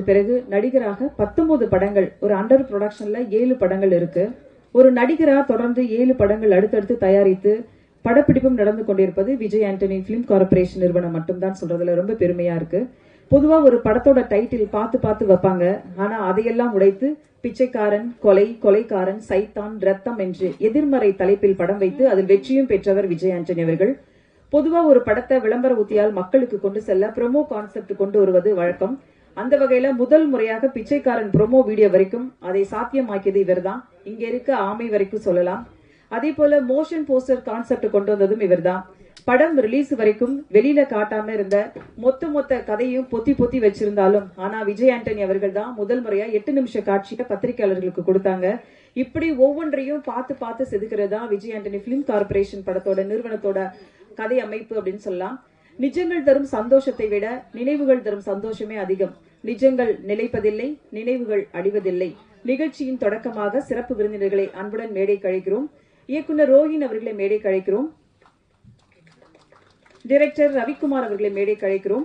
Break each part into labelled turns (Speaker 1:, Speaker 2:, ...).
Speaker 1: பிறகு நடிகராக 19 படங்கள், ஒரு அண்டர் ப்ரொடக்ஷன்ல 7 படங்கள் இருக்கு. ஒரு நடிகரா தொடர்ந்து 7 படங்கள் அடுத்தடுத்து தயாரித்து படப்பிடிப்பும் நடந்து கொண்டிருப்பது விஜய் ஆண்டனி பிலிம் கார்பரேஷன் நிறுவனம் மட்டும்தான் சொல்றதுல ரொம்ப பெருமையா இருக்கு. பொதுவா ஒரு படத்தோட டைட்டில் பார்த்து வைப்பாங்க. ஆனா அதையெல்லாம் உடைத்து பிச்சைக்காரன், கொலை, கொலைக்காரன், சைத்தான், ரத்தம் என்று எதிர்மறை தலைப்பில் படம் வைத்து அதில் வெற்றியும் பெற்றவர் விஜய் ஆண்டனி அவர்கள். பொதுவா ஒரு படத்தை விளம்பர உத்தியால் மக்களுக்கு கொண்டு செல்ல ப்ரோமோ கான்செப்ட் கொண்டு வருவது வழக்கம். அந்த வகையில முதல் முறையாக பிச்சைக்காரன் ப்ரோமோ வீடியோ வரைக்கும் அதை சாத்தியமாக்கியது இவர்தான். இங்க இருக்க ஆமை வரைக்கும் சொல்லலாம். அதே போல மோஷன் போஸ்டர் கான்செப்ட் கொண்டு வந்ததும் இவர்தான். படம் ரிலீஸ் வரைக்கும் வெளியில காட்டாம இருந்த மொத்த கதையும் பொத்தி வச்சிருந்தாலும் ஆனா விஜய் ஆண்டனி அவர்கள் தான் முதல் முறையா 8 நிமிஷ காட்சியை பத்திரிகையாளர்களுக்கு கொடுத்தாங்க. இப்படி ஒவ்வொன்றையும் பார்த்து செதுக்கிறது தான் விஜய் ஆண்டனி பிலிம் கார்பரேஷன் படத்தோட நிறுவனத்தோட கதை அமைப்பு அப்படின்னு சொல்லலாம். நிஜங்கள் தரும் சந்தோஷத்தை விட நினைவுகள் தரும் சந்தோஷமே அதிகம். நிஜங்கள் நிலைப்பதில்லை, நினைவுகள் அழிவதில்லை. நிகழ்ச்சியின் தொடக்கமாக சிறப்பு விருந்தினர்களை அன்புடன் மேடை கழிக்கிறோம். இயக்குனர் ரோஹின் அவர்களை மேடை கழிக்கிறோம். டைரக்டர் ரவிக்குமார் அவர்களை மேடை கழிக்கிறோம்.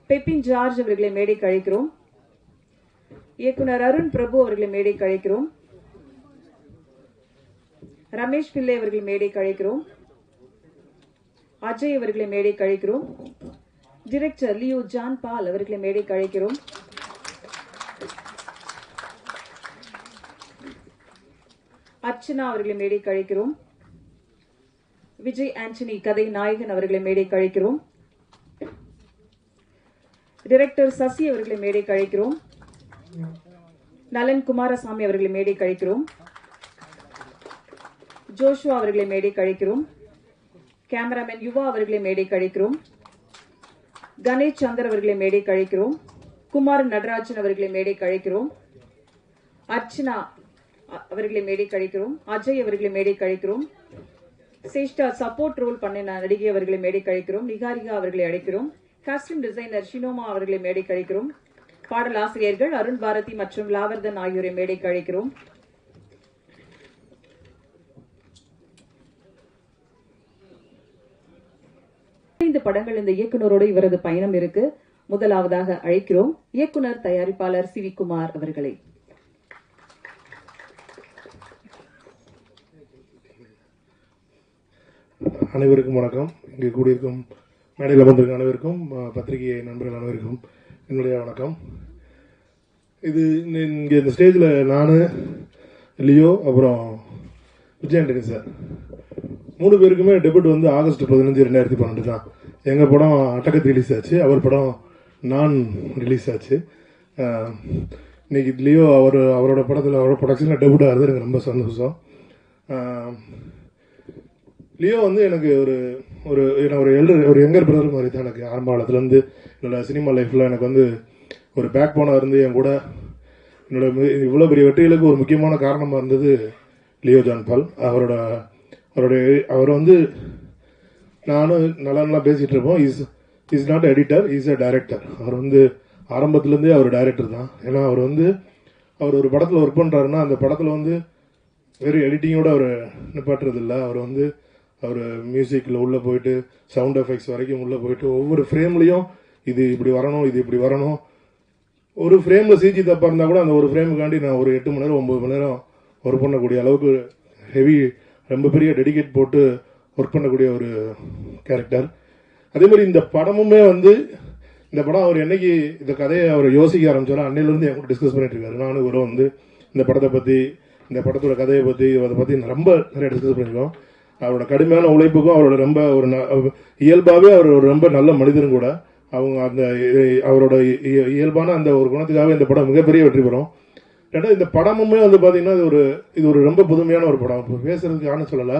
Speaker 1: பெப்பின் ஜார்ஜ் அவர்களை மேடை கழிக்கிறோம். இயக்குனர் அருண் பிரபு அவர்களை மேடை கழிக்கிறோம். ரமேஷ் பிள்ளை அவர்கள் மேடை கழிக்கிறோம். அஜய் அவர்களை மேடைக்கு அழைக்கிறோம். டைரக்டர் லியோ ஜான் பால் அவர்களை மேடைக்கு அழைக்கிறோம். அர்ச்சனா அவர்களை மேடைக்கு அழைக்கிறோம். விஜய் ஆண்டனி கதை நாயகன் அவர்களை மேடைக்கு அழைக்கிறோம். டைரக்டர் சசி அவர்களை மேடைக்கு அழைக்கிறோம். நலன் குமாரசாமி அவர்களை மேடைக்கு அழைக்கிறோம். ஜோஷுவா அவர்களை மேடைக்கு அழைக்கிறோம். கேமராமேன் யுவா அவர்களை மேடைக்கு அழைக்கிறோம். கணேஷ் சந்தர் அவர்களை மேடைக்கு அழைக்கிறோம். குமார் நடராஜன் அவர்களை மேடைக்கு அழைக்கிறோம். அர்ச்சனா அவர்களை மேடைக்கு அழைக்கிறோம். அஜய் அவர்களை மேடைக்கு அழைக்கிறோம். சேஷ்டா சப்போர்ட் ரோல் பண்ண நடிகை அவர்களை மேடைக்கு அழைக்கிறோம். நிகாரிகா அவர்களை அழைக்கிறோம். காஸ்டியூம் டிசைனர் ஷினோமா அவர்களை மேடைக்கு அழைக்கிறோம். பாடல் ஆசிரியர்கள் அருண் பாரதி மற்றும் லாவர்தன் ஆகியோரை மேடைக்கு அழைக்கிறோம். இந்த படங்கள் இந்த இயக்குனரோடு இவரது பயணம் இருக்கு. முதலாவதாக அழைக்கிறோம் இயக்குனர் தயாரிப்பாளர் சி வி குமார் அவர்களை.
Speaker 2: அனைவருக்கும் வணக்கம். இங்கே கூடியிருக்கும் மேடையில் வந்திருக்கும் அனைவருக்கும், பத்திரிகை நண்பர்கள் அனைவருக்கும் என்னுடைய வணக்கம். இது இங்கே இந்த ஸ்டேஜில் நான், லியோ, அப்புறம் விஜய் ஆண்டனி சார் 3 பேருக்குமே டெபியூட் வந்து ஆகஸ்ட் 15, 2012 தான். எங்கள் படம் அட்டகத்து ரிலீஸ் ஆச்சு, அவர் படம் நான் ரிலீஸ் ஆச்சு. இன்னைக்கு லியோ அவரோட படத்தில் அவரோட ப்ரொடக்ஷனில் டெபியூட் ஆகிறது எனக்கு ரொம்ப சந்தோஷம். லியோ வந்து எனக்கு ஒரு யங்கர் பிரதர் மாதிரி தான். எனக்கு ஆரம்ப காலத்துலேருந்து என்னோட சினிமா லைஃப்பில் எனக்கு வந்து ஒரு பேக் போனாக இருந்து என் கூட என்னோட இவ்வளோ பெரிய வெற்றிகளுக்கு ஒரு முக்கியமான காரணமாக இருந்தது லியோ ஜான் பால். அவர் வந்து நானும் நல்லா பேசிகிட்டு இருப்போம். Is not editor, is a director. அவர் வந்து ஆரம்பத்துலேருந்தே அவர் டைரக்டர் தான். ஏன்னா அவர் ஒரு படத்தில் ஒர்க் பண்ணுறாருன்னா அந்த படத்தில் வந்து வெறும் எடிட்டிங்கோட அவர் நிப்பாட்டுறது இல்லை. அவர் மியூசிக்கில் உள்ளே போயிட்டு சவுண்ட் எஃபெக்ட்ஸ் வரைக்கும் உள்ளே போயிட்டு ஒவ்வொரு ஃப்ரேம்லையும் இது இப்படி வரணும், இது இப்படி வரணும். ஒரு ஃப்ரேமில் சிஜி தப்பாக இருந்தால் கூட அந்த ஒரு ஃப்ரேமுக்காண்டி நான் ஒரு 8 மணி நேரம் 9 மணி நேரம் ஒர்க் பண்ணக்கூடிய அளவுக்கு ஹெவி, ரொம்ப பெரிய டெடிகேட் போட்டு ஒர்க் பண்ணக்கூடிய ஒரு கேரக்டர். அதே மாதிரி இந்த படமுமே வந்து இந்த படம் அவர் என்னைக்கு இந்த கதையை அவர் யோசிக்க ஆரம்பிச்சாரோ அன்னையிலேருந்து என் கூட டிஸ்கஸ் பண்ணிட்டு இருக்காரு. நானும் இவரும் வந்து இந்த படத்தை பற்றி, இந்த படத்தோட கதையை பற்றி, அதை பற்றி ரொம்ப நிறைய டிஸ்கஸ் பண்ணியிருக்கோம். அவரோட கடுமையான உழைப்புக்கும் அவரோட ரொம்ப இயல்பாகவே அவர் ஒரு ரொம்ப நல்ல மனிதரும் கூட. அவங்க அந்த அவரோட இயல்பான அந்த ஒரு குணத்துக்காக இந்த படம் மிகப்பெரிய வெற்றி பெறும். ரெண்டாவது இந்த படமுமே வந்து பார்த்தீங்கன்னா இது ஒரு ரொம்ப புதுமையான ஒரு படம். இப்போ பேசுறதுக்கு யாரும் சொல்லலை.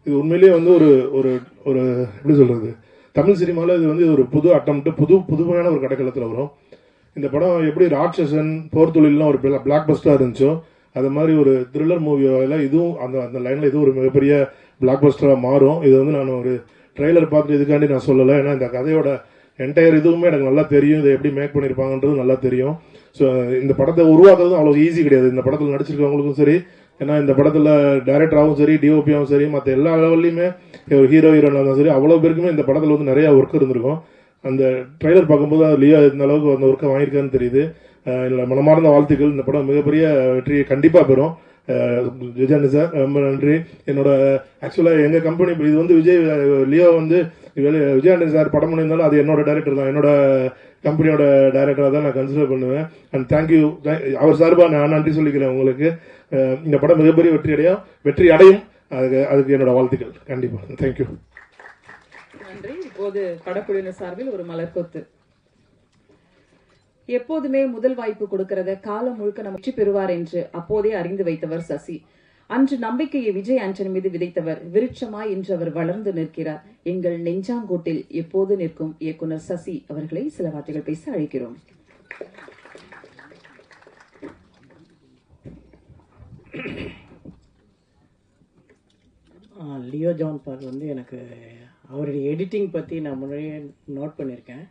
Speaker 2: இது உண்மையிலேயே வந்து ஒரு எப்படி சொல்றது, தமிழ் சினிமாவில் இது வந்து ஒரு புது புதுமையான ஒரு கடைக்களத்தில் வரும். இந்த படம் எப்படி ராட்சசன், போர் தொழிலாம் ஒரு பிளாக் பஸ்டராக இருந்துச்சோ அது மாதிரி ஒரு த்ரில்லர் மூவியில் இதுவும் அந்த லைனில் இதுவும் ஒரு மிகப்பெரிய பிளாக் பஸ்டராக மாறும். இது வந்து நான் ஒரு ட்ரெய்லர் பார்த்துட்டு இதுக்காண்டி நான் சொல்லலை. ஏன்னா இந்த கதையோட என்டையர் இதுவுமே எனக்கு நல்லா தெரியும். இதை எப்படி மேக் பண்ணியிருப்பாங்கன்றது நல்லா தெரியும். ஸோ இந்த படத்தை உருவாக்குறதும் அவ்வளோ ஈஸி கிடையாது. இந்த படத்தில் நடிச்சிருக்கவங்களுக்கும் சரி, ஏன்னா இந்த படத்தில் டைரக்டராகவும் சரி, டிஓபியாகவும் சரி, மற்ற எல்லா லெவல்லையுமே ஒரு ஹீரோயினாக இருந்தாலும் சரி, அவ்வளோ பேருக்குமே இந்த படத்தில் வந்து நிறையா ஒர்க் இருந்திருக்கும். அந்த ட்ரெய்லர் பார்க்கும்போது லியோ இந்த அளவுக்கு அந்த ஒர்க்கை வாங்கியிருக்கான்னு தெரியுது. இல்லை, மனமார்ந்த வாழ்த்துக்கள். இந்த படம் மிகப்பெரிய வெற்றியை கண்டிப்பாக பெறும். விஜய் சார் ரொம்ப நன்றி. என்னோட ஆக்சுவலாக எங்கள் கம்பெனி இது வந்து லியோ வந்து விஜய் ஆண்டனி சார் படம் பண்ணியிருந்தாலும் அது என்னோட டைரக்டர் தான், என்னோட கம்பெனியோட டைரக்டராக தான் நான் கன்சிடர் பண்ணுவேன். அண்ட் தேங்க்யூ, அவர் சார்பாக நான் நன்றி சொல்லிக்கிறேன் உங்களுக்கு. இந்த படம் மிகப்பெரிய வெற்றி அடையும். அதுக்கு என்னோட வாழ்த்துக்கள் கண்டிப்பாக. தேங்க்யூ,
Speaker 1: நன்றி. இப்போது படக்குழுவினர் சார்பில் ஒரு மலர்கொத்து. எப்போதுமே முதல் வாய்ப்பு கொடுக்கிறத காலம் முழுக்க நம்ம வெற்றி பெறுவார் என்று அப்போதே அறிந்து வைத்தவர் சசி. அன்று நம்பிக்கையை விஜய் ஆண்டனி மீது விதைத்தவர். விருட்சமாய் இன்று அவர் வளர்ந்து நிற்கிறார். எங்கள் நெஞ்சாங்கோட்டில் எப்போது நிற்கும் இயக்குனர் சசி அவர்களை சில வார்த்தைகள் பேச அழைக்கிறோம்.
Speaker 3: லியோ ஜான் பால் வந்து எனக்கு அவருடைய எடிட்டிங் பற்றி நான் முன்னாடியே நோட் பண்ணியிருக்கேன்.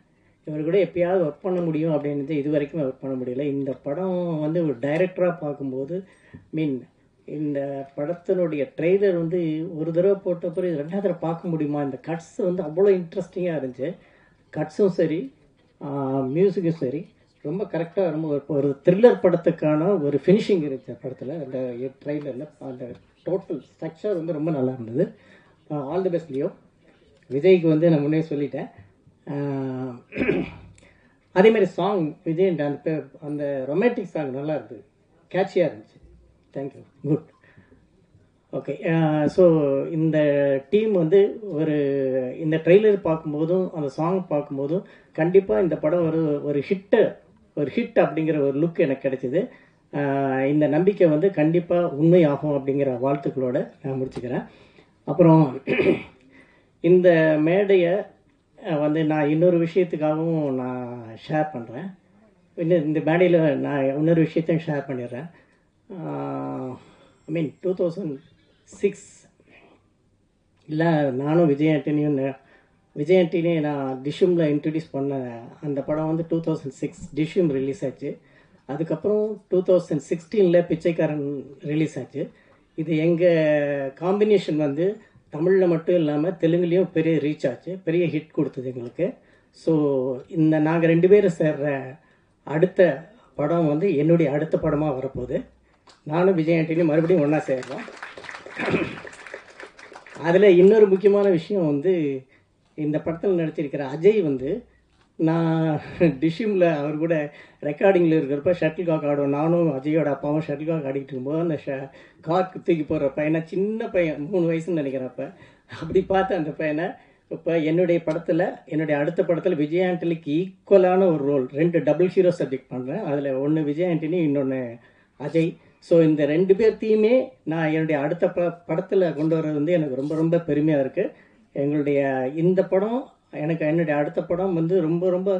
Speaker 3: இவர் கூட எப்பயாவது ஒர்க் பண்ண முடியும் அப்படின்றது இது வரைக்கும் ஒர்க் பண்ண முடியல. இந்த படம் வந்து ஒரு டைரக்டராக பார்க்கும்போது இந்த படத்தினுடைய ட்ரெய்லர் வந்து ஒரு தடவை போட்ட பிறகு 2வது தடவை பார்க்க முடியுமா? இந்த கட்ஸ் வந்து அவ்வளோ இன்ட்ரெஸ்டிங்காக இருந்துச்சு. கட்ஸும் சரி, மியூசிக்கும் சரி, ரொம்ப கரெக்டாக ரொம்ப ஒரு த்ரில்லர் படத்துக்கான ஒரு ஃபினிஷிங் இருந்துச்சு படத்தில். அந்த ட்ரெய்லரில் அந்த டோட்டல் ஸ்ட்ரக்சர் வந்து ரொம்ப நல்லா இருந்தது. All the best Leo. விஜய்க்கு வந்து நான் முன்னே சொல்லிட்டேன். அதேமாதிரி சாங் விஜய் அந்த ரொமான்டிக் சாங் நல்லா இருந்தது, கேட்சியாக இருந்துச்சு. Thank you, good. ஓகே, ஸோ இந்த டீம் வந்து இந்த ட்ரெய்லர் பார்க்கும்போதும் அந்த சாங் பார்க்கும்போதும் கண்டிப்பாக இந்த படம் ஒரு ஹிட் அப்படிங்கிற ஒரு லுக் எனக்கு கிடைச்சிது. இந்த நம்பிக்கை வந்து கண்டிப்பாக உண்மையாகும் அப்படிங்கிற வாழ்த்துக்களோடு நான் முடிச்சுக்கிறேன். அப்புறம் இந்த மேடையை வந்து நான் இன்னொரு விஷயத்துக்காகவும் நான் ஷேர் பண்ணுறேன். இந்த மேடையில் நான் இன்னொரு விஷயத்தையும் ஷேர் பண்ணிடுறேன். ஐ மீன் 2006 இல்லை, நானும் விஜய் ஆண்டனியும் நான் டிஷ்யூமில் இன்ட்ரடியூஸ் பண்ண அந்த படம் வந்து 2006 டிஷ்யூம் ரிலீஸ் ஆச்சு. அதுக்கப்புறம் 2016 பிச்சைக்காரன் ரிலீஸ் ஆச்சு. இது எங்கள் காம்பினேஷன் வந்து தமிழில் மட்டும் இல்லாமல் தெலுங்குலேயும் பெரிய ரீச் ஆச்சு, பெரிய ஹிட் கொடுத்தது எங்களுக்கு. ஸோ நாங்கள் 2 பேரும் சேர்ற அடுத்த படம் வந்து என்னுடைய அடுத்த படமாக வரப்போகுது. நானும் விஜய் ஆண்டனியும் மறுபடியும் ஒன்றா சேர்றோம். அதில் இன்னொரு முக்கியமான விஷயம் வந்து இந்த படத்தில் நடிச்சிருக்கிற அஜய் வந்து நான் டிஷ்யூமில் அவர் கூட ரெக்கார்டிங்கில் இருக்கிறப்ப ஷட்டில் காக் ஆடுவோம். நானும் அஜயோட அப்பாவும் ஷட்டில் காக் ஆடிக்கிட்டு இருக்கும்போது அந்த காக்கு தூக்கி போடுற பையனை, சின்ன பையன் 3 வயசுன்னு நினைக்கிறப்ப, அப்படி பார்த்து அந்த பையனை இப்போ என்னுடைய அடுத்த படத்தில் விஜய் ஆண்டனிக்கு ஈக்குவலான ஒரு ரோல், 2 டபுள் ஹீரோ சப்ஜெக்ட் பண்ணுறேன். அதில் ஒன்று விஜய் ஆண்டனி, இன்னொன்று அஜய். ஸோ இந்த 2 பேர்த்தையுமே நான் என்னுடைய அடுத்த படத்தில் கொண்டு வர்றது வந்து எனக்கு ரொம்ப ரொம்ப பெருமையாக இருக்குது. எங்களுடைய இந்த படம் என்னுடைய அடுத்த படம் வந்து ரொம்ப ரொம்ப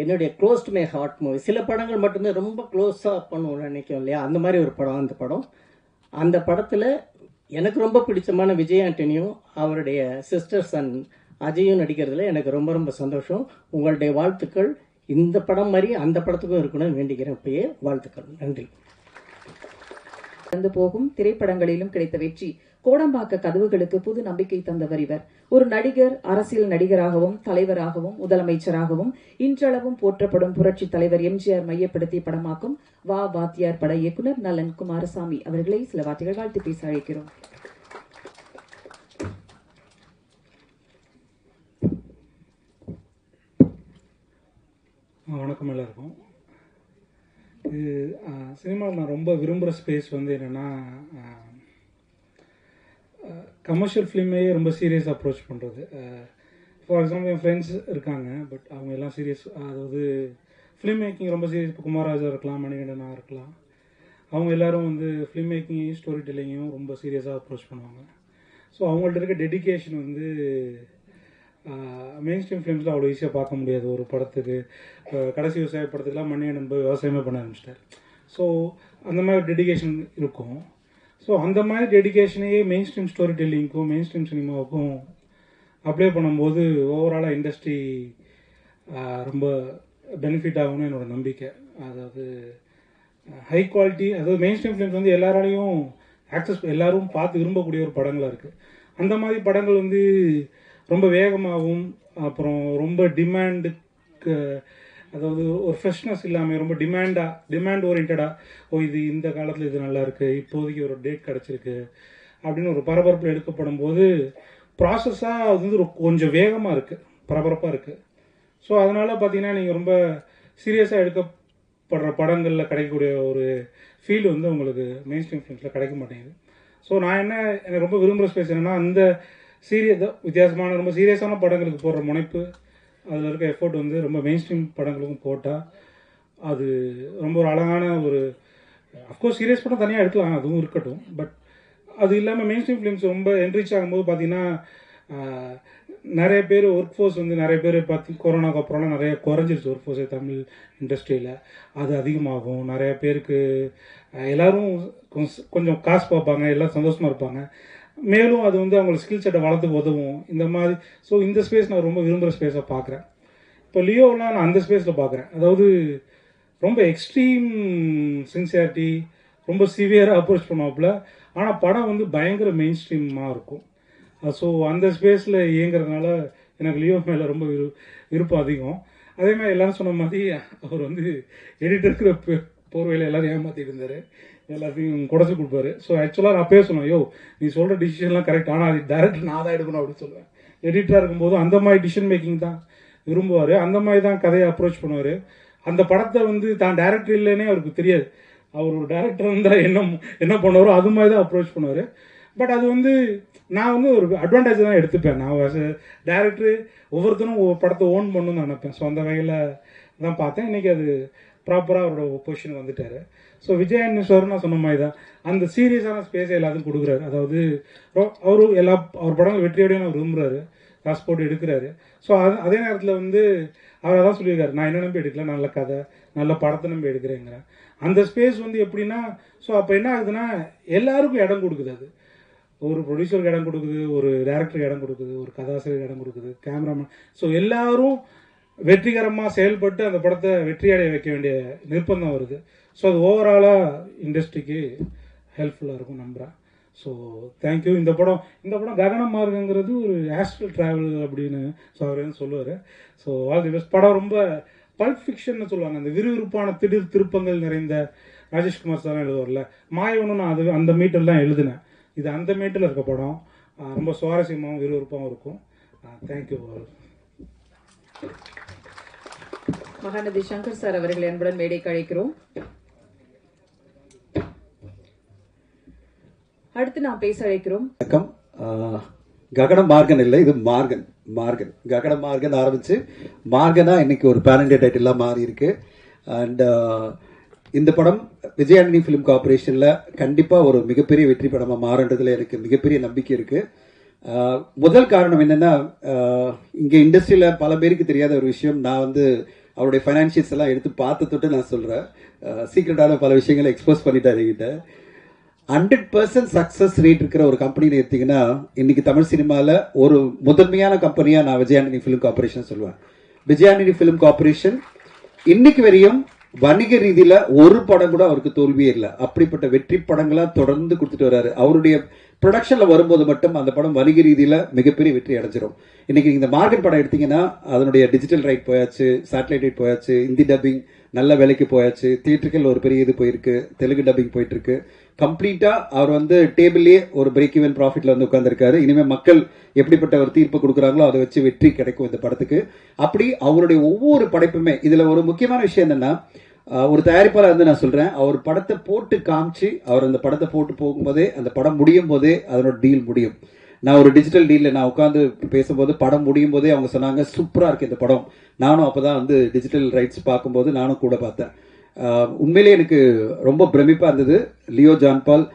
Speaker 3: என்னுடைய close to my heart movie. சில படங்கள் மட்டும்தான் ரொம்ப க்ளோஸாக பண்ணுவோம்னு நினைக்கும் இல்லையா, அந்த மாதிரி ஒரு படம் அந்த படம். அந்த படத்தில் எனக்கு ரொம்ப பிடிச்சமான விஜய் ஆண்டனியும் அவருடைய சிஸ்டர் சன் அஜயும் நடிக்கிறதுல எனக்கு ரொம்ப ரொம்ப சந்தோஷம். உங்களுடைய வாழ்த்துக்கள் இந்த படம் மாதிரி அந்த படத்துக்கும் இருக்கணும்னு வேண்டிக்கிறேன். இப்பயே வாழ்த்துக்கள், நன்றி.
Speaker 1: வந்து போகும் திரைப்படங்களிலும் கிடைத்த வெற்றி கோடம்பாக்க கதவுகளுக்கு புது நம்பிக்கை தந்தவர் இவர். ஒரு நடிகர், அரசியல் நடிகராகவும் தலைவராகவும் முதலமைச்சராகவும் இன்றளவும் போற்றப்படும் புரட்சி தலைவர் எம்ஜிஆர் மையப்படுத்தி படமாக்கும் வா வாத்தியார் பட இயக்குனர் நலன் குமாரசாமி அவர்களை சில வார்த்தைகள் வாழ்த்து பேச அழைக்கிறோம்.
Speaker 4: வணக்கம் எல்லாருக்கும். இது சினிமாவில் நான் ரொம்ப விரும்புகிற ஸ்பேஸ் வந்து என்னென்னா, கமர்ஷியல் ஃபிலிமே ரொம்ப சீரியஸ் அப்ரோச் பண்ணுறது. ஃபார் எக்ஸாம்பிள் என் ஃப்ரெண்ட்ஸ் இருக்காங்க, பட் அவங்க எல்லாம் சீரியஸ், அதாவது ஃபிலிம் மேக்கிங் ரொம்ப சீரியஸ். இப்போ குமாராஜா இருக்கலாம், மணிகண்டனா இருக்கலாம், அவங்க எல்லோரும் வந்து ஃபிலிம் மேக்கிங்கையும் ஸ்டோரி டெல்லிங்கையும் ரொம்ப சீரியஸாக அப்ரோச் பண்ணுவாங்க. ஸோ அவங்கள்ட்ட இருக்க டெடிக்கேஷன் வந்து மெயின் ஸ்ட்ரீம் ஃபிலிம்ஸில் அவ்வளோ ஈஸியாக பார்க்க முடியாது. ஒரு படத்துக்கு கடைசி விவசாய படத்துக்குலாம் மணிகண்டன் விவசாயமே பண்ண ஆரம்பிச்சிட்டார். ஸோ அந்த மாதிரி டெடிக்கேஷன் இருக்கும். ஸோ அந்த மாதிரி டெடிக்கேஷனையே மெயின் ஸ்ட்ரீம் ஸ்டோரி டெல்லிங்க்கும் மெயின் ஸ்ட்ரீம் சினிமாவுக்கும் அப்ளை பண்ணும்போது ஓவராலாக இண்டஸ்ட்ரி ரொம்ப பெனிஃபிட் ஆகும்னு என்னோடய நம்பிக்கை. அதாவது ஹை குவாலிட்டி, அதாவது மெயின் ஸ்ட்ரீம் ஃபிலிம்ஸ் வந்து எல்லாராலையும் எல்லாரும் பார்த்து விரும்பக்கூடிய ஒரு படங்களாக இருக்குது. அந்த மாதிரி படங்கள் வந்து ரொம்ப வேகமாகவும் அப்புறம் ரொம்ப டிமாண்டுக்கு, அதாவது ஒரு ஃப்ரெஷ்னஸ் இல்லாமல் ரொம்ப டிமாண்ட் ஓரியன்டாக, இது இந்த காலத்தில் இது நல்லா இருக்குது, இப்போதைக்கு ஒரு டேட் கிடச்சிருக்கு அப்படின்னு ஒரு பரபரப்பில் எடுக்கப்படும் போது ப்ராசஸாக அது வந்து கொஞ்சம் வேகமாக இருக்குது, பரபரப்பாக இருக்குது. ஸோ அதனால் பார்த்தீங்கன்னா நீங்கள் ரொம்ப சீரியஸாக எடுக்கப்படுற படங்களில் கிடைக்கக்கூடிய ஒரு ஃபீல் வந்து உங்களுக்கு மெயின் ஸ்ட்ரீம் ஃபிலிம்ஸில் கிடைக்க மாட்டேங்குது. ஸோ நான் எனக்கு ரொம்ப விரும்புகிற ஸ்பேஸ் என்னென்னா, அந்த வித்தியாசமான ரொம்ப சீரியஸான படங்களுக்கு போடுற முனைப்பு, அதில் இருக்க எஃபோர்ட் வந்து ரொம்ப மெயின் ஸ்ட்ரீம் படங்களுக்கும் போட்டால் அது ரொம்ப ஒரு அழகான ஒரு, அஃப்கோர்ஸ் சீரியஸ் படம் தனியாக எடுக்கலாம், அதுவும் இருக்கட்டும். பட் அது இல்லாமல் மெயின் ஸ்ட்ரீம் ஃபிலிம்ஸ் ரொம்ப என்ரிச் ஆகும்போது பார்த்தீங்கன்னா நிறைய பேர் ஒர்க் ஃபோர்ஸ் வந்து நிறைய பேர் கொரோனாக்கு அப்புறம்லாம் நிறைய குறைஞ்சிருச்சு ஒர்க் ஃபோர்ஸே தமிழ் இண்டஸ்ட்ரியில். அது அதிகமாகும். நிறைய பேருக்கு எல்லோரும் கொஞ்சம் காசு பார்ப்பாங்க, எல்லாம் சந்தோஷமாக இருப்பாங்க. மேலும் அது வந்து அவங்களோட ஸ்கில் செட்டை வளர்த்துக்கு உதவும் இந்த மாதிரி. ஸோ இந்த ஸ்பேஸ் நான் ரொம்ப விரும்புகிற ஸ்பேஸாக பார்க்குறேன். இப்போ லியோலாம் நான் அந்த ஸ்பேஸில் பார்க்குறேன். அதாவது ரொம்ப எக்ஸ்ட்ரீம் சின்சியாரிட்டி, ரொம்ப சிவியராக அப்ரோச் பண்ணுவாப்புல, ஆனால் படம் வந்து பயங்கர மெயின் ஸ்ட்ரீமாக இருக்கும். ஸோ அந்த ஸ்பேஸில் இயங்குறதுனால எனக்கு லியோ மேலே ரொம்ப விருப்பம் அதிகம். அதே மாதிரி எல்லாரும் சொன்ன மாதிரி அவர் வந்து எடிட்டருக்கு போர்வையில் எல்லோரும் ஏமாற்றிட்டு இருந்தார். எல்லாத்தையும் குறைச்சி கொடுப்பாரு. ஸோ ஆக்சுவலாக நான் அப்பயே சொன்னேன், யோ நீ சொல்கிற டிசிஷன்லாம் கரெக்ட், ஆனால் அது டேரக்டர் நான் தான் எடுக்கணும் அப்படின்னு சொல்லுவேன். எடிட்டராக இருக்கும்போது அந்த மாதிரி டிசிஷன் மேக்கிங் தான் விரும்புவார், அந்த மாதிரி தான் கதையை அப்ரோச் பண்ணுவார். அந்த படத்தை வந்து தான் டேரக்டர் இல்லைன்னே அவருக்கு தெரியாது. அவர் ஒரு டேரக்டர் இருந்தால் என்ன பண்ணுவாரோ அது மாதிரி தான் அப்ரோச் பண்ணுவார். பட் அது வந்து நான் வந்து ஒரு அட்வான்டேஜ் தான் எடுத்துப்பேன். நான் டேரக்டர் ஒவ்வொருத்தரும் ஒவ்வொரு படத்தை ஓன் பண்ணணும்னு நினைப்பேன். ஸோ அந்த வகையில் தான் பார்த்தேன். இன்றைக்கி அது ப்ராப்பராக அவரோட பொசிஷன் வந்துட்டார். ஸோ விஜய் ஆண்டனி சார் நான் சொன்ன மாதிரி தான் அந்த சீரியஸான ஸ்பேஸை எல்லாத்துக்கும் கொடுக்குறாரு. அதாவது அவரும் அவர் படம் வெற்றியோடையும் அவர் விரும்புகிறாரு, காசு போட்டு எடுக்கிறாரு. ஸோ அதே நேரத்தில் வந்து அவர் அதான் சொல்லியிருக்காரு, நான் என்ன நம்பி எடுக்கல, நல்ல கதை நல்ல படத்தை நம்பி எடுக்கிறேங்கிறேன். அந்த ஸ்பேஸ் வந்து எப்படின்னா, ஸோ அப்போ என்ன ஆகுதுன்னா எல்லாருக்கும் இடம் கொடுக்குது. அது ஒரு ப்ரொடியூசருக்கு இடம் கொடுக்குது, ஒரு டைரக்டருக்கு இடம் கொடுக்குது, ஒரு கதாசிரியருக்கு இடம் கொடுக்குது, கேமராமேன். ஸோ எல்லாரும் வெற்றிகரமாக செயல்பட்டு அந்த படத்தை வெற்றி அடைய வைக்க வேண்டிய நிர்பந்தம் வருது. ஸோ அது ஓவராலாக இண்டஸ்ட்ரிக்கு ஹெல்ப்ஃபுல்லாக இருக்கும் நம்புகிறேன். So thank you. இந்த படம் ககன மார்க்கங்கிறது ஒரு ஆஸ்ட்ரல் ட்ராவல் அப்படின்னு ஸோ அவர் வந்து சொல்லுவார். So all the best. படம் ரொம்ப பல்ப் ஃபிக்ஷன் சொல்லுவாங்க, அந்த விறுவிறுப்பான திடீர் திருப்பங்கள் நிறைந்த ராஜேஷ்குமார் சார் எழுதுவார்ல, மாயவனும் நான் அது அந்த மீட்டர் தான் எழுதினேன். இது அந்த மீட்டில் இருக்க படம். ரொம்ப சுவாரஸ்யமாகவும் விறுவிறுப்பாகவும் இருக்கும். தேங்க்யூ.
Speaker 1: மகாநதி சங்கர் சார் அவர்கள் என்புடன் மேடைக்கு அழைக்கிறோம். அடுத்து நாம் பேச அழைக்கிறோம்.
Speaker 5: வணக்கம். ககன மார்கன் இல்லை, இது மார்கன் ககன மார்கன் ஆரம்பிச்சு மார்கனா இன்னைக்கு ஒரு பேன் இண்டியா டைட்டில்லாம் மாறி இருக்கு. அண்ட் இந்த படம் விஜய் ஆண்டனி ஃபிலிம் கார்பரேஷன்ல கண்டிப்பா ஒரு மிகப்பெரிய வெற்றி படமா மாறுன்றதுல எனக்கு மிகப்பெரிய நம்பிக்கை இருக்கு. முதல் காரணம் என்னன்னா, இங்க இண்டஸ்ட்ரியில பல பேருக்கு தெரியாத ஒரு விஷயம், நான் வந்து அவருடைய ஃபைனான்சியல்ஸ் எல்லாம் எடுத்து பார்த்து தொட்டு நான் சொல்றேன். சீக்ரெட்டான பல விஷயங்களை எக்ஸ்போஸ் பண்ணிட்டாரு என்கிட்ட. 100% சக்சஸ் ரேட் இருக்கிற ஒரு கம்பெனின்னு எடுத்தீங்கன்னா இன்னைக்கு தமிழ் சினிமாவில் ஒரு முதன்மையான கம்பெனியா நான் விஜய் ஆண்டனி ஃபிலிம் கார்பரேஷன் சொல்லுவேன். விஜய் ஆண்டனி ஃபிலிம் கார்பரேஷன் இன்னைக்கு வரையும் வணிக ரீதியில ஒரு படம் கூட அவருக்கு தோல்வியே இல்லை. அப்படிப்பட்ட வெற்றி படங்களா தொடர்ந்து கொடுத்துட்டு வர்றாரு. அவருடைய ப்ரொடக்ஷன்ல வரும்போது மட்டும் அந்த படம் வணிக ரீதியில மிகப்பெரிய வெற்றி அடைஞ்சிடும். இன்னைக்கு இந்த மார்க்கெட் படம் எடுத்தீங்கன்னா அதனுடைய டிஜிட்டல் ரைட் போயாச்சு, சேட்டலைட் ரைட் போயாச்சு, ஹிந்தி டப்பிங் நல்ல வேலைக்கு போயாச்சு, தியேட்டர்கள் ஒரு பெரிய இது போயிருக்கு, தெலுங்கு டப்பிங் போயிட்டு இருக்கு. கம்ப்ளீட்டா அவர் வந்து டேபிள்லயே ஒரு பிரேக் ஈவன் ப்ராஃபிட்ல வந்து உட்கார்ந்துருக்காரு. இனிமே மக்கள் எப்படிப்பட்ட ஒரு தீர்ப்பு கொடுக்குறாங்களோ அதை வச்சு வெற்றி கிடைக்கும் இந்த படத்துக்கு. அப்படி அவருடைய ஒவ்வொரு படைப்புமே இதுல ஒரு முக்கியமான விஷயம் என்னன்னா, ஒரு தயாரிப்பாளர் வந்து நான் சொல்றேன், அவர் படத்தை போட்டு காமிச்சு அவர் அந்த படத்தை போட்டு போகும்போதே அந்த படம் முடியும் போதே அதனோட டீல் முடியும். நான் ஒரு டிஜிட்டல் டீல்ல நான் உட்காந்து பேசும்போது படம் முடியும் போதே அவங்க சொன்னாங்க சூப்பரா இருக்கு இந்த படம். நானும் அப்பதான் வந்து டிஜிட்டல் ரைட்ஸ் பார்க்கும்போது நானும் கூட பார்த்தேன். உண்மையிலே எனக்கு ரொம்ப பிரமிப்பா இருந்தது. லியோ ஜான்பால்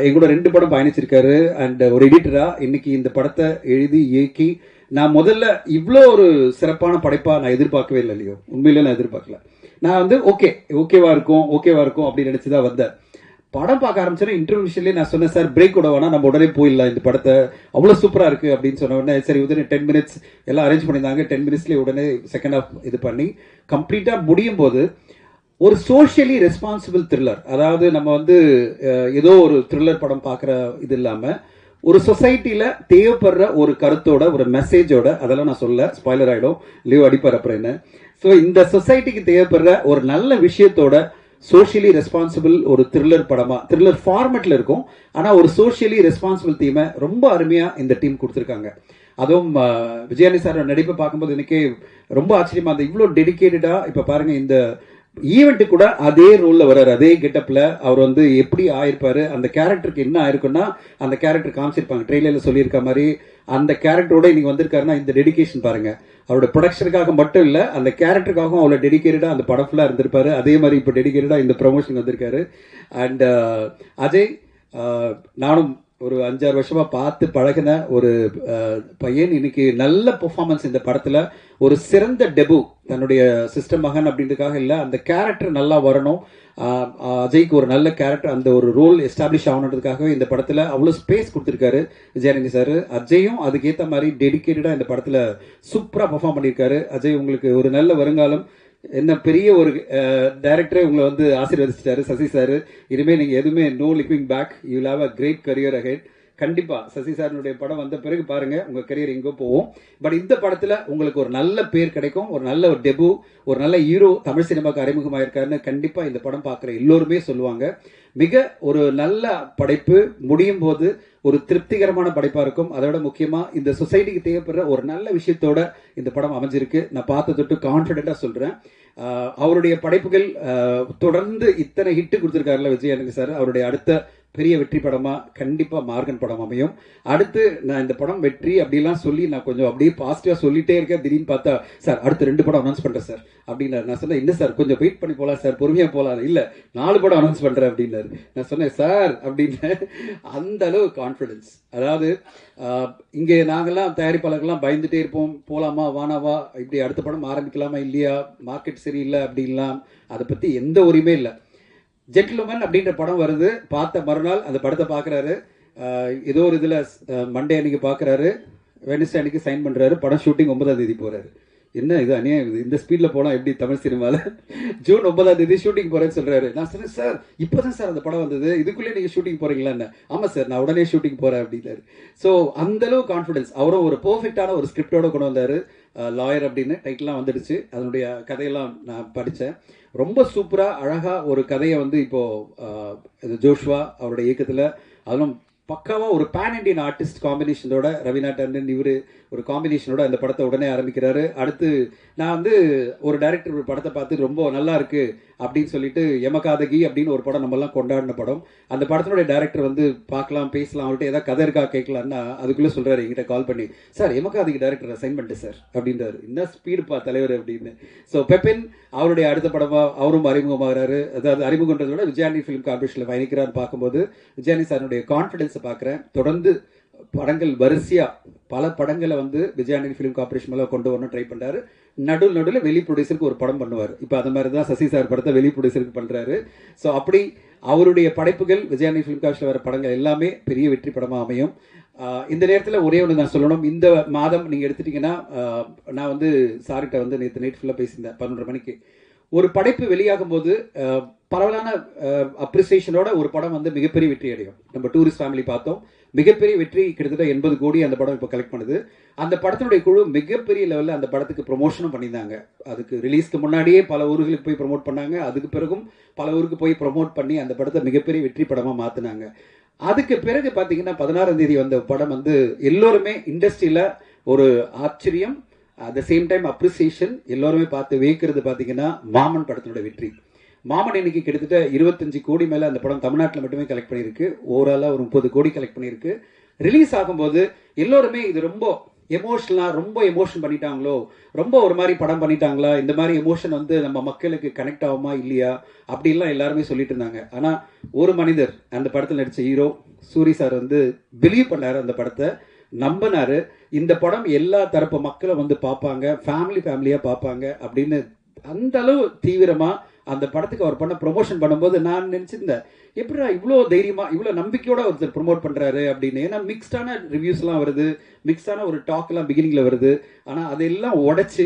Speaker 5: எங்களோட 2 படம் பயணிச்சிருக்காரு. அண்ட் ஒரு எடிட்டரா இன்னைக்கு இந்த படத்தை எழுதி இயக்கி நான் முதல்ல இவ்வளோ ஒரு சிறப்பான படைப்பா நான் எதிர்பார்க்கவே இல்லை. லியோ உண்மையிலே நான் எதிர்பார்க்கல. நான் வந்து ஓகேவா இருக்கும் அப்படின்னு நினைச்சுதான் வந்தேன். படம் பார்க்க ஆரம்பிச்சேன். இன்டர்வியூஷன்லேயே நான் சொன்னேன், சார் பிரேக் கூட வேணா, நம்ம உடனே போயிடலாம், இந்த படத்தை அவ்வளோ சூப்பரா இருக்கு அப்படின்னு சொன்ன உடனே சரி உடனே 10 மினிட்ஸ் எல்லாம் அரேஞ்ச் பண்ணியிருந்தாங்க. 10 மினிட்ஸ்லேயே உடனே செகண்ட் ஹாஃப் இது பண்ணி கம்ப்ளீட்டா முடியும் போது ஒரு சோஷியலி ரெஸ்பான்சிபிள் த்ரில்லர், அதாவது நம்ம வந்து ஏதோ ஒரு த்ரில்லர் படம் பார்க்குற இது இல்லாம ஒரு சொசைட்டில தேவைப்படுற ஒரு கருத்தோட ஒரு மெசேஜோட, அதெல்லாம் நான் சொல்ல ஸ்பாய்லர் ஆயிடும், லியோ அடிப்பார் அப்புறம் என்ன. ஸோ இந்த சொசைட்டிக்கு தேவைப்படுற ஒரு நல்ல விஷயத்தோட சோஷியலி ரெஸ்பான்சிபிள் ஒரு த்ரில்லர் படமா, த்ரில்லர் ஃபார்மேட்ல இருக்கும், ஆனா ஒரு சோஷியலி ரெஸ்பான்சிபிள் தீமை ரொம்ப அருமையா இந்த டீம் கொடுத்துருக்காங்க. அதுவும் விஜயானி சார் நடிப்பை பார்க்கும்போது எனக்கே ரொம்ப ஆச்சரியமா இருந்தது. இவ்வளோ டெடிக்கேட்டடா இப்ப பாருங்க இந்த ஈவெண்ட் கூட அதே ரோல்ல வர்றாரு, அதே கெட்டப்ல அவர் வந்து எப்படி ஆயிருப்பாரு, அந்த கேரக்டருக்கு என்ன ஆயிருக்குன்னா அந்த கேரக்டர் காமிச்சிருப்பாங்க. ட்ரெய்லர்ல சொல்லியிருக்க மாதிரி அந்த கேரக்டரோட இன்னைக்கு வந்திருக்காருன்னா இந்த டெடிகேஷன் பாருங்க. அவரோட ப்ரொடக்ஷனுக்காக மட்டும் இல்ல, அந்த கேரக்டருக்காகவும் அவ்வளவு டெடிகேட்டடா அந்த படம் ஃபுல்லா இருந்திருப்பாரு. அதே மாதிரி இப்ப டெடிகேட்டடா இந்த ப்ரொமோஷன் வந்திருக்காரு. அண்ட் அஜய், நானும் ஒரு 5-6 வருஷமா பார்த்து பழகின ஒரு பையன், இன்னைக்கு நல்ல பெர்ஃபார்மன்ஸ் இந்த படத்துல, ஒரு சிறந்த டெபு, தன்னுடைய சிஸ்டர் மகன் அப்படின்றதுக்காக இல்ல, அந்த கேரக்டர் நல்லா வரணும், அஜய்க்கு ஒரு நல்ல கேரக்டர், அந்த ஒரு ரோல் எஸ்டாப்ளிஷ் ஆகணுன்றதுக்காகவே இந்த படத்துல அவ்வளவு ஸ்பேஸ் கொடுத்திருக்காரு விஜயானந்தி சார். அஜயும் அதுக்கேற்ற மாதிரி டெடிகேட்டடா இந்த படத்துல சூப்பரா பெர்ஃபார்ம் பண்ணியிருக்காரு. அஜய், உங்களுக்கு ஒரு நல்ல வருங்காலம். என்ன பெரிய ஒரு டைரக்டரே உங்களை வந்து ஆசீர்வதிச்சிட்டாரு சசி சார். இனிமே நீங்க எதுவுமே no looking back, you will have a great career ahead. கண்டிப்பா சசி சாரினுடைய படம் வந்த பிறகு பாருங்க உங்க கரியர் எங்கோ போகும். பட் இந்த படத்துல உங்களுக்கு ஒரு நல்ல பேர் கிடைக்கும், ஒரு நல்ல ஒரு டெபு, ஒரு நல்ல ஹீரோ தமிழ் சினிமாக்கு அறிமுகமாயிருக்காருன்னு கண்டிப்பா இந்த படம் பார்க்குற எல்லோருமே சொல்லுவாங்க. மிக ஒரு நல்ல படைப்பு, முடியும் போது ஒரு திருப்திகரமான படைப்பா இருக்கும். அதோட முக்கியமா இந்த சொசைட்டிக்கு தேவைப்படுற ஒரு நல்ல விஷயத்தோட இந்த படம் அமைஞ்சிருக்கு. நான் பார்த்து தொட்டு கான்பிடென்டா சொல்றேன். அவருடைய படைப்புகள் தொடர்ந்து இத்தனை ஹிட் கொடுத்திருக்காருல விஜய் ஆண்டனி சார், அவருடைய அடுத்த பெரிய வெற்றி படமா கண்டிப்பா மார்கன் படம் அமையும். அடுத்து நான் இந்த படம் வெற்றி அப்படிலாம் சொல்லி நான் கொஞ்சம் அப்படியே பாசிட்டிவா சொல்லிட்டே இருக்கேன். திடீர்னு பார்த்தா சார் அடுத்து 2 படம் அனௌன்ஸ் பண்றேன் சார் அப்படின்னாரு. நான் சொன்னேன் என்ன சார் கொஞ்சம் வெயிட் பண்ணி போலாம் சார், பொறுமையா போலாம். இல்ல 4 படம் அனௌன்ஸ் பண்றேன் அப்படின்னாரு. நான் சொன்னேன் சார் அப்படின்னு. அந்த அளவு கான்பிடன்ஸ். அதாவது இங்கே நாங்கெல்லாம் தயாரிப்பாளர்கள்லாம் பயந்துட்டே இருப்போம், போலாமா வானாவா, இப்படி அடுத்த படம் ஆரம்பிக்கலாமா இல்லையா, மார்க்கெட் சரியில்லை அப்படின்லாம். அதை பத்தி எந்த உரிமையும் இல்லை. ஜென்டில்மேன் அப்படின்ற படம் வருது, பார்த்த மறுநாள் அந்த படத்தை பார்க்குறாரு. ஏதோ ஒரு இதில் மண்டே அன்னைக்கு பார்க்குறாரு, வெனஸ்டே அன்னைக்கு சைன் பண்ணுறாரு. படம் ஷூட்டிங் 9ஆம் தேதி போகிறாரு. என்ன இது அநியாயம், இது இந்த ஸ்பீடில் போனால் எப்படி தமிழ் சினிமாவில்? ஜூன் 9ஆம் தேதி ஷூட்டிங் போகிறேன்னு சொல்கிறாரு. நான் சொன்னேன் சார் இப்போ தான் சார் அந்த படம் வந்தது, இதுக்குள்ளே நீங்கள் ஷூட்டிங் போகிறீங்களான்னு. ஆமாம் சார் நான் உடனே ஷூட்டிங் போகிறேன் அப்படின்னாரு. ஸோ அந்தளவு கான்ஃபிடன்ஸ். அவரும் ஒரு பர்ஃபெக்டான ஒரு ஸ்கிரிப்டோட கொண்டு வந்தார். லாயர் அப்படின்னு டைட்டிலாம் வந்துடுச்சு. அதனுடைய கதையெல்லாம் நான் படித்தேன். ரொம்ப சூப்பராக அழகாக ஒரு கதையை வந்து இப்போது ஜோஷ்வா அவருடைய இயக்கத்தில், அதுவும் பக்காவாக ஒரு பேன் இண்டியன் ஆர்டிஸ்ட் காம்பினேஷனோட, ரவீனா டண்டன் இவர் ஒரு காம்பினேஷனோட அந்த படத்தை உடனே ஆரம்பிக்கிறாரு. அடுத்து நான் வந்து ஒரு டைரக்டர் ஒரு படத்தை பார்த்து ரொம்ப நல்லா இருக்கு அப்படின்னு சொல்லிட்டு யமகாதகி அப்படின்னு ஒரு படம் நம்மலாம் கொண்டாடின படம். அந்த படத்தினுடைய டைரக்டர் வந்து பார்க்கலாம் பேசலாம், அவர்கிட்ட ஏதாவது கதை இருக்கா கேட்கலான்னா அதுக்குள்ளே சொல்கிறாரு என்கிட்ட கால் பண்ணி, சார் யமகாதகி டைரக்டர் அசைன் பண்ணிட்டு சார் அப்படின்றாரு. என்ன ஸ்பீடுப்பா தலைவர் அப்படின்னு. ஸோ பெப்பின் அவருடைய அடுத்த படமாக அவரும் அறிமுகமாகிறாரு. அதாவது அறிமுகன்றதை விட விஜயாண்டி ஃபிலிம் கார்பரேஷனில் பயணிக்கிறான்னு பார்க்கும்போது விஜயாண்டி சாருடைய கான்ஃபிடன்ஸை பார்க்குறேன். தொடர்ந்து படங்கள் வரிசையா பல படங்களை வந்து விஜயாண்டி ஃபிலிம் கார்பரேஷன் மேலே கொண்டு வரணும் ட்ரை பண்ணுறாரு. நடுவில் வெளி ப்ரொடியூசருக்கு ஒரு படம் பண்ணுவார். இப்போ அந்த மாதிரி தான் சசி சார் படத்தை வெளி ப்ரொடியூசருக்கு பண்ணுறாரு. ஸோ அப்படி அவருடைய படைப்புகள் விஜயாண்டி ஃபிலிம் கார்பரேஷன் வர படங்கள் எல்லாமே பெரிய வெற்றி படமாக அமையும். இந்த நேரத்தில் ஒரே ஒன்று நான் சொல்லணும். இந்த மாதம் நீங்கள் எடுத்துட்டீங்கன்னா, நான் வந்து சார்கிட்ட வந்து நேற்று நைட் ஃபுல்லாக பேசியிருந்தேன் 11:30 மணிக்கு. ஒரு படைப்பு வெளியாகும் போது பரவலான அப்ரிசியேஷனோட ஒரு படம் வந்து மிகப்பெரிய வெற்றி அடையும். நம்ம டூரிஸ்ட் ஃபேமிலி பார்த்தோம், மிகப்பெரிய வெற்றி, கிட்டத்தட்ட 80 கோடி அந்த படம் இப்போ கலெக்ட் பண்ணுது. அந்த படத்தினுடைய குழு மிகப்பெரிய லெவலில் அந்த படத்துக்கு ப்ரொமோஷனும் பண்ணியிருந்தாங்க. அதுக்கு ரிலீஸ்க்கு முன்னாடியே பல ஊர்களுக்கு போய் ப்ரொமோட் பண்ணாங்க. அதுக்கு பிறகும் பல ஊருக்கு போய் ப்ரொமோட் பண்ணி அந்த படத்தை மிகப்பெரிய வெற்றி படமாக மாற்றினாங்க. அதுக்கு பிறகு பார்த்தீங்கன்னா 16ஆம் தேதி வந்த படம் வந்து எல்லோருமே இண்டஸ்ட்ரியில் ஒரு ஆச்சரியம், at the same time appreciation, எல்லோருமே பார்த்து வேக்கிறது பார்த்தீங்கன்னா மாமன் படத்தினுடைய வெற்றி. மாமன் இன்னைக்கு கிட்டத்தட்ட 25 கோடி மேலே அந்த படம் தமிழ்நாட்டில் மட்டுமே கலெக்ட் பண்ணியிருக்கு. ஓவராலாக ஒரு 30 கோடி கலெக்ட் பண்ணியிருக்கு. ரிலீஸ் ஆகும்போது எல்லோருமே இது ரொம்ப எமோஷனலாக ரொம்ப எமோஷன் பண்ணிட்டாங்களோ, ரொம்ப ஒரு மாதிரி படம் பண்ணிட்டாங்களா, இந்த மாதிரி எமோஷன் வந்து நம்ம மக்களுக்கு கனெக்ட் ஆகுமா இல்லையா அப்படின்லாம் எல்லாருமே சொல்லிட்டு இருந்தாங்க. ஆனால் ஒரு மனிதர் அந்த படத்தில் நடித்த ஹீரோ சூரி சார் வந்து பிலீவ் பண்ணாரு, அந்த படத்தை நம்பினாரு. இந்த படம் எல்லா தரப்பு மக்களும் வந்து பார்ப்பாங்க, ஃபேமிலியாக பார்ப்பாங்க அப்படின்னு அந்த அளவு தீவிரமாக அந்த படத்துக்கு அவர் பண்ண ப்ரொமோஷன் பண்ணும்போது நான் நினச்சிருந்தேன், எப்படிடா இவ்வளோ தைரியமாக இவ்வளோ நம்பிக்கையோட ஒருத்தர் ப்ரொமோட் பண்ணுறாரு அப்படின்னு. ஏன்னா மிக்ஸ்டான ரிவ்யூஸ்லாம் வருது, மிக்ஸ்டான ஒரு டாக்லாம் பிகினிங்கில் வருது. ஆனால் அதெல்லாம் உடைச்சி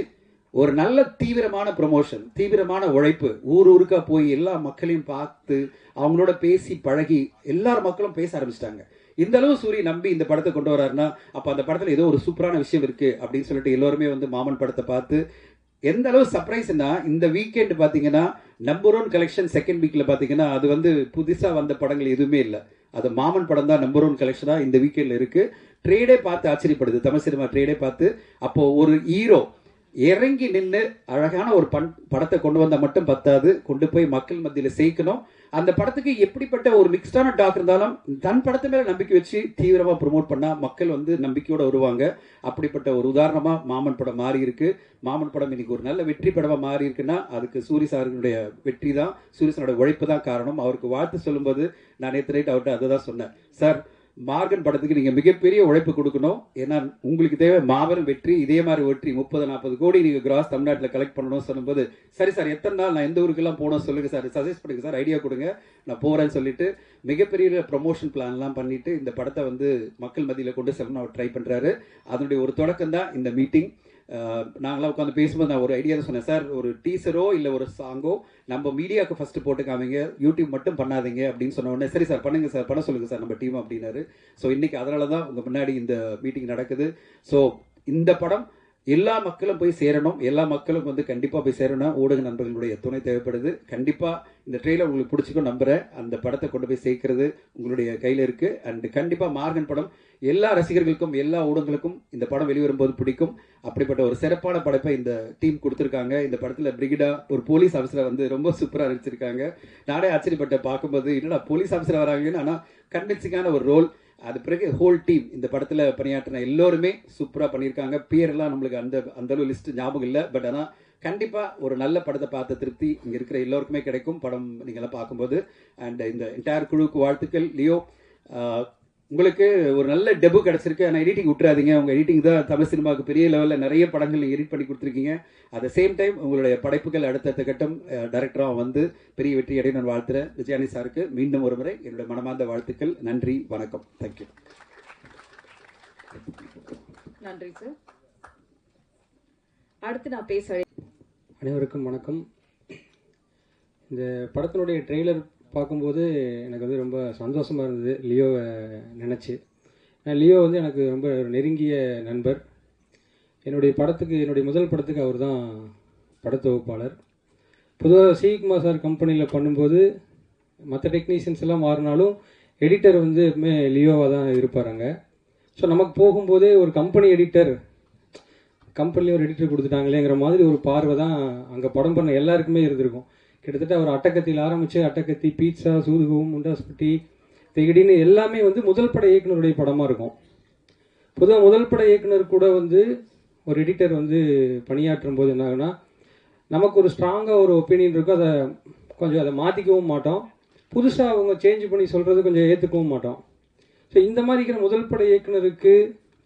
Speaker 5: ஒரு நல்ல தீவிரமான ப்ரொமோஷன், தீவிரமான உழைப்பு, ஊருக்கா போய் எல்லா மக்களையும் பார்த்து அவங்களோட பேசி பழகி எல்லார் மக்களும் பேச ஆரம்பிச்சிட்டாங்க. இந்த அளவு சூரிய நம்பி இந்த படத்தை கொண்டு வராருன்னா அப்போ அந்த படத்தில் ஏதோ ஒரு சூப்பரான விஷயம் இருக்கு அப்படின்னு சொல்லிட்டு எல்லோருமே வந்து மாமன் படத்தை பார்த்து எந்த அளவு சர்ப்ரைஸ்னா, இந்த வீக்கெண்ட் பார்த்தீங்கன்னா நம்பர் 1 கலெக்ஷன் செகண்ட் வீக்கில் பார்த்தீங்கன்னா அது வந்து புதுசாக வந்த படங்கள் எதுவுமே இல்லை. அது மாமன் படம் தான் நம்பர் 1 கலெக்ஷனாக இந்த வீக்கெண்டில் இருக்குது. ட்ரேடே பார்த்து ஆச்சரியப்படுது, தமிழ் சினிமா ட்ரேடே பார்த்து. அப்போது ஒரு ஹீரோ இறங்கி நின்று அழகான ஒரு படத்தை கொண்டு வந்தால் மட்டும் பத்தாது, கொண்டு போய் மக்கள் மத்தியில் சேர்க்கணும். அந்த படத்துக்கு எப்படிப்பட்ட ஒரு மிக்ஸ்டான டாக் இருந்தாலும் தன் படத்து மேலே நம்பிக்கை வச்சு தீவிரமாக ப்ரொமோட் பண்ணால் மக்கள் வந்து நம்பிக்கையோடு வருவாங்க. அப்படிப்பட்ட ஒரு உதாரணமாக மாமன் படம் மாறி இருக்கு. மாமன் படம் இன்னைக்கு ஒரு நல்ல வெற்றி படமாக மாறி இருக்குன்னா அதுக்கு சூரி சாருடைய வெற்றி தான், சூரி சாரோட உழைப்பு தான் காரணம். அவருக்கு வாழ்த்து சொல்லும்போது நான் நேற்று நைட் அவர்கிட்ட அதை தான் சொன்னேன், சார் மார்கன் படத்துக்கு நீங்கள் மிகப்பெரிய உழைப்பு கொடுக்கணும். ஏன்னா உங்களுக்கு தேவை மாபெரும் வெற்றி, இதே மாதிரி வெற்றி 30-40 கோடி நீங்கள் கிராஸ் தமிழ்நாட்டில் கலெக்ட் பண்ணணும்னு சொல்லும்போது, சரி சார் எத்தனை நாள் நான் எந்த ஊருக்கெல்லாம் போனோம் சொல்லுங்கள் சார், சஜஸ்ட் பண்ணுங்க சார், ஐடியா கொடுங்க, நான் போகிறேன்னு சொல்லிட்டு மிகப்பெரிய ப்ரொமோஷன் பிளான்லாம் பண்ணிட்டு இந்த படத்தை வந்து மக்கள் மத்தியில் கொண்டு செல்லணும் அவர் ட்ரை பண்ணுறாரு. அதனுடைய ஒரு தொடக்கம் தான் இந்த மீட்டிங். நாங்களாம் உட்காந்து பேசும்போது நான் ஒரு ஐடியா தான் சொன்னேன், சார் ஒரு டீசரோ இல்லை ஒரு சாங்கோ நம்ம மீடியாவுக்கு ஃபஸ்ட்டு போட்டு காமிங்க, யூடியூப் மட்டும் பண்ணாதீங்க அப்படின்னு சொன்ன உடனே சரி சார் பண்ணுங்க சார், பண்ண சொல்லுங்கள் சார் நம்ம டீம் அப்படின்னாரு. ஸோ இன்றைக்கி அதனால தான் உங்கள் முன்னாடி இந்த மீட்டிங் நடக்குது. ஸோ இந்த படம் எல்லா மக்களும் போய் சேரணும், எல்லா மக்களும் வந்து கண்டிப்பாக போய் சேரணும். ஊடக நண்பர்களுடைய துணை தேவைப்படுது. கண்டிப்பாக இந்த ட்ரெயிலர் உங்களுக்கு பிடிச்சிக்கும் நம்புகிறேன். அந்த படத்தை கொண்டு போய் சேர்க்கறது உங்களுடைய கையில் இருக்குது. அண்ட் கண்டிப்பாக மார்கன் படம் எல்லா ரசிகர்களுக்கும் எல்லா ஊடகங்களுக்கும் இந்த படம் வெளிவரும்போது பிடிக்கும். அப்படிப்பட்ட ஒரு சிறப்பான படைப்பை இந்த டீம் கொடுத்துருக்காங்க. இந்த படத்தில் பிரிகிடா ஒரு போலீஸ் ஆஃபீஸரை வந்து ரொம்ப சூப்பராக நடிச்சிருக்காங்க. நானே ஆச்சரியப்பட்ட பார்க்கும்போது என்னடா போலீஸ் ஆஃபீஸர் வராங்கன்னு, ஆனால் கன்வின்சிங்கான ஒரு ரோல். அது பிறகு ஹோல் டீம் இந்த படத்தில் பணியாற்றின எல்லோருமே சூப்பராக பண்ணியிருக்காங்க. பேரெல்லாம் நம்மளுக்கு அந்த அளவு லிஸ்ட் ஞாபகம் இல்லை. பட் ஆனால் கண்டிப்பாக ஒரு நல்ல படத்தை பார்த்த திருப்தி இங்கே இருக்கிற எல்லோருக்குமே கிடைக்கும் படம் நீங்களாம் பார்க்கும்போது. அண்ட் இந்த என்டையர் குழுவுக்கு வாழ்த்துக்கள். லியோ, உங்களுக்கு ஒரு நல்ல டெபு கிடச்சிருக்கு. ஆனால் எடிட்டிங் விட்டுறாதீங்க. உங்கள் எடிட்டிங் தான் தமிழ் சினிமாவுக்கு பெரிய லெவலில் நிறைய படங்கள் நீங்கள் எடிட் பண்ணி கொடுத்துருக்கீங்க. அட் த சேம் டைம் உங்களுடைய படைப்புகள் அடுத்தடுத்த கட்டம் டைரக்டராக வந்து பெரிய வெற்றி அடைய நான் வாழ்த்துறேன். விஜயானி சாருக்கு மீண்டும் ஒரு முறை என்னுடைய மனமார்ந்த வாழ்த்துக்கள். நன்றி, வணக்கம். தேங்க்யூ.
Speaker 1: நன்றி சார். அடுத்து நான் பேச
Speaker 6: அனைவருக்கும் வணக்கம். இந்த படத்தினுடைய ட்ரெய்லர் பார்க்கும்போது எனக்கு வந்து ரொம்ப சந்தோஷமாக இருந்தது லியோவை நினச்சி. லியோ வந்து எனக்கு ரொம்ப ஒரு நெருங்கிய நண்பர். என்னுடைய முதல் படத்துக்கு அவர் தான் படத்தொகுப்பாளர். பொதுவாக சிகுமார் சார் கம்பெனியில் பண்ணும்போது மற்ற டெக்னீஷியன்ஸ் எல்லாம் மாறினாலும் எடிட்டர் வந்து எப்பவுமே லியோவாக தான் இருப்பாருங்க. ஸோ நமக்கு போகும்போதே ஒரு கம்பெனி எடிட்டர், கம்பெனிலேயே ஒரு எடிட்டர் கொடுத்துட்டாங்களேங்கிற மாதிரி ஒரு பார்வை தான் அங்கே படம் பண்ண எல்லாருக்குமே இருந்திருக்கும். கிட்டத்தட்ட அவர் அட்டக்கத்தியில் ஆரம்பித்து அட்டக்கத்தி, பீட்சா, சூதுகவும், முண்டாஸ்பட்டி, திகிடின்னு எல்லாமே வந்து முதல் பட இயக்குனருடைய படமாக இருக்கும். பொதுவாக முதல் பட இயக்குனர் கூட வந்து ஒரு எடிட்டர் வந்து பணியாற்றும் போது என்ன ஆகுனா, நமக்கு ஒரு ஸ்ட்ராங்காக ஒரு ஒப்பீனியன் இருக்கும். அதை மாற்றிக்கவும் மாட்டோம். புதுசாக அவங்க சேஞ்ச் பண்ணி சொல்கிறது கொஞ்சம் ஏற்றுக்கவும் மாட்டோம். ஸோ இந்த மாதிரி இருக்கிற முதல் பட இயக்குனருக்கு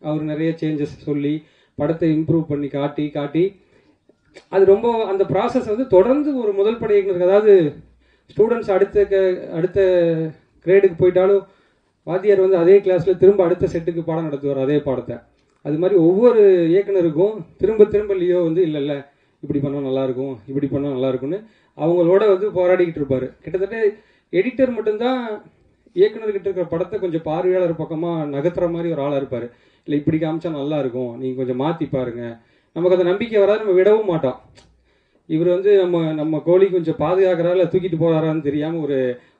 Speaker 6: அவர் நிறைய சேஞ்சஸ் சொல்லி படத்தை இம்ப்ரூவ் பண்ணி காட்டி அது ரொம்ப அந்த ப்ராசஸ் வந்து தொடர்ந்து ஒரு முதல் பட இயக்குனருக்கு, அதாவது ஸ்டூடெண்ட்ஸ் அடுத்த கிரேடுக்கு போயிட்டாலும் வாத்தியார் வந்து அதே கிளாஸில் திரும்ப அடுத்த செட்டுக்கு பாடம் நடத்துவார் அதே பாடத்தை. அது மாதிரி ஒவ்வொரு இயக்குனருக்கும் திரும்ப லியோ வந்து இல்லை இப்படி பண்ணால் நல்லாயிருக்கும், இப்படி பண்ணால் நல்லாயிருக்கும்னு அவங்களோட வந்து போராடிக்கிட்டு இருப்பார். கிட்டத்தட்ட எடிட்டர் மட்டும்தான் இயக்குனர்கிட்ட இருக்கிற படத்தை கொஞ்சம் பார்வையாளர் பக்கமாக நகர்த்துற மாதிரி ஒரு ஆளாக இருப்பார். இல்லை இப்படி காமிச்சா நல்லாயிருக்கும், நீங்கள் கொஞ்சம் மாற்றி பாருங்கள். நமக்கு அந்த நம்பிக்கை வராது, நம்ம விடவும் மாட்டோம். இவர் வந்து நம்ம கோழி கொஞ்சம் பாதுகாக்கிறாரா இல்லை தூக்கிட்டு போகிறாரான்னு தெரியாமல்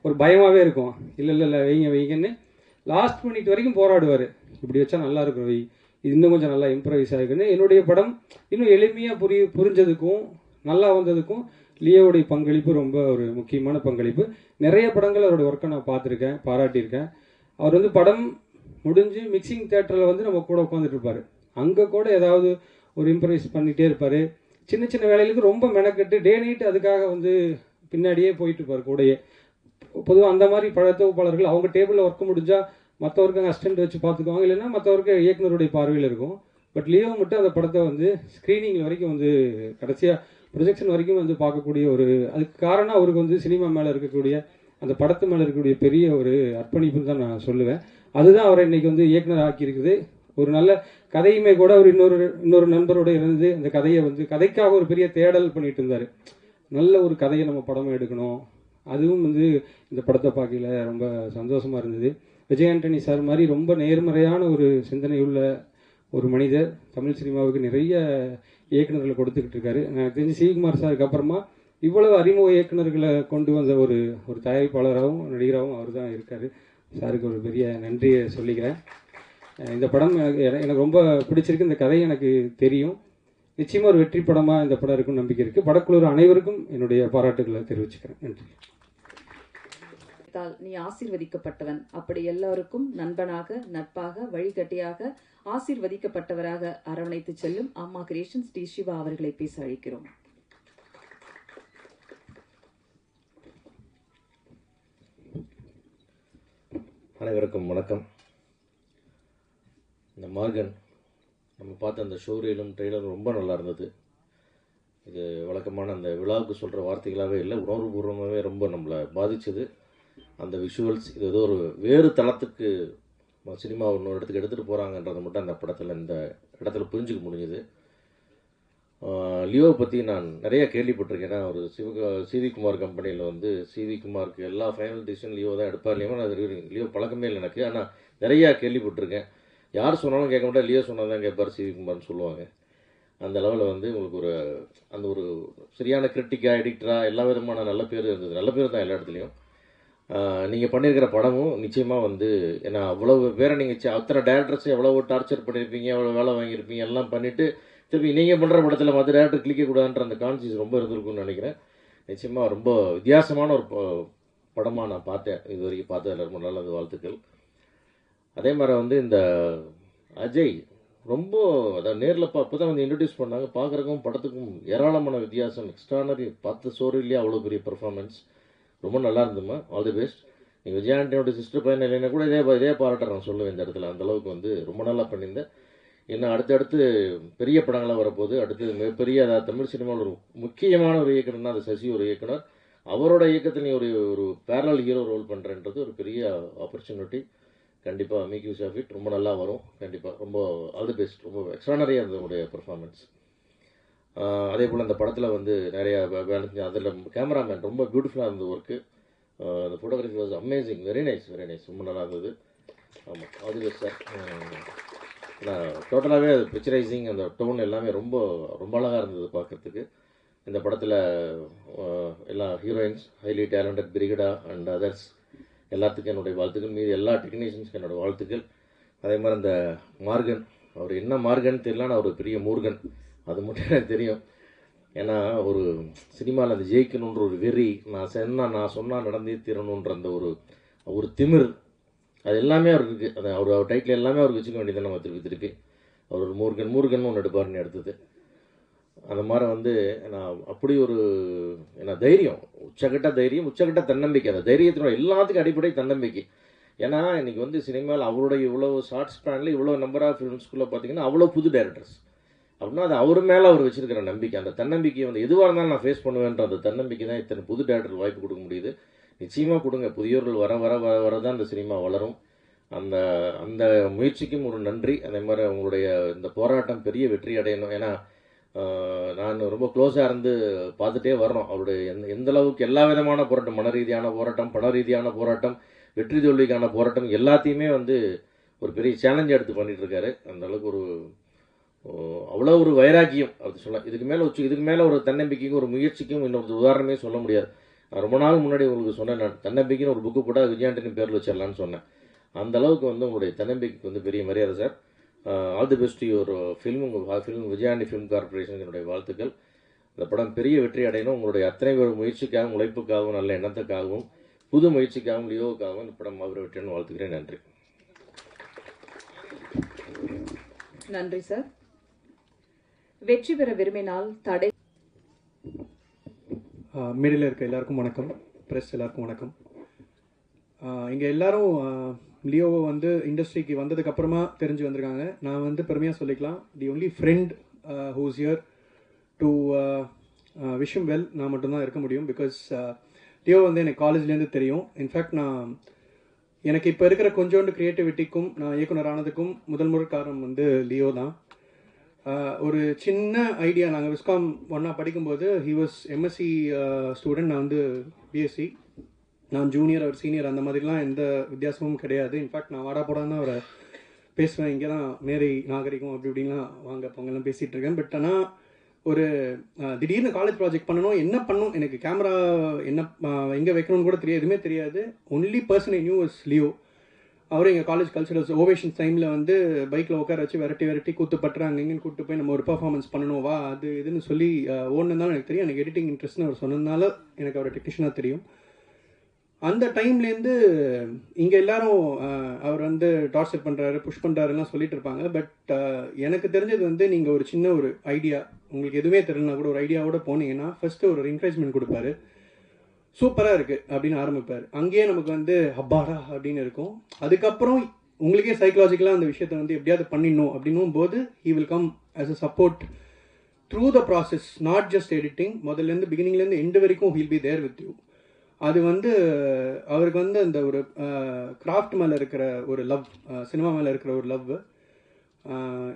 Speaker 6: ஒரு பயமாகவே இருக்கும். இல்லை வைங்கன்னு லாஸ்ட் மினிட் வரைக்கும் போராடுவார். இப்படி வச்சா நல்லா இருக்கும் வை, இது இன்னும் கொஞ்சம் நல்லா இம்ப்ரவைஸ் ஆகுன்னு. என்னுடைய படம் இன்னும் எளிமையாக புரிஞ்சதுக்கும் நல்லா வந்ததுக்கும் லியோவுடைய பங்களிப்பு ரொம்ப ஒரு முக்கியமான பங்களிப்பு. நிறைய படங்கள் அவருடைய ஒர்க்கை நான் பார்த்துருக்கேன், பாராட்டியிருக்கேன். அவர் வந்து படம் முடிஞ்சு மிக்சிங் தேட்டரில் வந்து நம்ம கூட உட்காந்துட்டு இருப்பார். அங்கே கூட ஏதாவது ஒரு இம்ப்ரவைஸ் பண்ணிகிட்டே இருப்பார். சின்ன சின்ன வேலைகளுக்கு ரொம்ப மெனக்கட்டு டே நைட் அதுக்காக வந்து பின்னாடியே போயிட்டு இருப்பார் கூடையே. பொதுவாக அந்த மாதிரி படத்தொகுப்பாளர்கள் அவங்க டேபிளில் ஒர்க் முடிஞ்சால் மற்றவருக்கு அங்கே அசிஸ்டன்ட் வச்சு பார்த்துக்குவாங்க, இல்லைன்னா மற்றவருக்கு இயக்குனருடைய பார்வையில் இருக்கும். பட் லியோ மட்டும் அந்த படத்தை வந்து ஸ்க்ரீனிங் வரைக்கும் வந்து கடைசியாக ப்ரொஜெக்ஷன் வரைக்கும் வந்து பார்க்கக்கூடிய அதுக்கு காரணம் அவருக்கு வந்து சினிமா மேலே இருக்கக்கூடிய அந்த படத்து மேலே இருக்கக்கூடிய பெரிய ஒரு அர்ப்பணிப்புன்னு தான் நான் சொல்லுவேன். அதுதான் அவரை இன்னைக்கு வந்து இயக்குனர் ஆக்கியிருக்குது. ஒரு நல்ல கதையுமே கூட அவர் இன்னொரு நண்பரோட இருந்து அந்த கதையை வந்து கதைக்காக ஒரு பெரிய தேடல் பண்ணிட்டு இருந்தார். நல்ல ஒரு கதையை நம்ம படமாக எடுக்கணும். அதுவும் வந்து இந்த படத்தை பார்க்கல ரொம்ப சந்தோஷமாக இருந்தது. விஜய் ஆண்டனி சார் மாதிரி ரொம்ப நேர்மறையான ஒரு சிந்தனை உள்ள ஒரு மனிதர் தமிழ் சினிமாவுக்கு நிறைய இயக்குநர்களை கொடுத்துக்கிட்டு இருக்காரு. எனக்கு தெரிஞ்சு சிகுமார் சாருக்கு அப்புறமா இவ்வளவு அறிமுக இயக்குநர்களை கொண்டு வந்த ஒரு தயாரிப்பாளராகவும் நடிகராகவும் அவர் தான் இருக்கார். சாருக்கு ஒரு பெரிய நன்றியை சொல்லிக்கிறேன். இந்த படம் எனக்கு ரொம்ப பிடிச்சிருக்கு. இந்த கதை எனக்கு தெரியும். நிச்சயமாக ஒரு வெற்றி படமாக இந்த படம் இருக்குன்னு நம்பிக்கை இருக்குது. படக்குழு அனைவருக்கும் என்னுடைய பாராட்டுகளை தெரிவிச்சுக்கிறேன். நன்றி.
Speaker 1: நீ ஆசீர்வதிக்கப்பட்டவன், அப்படி எல்லாருக்கும் நண்பனாக, நட்பாக, வழிகட்டியாக, ஆசீர்வதிக்கப்பட்டவராக அரவணைத்து செல்லும் அம்மா கிரியேஷன்ஸ் டி சிவா அவர்களை பேச அழைக்கிறோம்.
Speaker 7: அனைவருக்கும் வணக்கம். இந்த மார்கன் நம்ம பார்த்த அந்த ஷோரீலும் ட்ரெய்லரும் ரொம்ப நல்லா இருந்தது. இது வழக்கமான அந்த விழாவுக்கு சொல்கிற வார்த்தைகளாகவே இல்லை, உணர்வுபூர்வமாகவே ரொம்ப நம்மளை பாதித்தது. அந்த விஷுவல்ஸ் இது ஏதோ ஒரு வேறு தளத்துக்கு சினிமா இன்னொரு இடத்துக்கு எடுத்துகிட்டு போகிறாங்கன்றதை மட்டும் அந்த படத்தில் இந்த இடத்துல புரிஞ்சுக்க முடிஞ்சுது. லியோவை பற்றி நான் நிறைய கேள்விப்பட்டிருக்கேன். ஏன்னா ஒரு சிவி குமார் கம்பெனியில் வந்து சிவி குமாருக்கு எல்லா ஃபைனல் டிசிஷன் லியோ தான் எடுப்பார். இல்லையா அது லியோ பழக்கமே இல்லை எனக்கு. ஆனால் நிறையா கேள்விப்பட்டிருக்கேன். யார் சொன்னாலும் கேட்க மாட்டேன், லியோ சொன்னால் தான் கேட்பார் சிவி குமார்னு சொல்லுவாங்க. அந்த லெவலில் வந்து உங்களுக்கு அந்த ஒரு சரியான கிரிட்டிக்காக எடிக்டராக எல்லா விதமான நல்ல பேர் இருந்தது. நல்ல பேர் தான் எல்லா இடத்துலையும். நீங்கள் பண்ணியிருக்கிற படமும் நிச்சயமாக வந்து ஏன்னா அவ்வளவு பேரை நீங்கள் அத்தனை டேரக்டர்ஸ் எவ்வளோ டார்ச்சர் பண்ணியிருப்பீங்க, எவ்வளோ வேலை வாங்கியிருப்பீங்க, எல்லாம் பண்ணிவிட்டு திருப்பி நீங்கள் பண்ணுற படத்தில் மற்ற டேரக்டர் கிளிக்கக்கூடாதுன்ற அந்த கான்சியஸ் ரொம்ப இருந்திருக்குன்னு நினைக்கிறேன். நிச்சயமாக ரொம்ப வித்தியாசமான ஒரு படமாக நான் பார்த்தேன். இது வரைக்கும் பார்த்ததில் ரொம்ப நல்லது, வாழ்த்துக்கள். அதே மாதிரி வந்து இந்த அஜய் ரொம்ப அதாவது நேரில் அப்போ தான் வந்து இன்ட்ரடியூஸ் பண்ணாங்க. பார்க்குறக்கும் படத்துக்கும் ஏராளமான வித்தியாசம், எக்ஸ்ட்ரானரி. 10 ஸ்டோரிலேயே அவ்வளோ பெரிய பெர்ஃபார்மன்ஸ், ரொம்ப நல்லா இருந்துமா. All the best. நீங்கள் விஜய் ஆண்டனியோட சிஸ்டர் பையன் இல்லைன்னா கூட இதே பாராட்ட நான் சொல்லுவேன் இந்த இடத்துல. அந்தளவுக்கு வந்து ரொம்ப நல்லா பண்ணியிருந்தேன். இன்னும் அடுத்தடுத்து பெரிய படங்களாக வரப்போகுது. அடுத்து மிகப்பெரிய அதாவது தமிழ் சினிமாவில் ஒரு முக்கியமான ஒரு இயக்குனர்னா அது சசி ஒரு இயக்குனர். அவரோட இயக்கத்தில் நீ ஒரு பேரல் ஹீரோ ரோல் பண்ணுறன்றது ஒரு பெரிய ஆப்பர்ச்சுனிட்டி. கண்டிப்பாக மேக் யூஸ் ஆஃப் இட். ரொம்ப நல்லா வரும் கண்டிப்பாக. ரொம்ப ஆல் தி பெஸ்ட். ரொம்ப எக்ஸ்ட்ரானரியாக இருந்தது உங்களுடைய பெர்ஃபார்மன்ஸ். அதே போல் அந்த படத்தில் வந்து நிறையா வேலை செஞ்சு அதில் கேமராமேன் ரொம்ப பியூட்டிஃபுல்லாக இருந்தது ஒர்க்கு. அந்த photography was amazing. Very nice, very nice. ரொம்ப நல்லா இருந்தது. ஆமாம், ஆல் தி பெஸ்ட் சார். டோட்டலாகவே அது பிக்சரைசிங் அந்த டோன் எல்லாமே ரொம்ப ரொம்ப அழகாக இருந்தது பார்க்குறதுக்கு. இந்த படத்தில் எல்லா heroines highly talented, Brigida and others எல்லாத்துக்கும் என்னுடைய வாழ்த்துக்கள். மீது எல்லா டெக்னீஷியன்ஸ்க்கு என்னோடய வாழ்த்துக்கள். அதே மாதிரி அந்த மார்கன், அவர் என்ன மார்கன் தெரியல, நான் ஒரு பெரிய மூர்கன் அது மட்டும் எனக்கு தெரியும். ஏன்னா ஒரு சினிமாவில் அந்த ஜெயிக்கணுன்ற ஒரு வெறி, நான் சொன்னால் நடந்தே தீரணுன்ற அந்த ஒரு திமிர், அது எல்லாமே அவருக்கு இருக்குது. அது அவர் டைட்டில் எல்லாமே அவருக்கு வச்சுக்க வேண்டியது நம்ம திருப்பி அவர் ஒரு மூர்கன் ஒன்று எடுப்பார்னு எடுத்தது. அந்த மாதிரி வந்து நான் அப்படி ஒரு என்ன தைரியம், உச்சகட்ட தன்னம்பிக்கை. அந்த தைரியத்தினோட எல்லாத்துக்கும் அடிப்படை தன்னம்பிக்கை. ஏன்னா இன்றைக்கி வந்து சினிமாவில் அவருடைய இவ்வளோ ஷார்ட் ஸ்பேனில் இவ்வளோ நம்பர் ஆஃப் ஃபிலிம்ஸ்குள்ளே பார்த்தீங்கன்னா அவ்வளோ புது டைரக்டர்ஸ் அப்படின்னா அது அவர் மேலே அவர் வச்சிருக்கிற நம்பிக்கை. அந்த தன்னம்பிக்கையை வந்து எதுவாக இருந்தாலும் நான் ஃபேஸ் பண்ணுவேன்ற அந்த தன்னம்பிக்கை தான் இத்தனை புது டைரக்டர் வாய்ப்பு கொடுக்க முடியுது. நிச்சயமாக கொடுங்க. புதியவர்கள் வர தான் இந்த சினிமா வளரும். அந்த அந்த முயற்சிக்கும் ஒரு நன்றி. அதே மாதிரி உங்களுடைய இந்த போராட்டம் பெரிய வெற்றி அடையணும். ஏன்னா நான் ரொம்ப க்ளோஸாக இருந்து பார்த்துட்டே வர்றோம் அவருடைய எந்த அளவுக்கு எல்லா விதமான போராட்டம், மன ரீதியான போராட்டம், பண ரீதியான போராட்டம், வெற்றி தோல்விக்கான போராட்டம் எல்லாத்தையுமே வந்து ஒரு பெரிய சேலஞ்சாக எடுத்து பண்ணிகிட்டு இருக்காரு. அந்த அளவுக்கு அவ்வளோ ஒரு வைராக்கியம் அப்படி சொல்லலாம். இதுக்கு மேலே ஒரு தன்னம்பிக்கைக்கும் ஒரு முயற்சிக்கும் இன்னொரு உதாரணமே சொல்ல முடியாது. நான் ரொம்ப நாள் முன்னாடி உங்களுக்கு சொன்னேன், நான் தன்னம்பிக்கைன்னு ஒரு புக்கு போட்டால் விஜய் ஆண்டனி பேரில் வச்சிடலான்னு சொன்னேன். அந்த அளவுக்கு வந்து உங்களுடைய தன்னம்பிக்கைக்கு வந்து பெரிய மரியாதை சார். ஆல் தி பெஸ்ட் ஒரு ஃபிலிம் விஜய் ஆண்டனி ஃபிலிம் கார்பரேஷனுக்கு என்னுடைய வாழ்த்துக்கள். இந்த படம் பெரிய வெற்றி அடையணும். உங்களுடைய அத்தனை பேர் முயற்சிக்காகவும், உழைப்புக்காகவும், நல்ல எண்ணத்துக்காகவும், புது முயற்சிக்காகவும், லியோவுக்காகவும் இந்த படம் அவர் வெற்றின்னு வாழ்த்துக்கிறேன். நன்றி.
Speaker 1: நன்றி சார். வெற்றி பெற விரும்பினால் தடை.
Speaker 8: மேடையில் இருக்க எல்லாருக்கும் வணக்கம், ப்ரெஸ் எல்லாருக்கும் வணக்கம். இங்கே எல்லாரும் லியோவை வந்து இண்டஸ்ட்ரிக்கு வந்ததுக்கப்புறமா தெரிஞ்சு வந்திருக்காங்க. நான் வந்து பெருமையாக சொல்லிக்கலாம், the only friend who's here to wish him well நான் மட்டும்தான் இருக்க முடியும். பிகாஸ் லியோ வந்து எனக்கு காலேஜ்லேருந்து தெரியும். இன்ஃபேக்ட் எனக்கு இப்போ இருக்கிற கொஞ்சோண்டு க்ரியேட்டிவிட்டிக்கும் நான் இயக்குனர் ஆனதுக்கும் முதல் காரணம் வந்து லியோ தான். ஒரு சின்ன ஐடியா, நாங்கள் விஸ்காம் ஒன்றா படிக்கும்போது ஹி வாஸ் எம்எஸ்சி ஸ்டூடெண்ட், நான் வந்து பிஎஸ்சி. நான் ஜூனியர், அவர் சீனியர், அந்த மாதிரிலாம் எந்த வித்தியாசமும் கிடையாது. இன்ஃபேக்ட் நான் வாடா போடான்னு அவரை பேசுவேன். இங்கே தான் மேரி நாகரிகம் அப்படி இப்படின்லாம் வாங்க பொங்கலாம் பேசிகிட்டு இருக்கேன். பட் ஆனால் ஒரு திடீர்னு காலேஜ் ப்ராஜெக்ட் பண்ணணும், என்ன பண்ணணும், எனக்கு கேமரா என்ன எங்கே வைக்கணும்னு கூட தெரியாது, எதுவுமே தெரியாது. Only person I knew was Leo. அவரும் எங்கள் காலேஜ் கல்ச்சரல்ஸ் ஓவேஷன் டைமில் வந்து பைக்கில் உட்கார வச்சு விரட்டி கூத்து பட்டுறாங்க, எங்கேன்னு கூப்பிட்டு போய் நம்ம ஒரு பர்ஃபார்மன்ஸ் பண்ணணும் வா அது இதுன்னு சொல்லி ஓடுனதுனால எனக்கு தெரியும். எனக்கு எடிட்டிங் இன்ட்ரெஸ்ட்னு அவர் சொன்னதுனால எனக்கு அவர் டெக்னீஷியனாக தெரியும். அந்த டைம்லேருந்து இங்கே எல்லாரும் அவர் வந்து டார்ச்சர் பண்ணுறாரு, புஷ் பண்ணுறாருலாம் சொல்லிட்டு இருப்பாங்க. பட் எனக்கு தெரிஞ்சது வந்து நீங்கள் ஒரு சின்ன ஒரு ஐடியா, உங்களுக்கு எதுவுமே தெரியலனா கூட ஒரு ஐடியாவோட போனீங்கன்னா ஃபஸ்ட்டு ஒரு என்கரேஜ்மெண்ட் கொடுப்பாரு. சூப்பராக இருக்குது அப்படின்னு ஆரம்பிப்பார். அங்கேயே நமக்கு வந்து அப்பாடா அப்படின்னு இருக்கும். அதுக்கப்புறம் உங்களுக்கே சைக்கலாஜிக்கலாக அந்த விஷயத்தை வந்து எப்படியாவது பண்ணிடணும் அப்படின்னும் போது he will come as a support through the process, not just editing. முதல்லேருந்து பிகினிங்லேருந்து எண்டு வரைக்கும் he'll be there with you. அது வந்து அவருக்கு வந்து அந்த ஒரு கிராஃப்ட் மேலே இருக்கிற ஒரு லவ், சினிமா மேலே இருக்கிற ஒரு லவ்,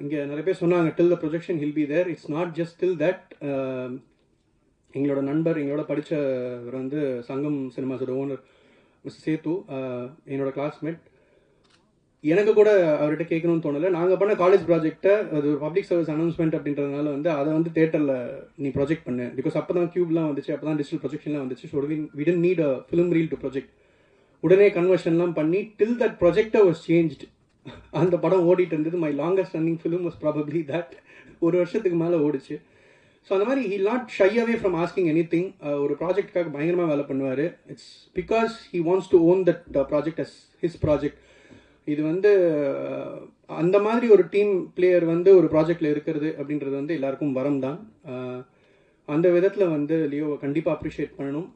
Speaker 8: இங்கே நிறைய பேர் சொன்னாங்க till the projection he'll be there. It's not just till that. எங்களோட நண்பர், எங்களோட படித்தவர் வந்து சங்கம் சினிமாஸோட ஓனர் மிஸ்டர் சேத்து, என்னோட கிளாஸ்மேட். எனக்கு கூட அவர்கிட்ட கேட்கணும்னு தோணலை. நாங்கள் பண்ண காலேஜ் ப்ராஜெக்டை, அது ஒரு பப்ளிக் சர்வீஸ் அனௌன்ஸ்மெண்ட் அப்படின்றதுனால வந்து அதை வந்து தேட்டரில் நீ ப்ரொஜெக்ட் பண்ணு. பிகாஸ் அப்போ தான் கியூப்லாம் வந்துச்சு, அப்போ தான் டிஜிட்டல் ப்ரொஜெக்ஷன்லாம் வந்துச்சு. So we tend need a film reel to project. உடனே கன்வர்ஷன்லாம் பண்ணி till that projector was changed. அந்த படம் ஓடிட்டு இருந்தது. My longest running film was probably that. ஒரு வருஷத்துக்கு மேலே ஓடிச்சு. ஸோ அந்த மாதிரி he not shy away from asking any thing. ஒரு ப்ராஜெக்டுக்காக பயங்கரமாக வேலை பண்ணுவார். It's because he wants to own that project as his project. இது வந்து அந்த மாதிரி ஒரு டீம் பிளேயர் வந்து ஒரு ப்ராஜெக்டில் இருக்கிறது அப்படின்றது வந்து எல்லாருக்கும் வரம் தான். அந்த விதத்தில் வந்து லியோவை கண்டிப்பாக அப்ரிஷியேட் பண்ணணும்.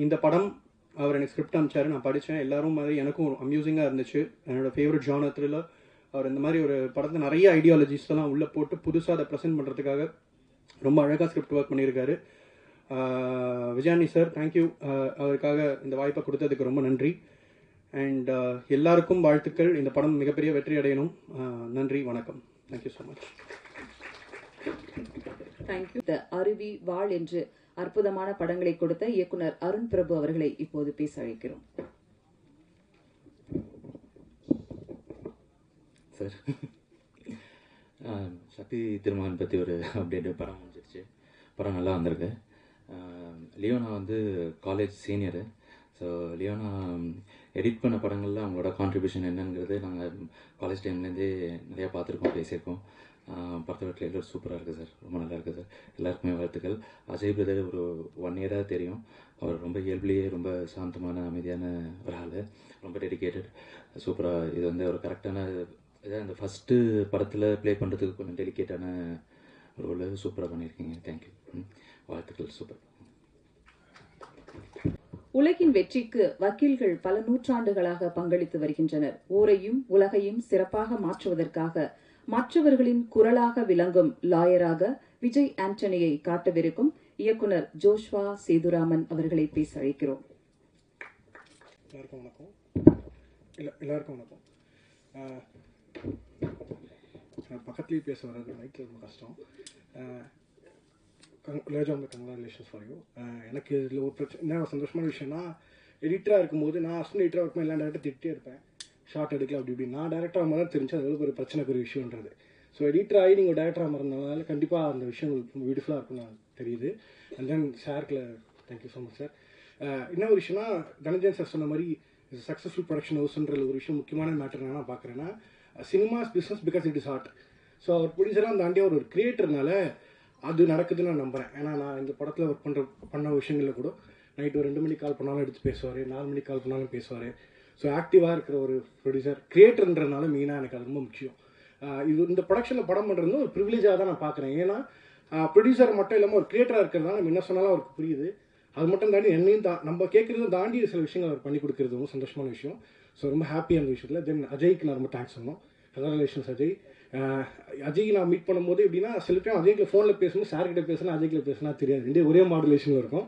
Speaker 8: இந்த படம் அவர் எனக்கு ஸ்கிரிப்ட் அனுப்பிச்சாரு, நான் படித்தேன். எல்லாரும் மாதிரி எனக்கும் அம்யூசிங்காக இருந்துச்சு. என்னோடய ஃபேவரட் ஜானர் த்ரில்லர். அவர் இந்த மாதிரி ஒரு படத்தை நிறைய ஐடியாலஜிஸ்லாம் உள்ளே போட்டு புதுசாக அதை ப்ரெசென்ட் பண்ணுறதுக்காக ரொம்ப அழகாக ஸ்கிரிப்ட் ஒர்க் பண்ணியிருக்காரு. Vijayani sir, thank you. அவருக்காக இந்த வாய்ப்பை கொடுத்ததுக்கு ரொம்ப நன்றி. அண்ட் எல்லாருக்கும் வாழ்த்துக்கள். இந்த படம் மிகப்பெரிய வெற்றி அடையணும். நன்றி, வணக்கம். Thank you so much.
Speaker 1: தேங்க்யூ. அருவி, வாழ் என்று அற்புதமான படங்களை கொடுத்த இயக்குனர் அருண் பிரபு அவர்களை இப்போது பேச அழைக்கிறோம்.
Speaker 9: சார், சக்தி திருமகன் பற்றி ஒரு அப்டேட் படம் வந்துருச்சு. படம் நல்லா வந்திருக்கு. லியோனா வந்து college senior. So Leona edit பண்ண படங்களில் அவங்களோட கான்ட்ரிபியூஷன் என்னங்கிறது நாங்கள் காலேஜ் டைம்லேருந்தே நிறையா பார்த்துருக்கோம், பேசியிருக்கோம். படத்தோட ட்ரெய்லர் சூப்பராக இருக்குது சார், ரொம்ப நல்லா இருக்குது சார். எல்லாருக்குமே வாழ்த்துக்கள். அஜய் பிரதர் ஒரு 1 இயராக தெரியும். அவர் ரொம்ப இயல்புலேயே ரொம்ப சாந்தமான அமைதியான ஒரு ஆள், ரொம்ப டெடிக்கேட்டட். சூப்பராக இது வந்து ஒரு கரெக்டான இதாக இந்த ஃபஸ்ட்டு படத்தில் ப்ளே பண்ணுறதுக்கு கொஞ்சம் டெலிகேட்டான ரோல் சூப்பராக பண்ணியிருக்கீங்க. தேங்க்யூ, வாழ்த்துக்கள். சூப்பர்.
Speaker 1: உலகின் வெற்றிக்கு வக்கீல்கள் பல நூற்றாண்டுகளாக பங்களித்து வருகின்றனர். ஊரையும் உலகையும் சிறப்பாக மாற்றுவதற்காக மற்றவர்களின் குரலாக விளங்கும் லாயராக விஜய் ஆண்டனியை காட்டவிருக்கும் இயக்குனர் ஜோஷ்வா சேதுராமன் அவர்களை பேச அழைக்கிறோம்.
Speaker 10: எல்லாருக்கும் வணக்கம். எல்லாருக்கும் வணக்கம். பக்கத்துலேயே பேச வர்றது மைக்கில் ரொம்ப கஷ்டம். Congratulations for you. எனக்கு இதில் ஒரு பிரச்சனை, என்ன சந்தோஷமான விஷயம்னா, எடிட்டராக இருக்கும்போது நான் அசிஸ்டன்ட் எடிட்டராக இருக்கும்போது எல்லா டேரக்டர் திட்டே இருப்பேன், ஷார்ட் எடுக்கல அப்படி இப்படி. நான் டேரக்டராக மாதிரி தான் தெரிஞ்சு அது ஒரு பிரச்சனைக்கு ஒரு விஷயன்றது. ஸோ எடிட்டர் ஆகி நீங்கள் டேரக்டராக மாறினால கண்டிப்பாக அந்த விஷயம் ரொம்ப பியூட்டிஃபுல்லாக இருக்கும்னு தெரியுது. அண்ட் தென் சார்க்கில் தேங்க்யூ ஸோ மச் சார். என்ன ஒரு விஷயம்னா, தனஞ்சயன் சார் சொன்ன மாதிரி சக்ஸஸ்ஃபுல் ப்ரொடக்ஷன் ஹவுஸ்ன்ற ஒரு விஷயம் முக்கியமான மேட்டர் என்ன நான் பார்க்குறேன்னா, cinemas business because it is art. So அவர் ப்ரொடியூசராக தாண்டி ஒரு கிரியேட்டர்னால அது நடக்குதுன்னு நான் நம்புகிறேன். ஏன்னா நான் இந்த படத்தில் ஒர்க் பண்ண விஷயங்களில் கூட நைட்டு ஒரு 2 மணிக்கு கால் பண்ணாலும் எடுத்து பேசுவார், 4 மணிக்கு கால் பண்ணாலும் பேசுவார். ஸோ ஆக்டிவாக இருக்கிற ஒரு ப்ரொடியூசர், கிரியேட்டர்ன்றதுனால மெயினாக எனக்கு அது ரொம்ப முக்கியம். இது இந்த ப்ரொடக்ஷனில் படம் பண்ணுறது ஒரு ப்ரிவிலேஜாக தான் நான் பார்க்குறேன். ஏன்னா ப்ரொடியூசர் மட்டும் இல்லாமல் ஒரு கிரியேட்டராக இருக்கிறதுனால நம்ம என்ன சொன்னாலும் அவருக்கு புரியுது. அது மட்டும் தாண்டி என்னையும் நம்ம கேட்குறதும் தாண்டி சில விஷயங்கள் அவர் பண்ணி கொடுக்குறது ரொம்ப சந்தோஷமான விஷயம். ஸோ ரொம்ப ஹாப்பி அந்த விஷயத்தில். தென் அஜய்க்கு நான் ரொம்ப தேங்க்ஸ் சொன்னோம். கங்க்ராச்சுலேஷன்ஸ் அஜய். அஜய் நான் மீட் பண்ணும்போது எப்படின்னா, சில டைம் அஜய்க்கு ஃபோனில் பேசணும், சார்கிட்ட பேசணும், அஜய்கிட்ட பேசினா தெரியாது, ரெண்டே ஒரே மாடுலேஷனில் இருக்கும்.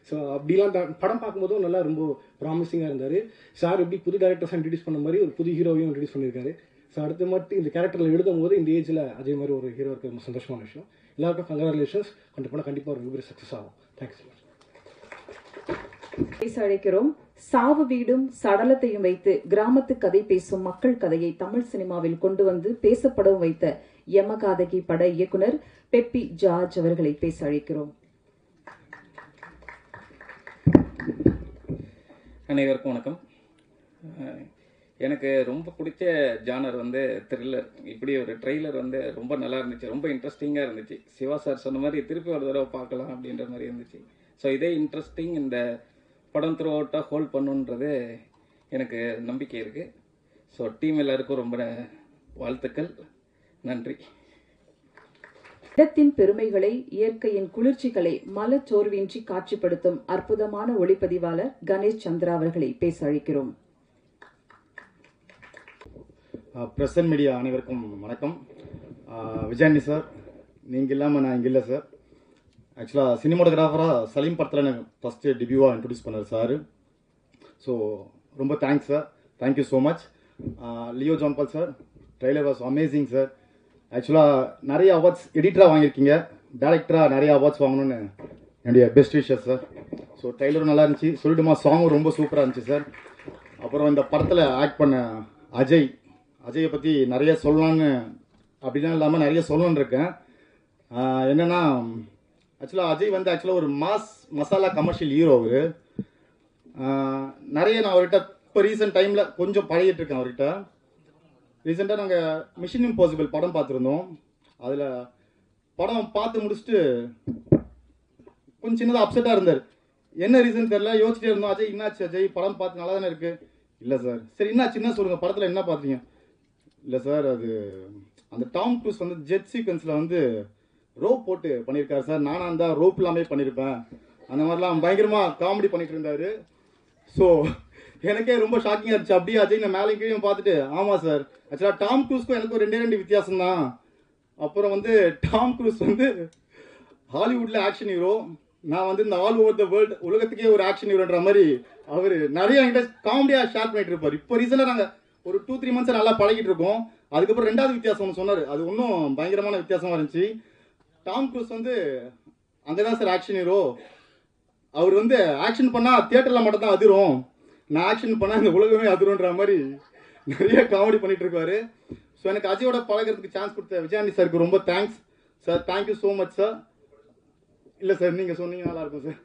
Speaker 10: ஸோ அப்படிலாம் படம் பார்க்கும்போதும் நல்லா ரொம்ப ப்ராமிசிங்காக இருந்தார். சார் எப்படி புது டேரக்டர்ஸ் இன்ட்ரடியூஸ் பண்ண மாதிரி ஒரு புது ஹீரோவையும் இன்ட்ரடியூஸ் பண்ணியிருக்காரு. ஸோ அடுத்த மட்டும் இந்த கேரக்டரில் எழுதும் போது இந்த ஏஜில் அஜய் மாதிரி ஒரு ஹீரோ இருக்கிற ரொம்ப சந்தோஷமான விஷயம். எல்லாருக்கும் கங்க்ராச்சுலேஷன்ஸ். அந்த படம் கண்டிப்பாக ஒரு மிகப்பெரிய சக்ஸஸ் ஆகும். தேங்க்ஸ்.
Speaker 1: பேச அழைக்கிறோம். சாவு வீடும் சடலத்தையும் வைத்து கிராமத்து கதை பேசும் மக்கள் கதையை தமிழ் சினிமாவில் கொண்டு வந்து பேசப்படவும் வைத்த யமகாதகி பட இயக்குனர் பெப்பி ஜார்ஜ் அவர்களை பேச அழைக்கிறோம்.
Speaker 11: அனைவருக்கும் வணக்கம். எனக்கு ரொம்ப பிடிச்ச ஜானர் வந்து த்ரில்லர். இப்படி ஒரு ட்ரெய்லர் வந்து ரொம்ப நல்லா இருந்துச்சு, ரொம்ப இன்ட்ரெஸ்டிங்காக இருந்துச்சு. சிவா சார் சொன்ன மாதிரி திருப்பி ஒரு தடவை பார்க்கலாம் அப்படின்ற மாதிரி இருந்துச்சு. ஸோ இதே இன்ட்ரெஸ்டிங் இந்த படம் த்ரூ அவுட்டாக ஹோல்ட் பண்ணுன்றது எனக்கு நம்பிக்கை இருக்குது. ஸோ டீம் எல்லாருக்கும் ரொம்ப வாழ்த்துக்கள், நன்றி.
Speaker 1: இடத்தின் பெருமைகளை, இயற்கையின் குளிர்ச்சிகளை மலச்சோர்வின்றி காட்சிப்படுத்தும் அற்புதமான ஒளிப்பதிவாளர் கணேஷ் சந்திரா அவர்களை பேச அழைக்கிறோம்.
Speaker 12: பிரஸ் அண்ட் மீடியா அனைவருக்கும் வணக்கம். விஜயானி சார், நீங்கள் இல்லாமல் நான் இங்கே இல்லை சார். ஆக்சுவலாக சினிமாட்டோகிராஃபராக சலீம் படத்தில் எனக்கு ஃபஸ்ட்டு டெபியூவாக இன்ட்ரடியூஸ் பண்ணார் சார். ஸோ ரொம்ப thanks sir, thank you so much. Leo John Paul sir, trailer was amazing sir. ஆக்சுவலாக நிறைய அவார்ட்ஸ் எடிட்டராக வாங்கியிருக்கீங்க, டேரக்டராக நிறைய அவார்ட்ஸ் வாங்கணும்னு என்னுடைய பெஸ்ட் விஷஸ் சார். ஸோ ட்ரைலரும் நல்லா இருந்துச்சு, சொல்லிட்டுமா சாங்கும் ரொம்ப சூப்பராக இருந்துச்சு சார். அப்புறம் இந்த படத்தில் ஆக்ட் பண்ண அஜயை பற்றி நிறைய சொல்லலான்னு அப்படிலாம் இல்லாமல் நிறைய சொல்லணுன்னு இருக்கேன். என்னென்னா ஆக்சுவலாக அஜய் வந்து ஆக்சுவலாக ஒரு மசாலா கமர்ஷியல் ஹீரோ. அவர் நிறைய நான் அவர்கிட்ட இப்போ ரீசெண்ட் டைமில் கொஞ்சம் பழகிட்டு இருக்கேன் அவர்கிட்ட. ரீசெண்டாக நாங்கள் மிஷன் இம்பாசிபிள் படம் பார்த்துருந்தோம். அதில் படம் பார்த்து முடிச்சுட்டு கொஞ்சம் சின்னதாக அப்செட்டாக இருந்தார். என்ன ரீசன் தெரியல, யோசிச்சுட்டே இருந்தோம். அஜய் என்னாச்சு அஜய், படம் பார்த்து நல்லா தானே இருக்குது? இல்லை சார். சரி என்னாச்சு, என்ன சொல்லுங்கள், படத்தில் என்ன பார்த்தீங்க? இல்லை சார், அது அந்த டாம் க்ரூஸ் வந்து ஜெட் சீக்வன்ஸில் வந்து ரோப் போட்டு பண்ணியிருக்காரு சார். நானாக இருந்தால் ரோப் இல்லாமே பண்ணியிருப்பேன். அந்த மாதிரிலாம் பயங்கரமாக காமெடி பண்ணிட்டு இருந்தார். ஸோ எனக்கே ரொம்ப ஷாக்கிங்காக இருந்துச்சு. அப்படியே அஜய் நான் மேலே கீழே பார்த்துட்டு, ஆமாம் சார், ஆக்சுவலாக டாம் க்ரூஸ்க்கும் எனக்கும் ரெண்டு வித்தியாசம் தான். அப்புறம் வந்து டாம் க்ரூஸ் வந்து ஹாலிவுட்டில் ஆக்ஷன் ஹீரோ, நான் வந்து இந்த ஆல் ஓவர் த வேர்ல்டு உலகத்துக்கே ஒரு ஆக்ஷன் ஹீரோன்ற மாதிரி அவர் நிறைய என்கிட்ட காமெடியாக ஷேர் பண்ணிட்டு இருப்பார். இப்போ ரீசெண்டாக நாங்கள் ஒரு 2-3 மந்த்ஸ் நல்லா பழகிட்டு இருக்கோம். அதுக்கப்புறம் ரெண்டாவது வித்தியாசம் ஒன்று சொன்னார், அது இன்னும் பயங்கரமான வித்தியாசமாக இருந்துச்சு. டாம் க்ரூஸ் வந்து அங்கே தான் சார் ஆக்ஷன் ஹீரோ. அவர் வந்து ஆக்ஷன் பண்ணால் தியேட்டரில் மட்டும் தான் அதிரும், நான் ஆக்ஷன் பண்ணால் இந்த உலகமே அதிரும்ன்ற மாதிரி நிறைய காமெடி பண்ணிட்டு இருக்காரு. ஸோ எனக்கு அஜயோட பழகிறதுக்கு சான்ஸ் கொடுத்த விஜயாண்டி சாருக்கு ரொம்ப thanks sir. Thank you so much sir. இல்லை சார், நீங்கள் சொன்னீங்க நல்லா இருக்கும் சார்.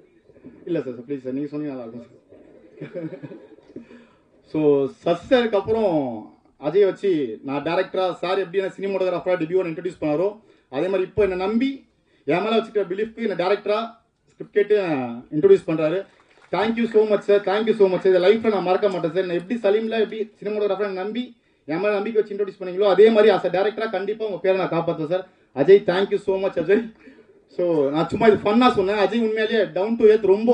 Speaker 12: இல்லை சார் ப்ளீஸ் சார், நீங்கள் சொன்னீங்க நல்லா இருக்கும் சார். ஸோ சஸ்ஸருக்கு அப்புறம் அஜய் வச்சு நான் டேரக்டராக சார் எப்படி என்ன சினிமோட்டோகிராஃபராக டெபியூன்னு இன்ட்ரடியூஸ் பண்ணாரோ, அதே மாதிரி இப்போ என்னை நம்பி என் மேலே வச்சுக்கிற பிலீஃப்க்கு என்னை டேரக்டராக ஸ்கிரிப்ட் கேட்டு இன்ட்ரடியூஸ் பண்ணுறாரு. Thank you so much sir, thank you so much sir. இதை லைஃப்பில் நான் மறக்க மாட்டேன் சார். நான் எப்படி சலீமில் எப்படி சினிமோட்டோகிராஃபரை நம்பி என் மேலே நம்பிக்கை வச்சு இன்ட்ரடியூஸ் பண்ணீங்களோ, அதே மாதிரி அஸ் அ டேரக்டராக கண்டிப்பாக உங்கள் பேரை நான் காப்பாற்றுவேன் sir. Ajay thank you so much Ajay. So நான் சும்மா இது ஃபன்னாக சொன்னேன். அஜய் உண்மையிலேயே டவுன் டு எர்த், ரொம்ப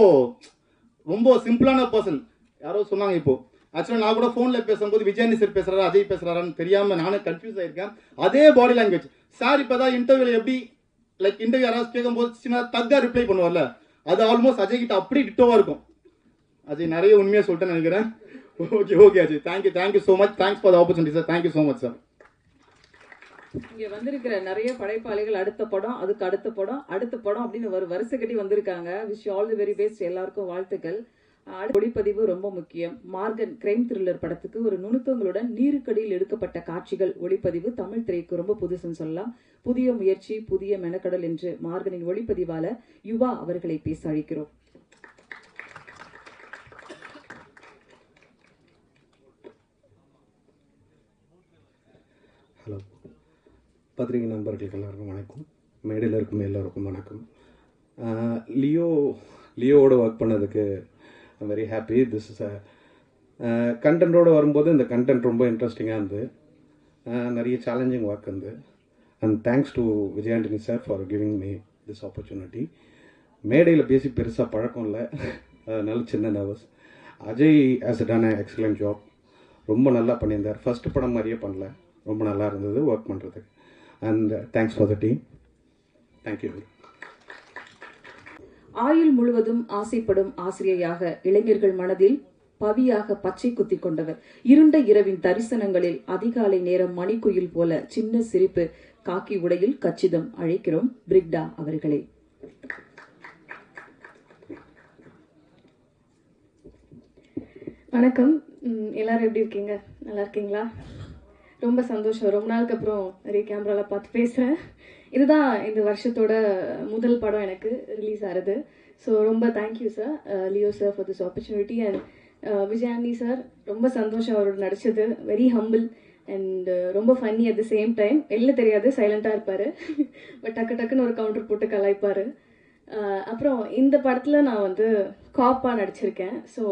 Speaker 12: ரொம்ப சிம்பிளான பர்சன். யாரோ சொன்னாங்க இப்போ, ஆக்சுவலாக நான் கூட ஃபோனில் பேசும்போது விஜயாண்டி சார் பேசுகிறாரா அஜய் பேசுகிறாரான்னு தெரியாமல் நானே கன்ஃபியூஸ் ஆகிருக்கேன். அதே பாடி லாங்குவேஜ் சார். இப்போ தான் இன்டர்வியூவில் எப்படி லைக் இன்டர்வியூ யாராவது கேட்கும்போது சின்ன தக்காக ரிப்ளை பண்ணுவார்ல, அது ஆல்மோஸ்ட் அஜய் கிட்ட அப்படி டிட்டோவாக இருக்கும். அஜய் நிறைய உண்மையாக சொல்லிட்டேன்னு நினைக்கிறேன். Okay Ajay, thank you so much. Thanks for the opportunity sir. Thank you so much sir.
Speaker 1: இங்க வந்திருக்கிற நிறைய படைப்பாளிகள் அடுத்த படம், அதுக்கு அடுத்த படம், அடுத்த படம் அப்படின்னு ஒரு வரிசை கட்டி வந்திருக்காங்க. Wish you all the very best. எல்லாருக்கும் வாழ்த்துக்கள். ஒளிப்பதிவு ரொம்ப முக்கியம். மார்கன் கிரைம் த்ரில்லர் படத்துக்கு ஒரு நுணுக்கங்களுடன் நீருக்கடியில் எடுக்கப்பட்ட காட்சிகள் ஒளிப்பதிவு தமிழ் திரைக்கு ரொம்ப புதுசுன்னு சொல்லலாம். புதிய முயற்சி, புதிய மெனக்கடல் என்று மார்கனின் ஒளிப்பதிவாளர் யுவா அவர்களை பேச அழைக்கிறோம்.
Speaker 13: ஹலோ, பத்திரிகை நண்பர்களுக்கு எல்லாருக்கும் வணக்கம். மேடையில் இருக்கும் எல்லாருக்கும் வணக்கம். லியோவோட ஒர்க் பண்ணதுக்கு I'm very happy. This is கண்டென்ட்டோடு வரும்போது இந்த கண்டென்ட் ரொம்ப இன்ட்ரெஸ்டிங்காக இருந்தது. நிறைய சேலஞ்சிங் ஒர்க் இருந்தது. And thanks to Vijay Antony sir for giving me this opportunity. மேடையில் பேசி பெருசாக பழக்கம் இல்லை, அதனால சின்ன nervous. Ajay has done a excellent job. ரொம்ப நல்லா பண்ணியிருந்தார். ஃபஸ்ட்டு படம் மாதிரியே பண்ணல, ரொம்ப நல்லா இருந்தது ஒர்க் பண்ணுறதுக்கு. And thanks for the team. Thank you.
Speaker 1: ஆயுள் முழுவதும் ஆசைப்படும் ஆசிரியையாக இளைஞர்கள் மனதில் பவியாக பச்சை குத்தி கொண்டவர். இருண்ட இரவின் தரிசனங்களில் அதிகாலை நேரம் மணிக்குயில் போல சின்ன சிரிப்பு, காக்கி உடையில் கச்சிதம். அழைக்கிறோம் பிரிக்டா அவர்களை.
Speaker 14: வணக்கம், எல்லாரும் எப்படி இருக்கீங்க? நல்லா இருக்கீங்களா? ரொம்ப சந்தோஷம். ரொம்ப நாளுக்கு அப்புறம் நிறைய கேமரால பார்த்து பேசுகிறேன். இதுதான் இந்த வருஷத்தோட முதல் படம் எனக்கு ரிலீஸ் ஆகிறது. ஸோ ரொம்ப thank you sir, Leo sir for this opportunity. And Vijayandi sir, ரொம்ப சந்தோஷம் அவரோட நடிச்சது. வெரி ஹம்பிள் அண்ட் ரொம்ப funny at the same time. வெளில தெரியாது, சைலண்ட்டாக இருப்பார், பட் டக்குன்னு ஒரு கவுண்டர் போட்டு கலாய்ப்பார். அப்புறம் இந்த படத்தில் நான் வந்து காப்பாக நடிச்சிருக்கேன். ஸோ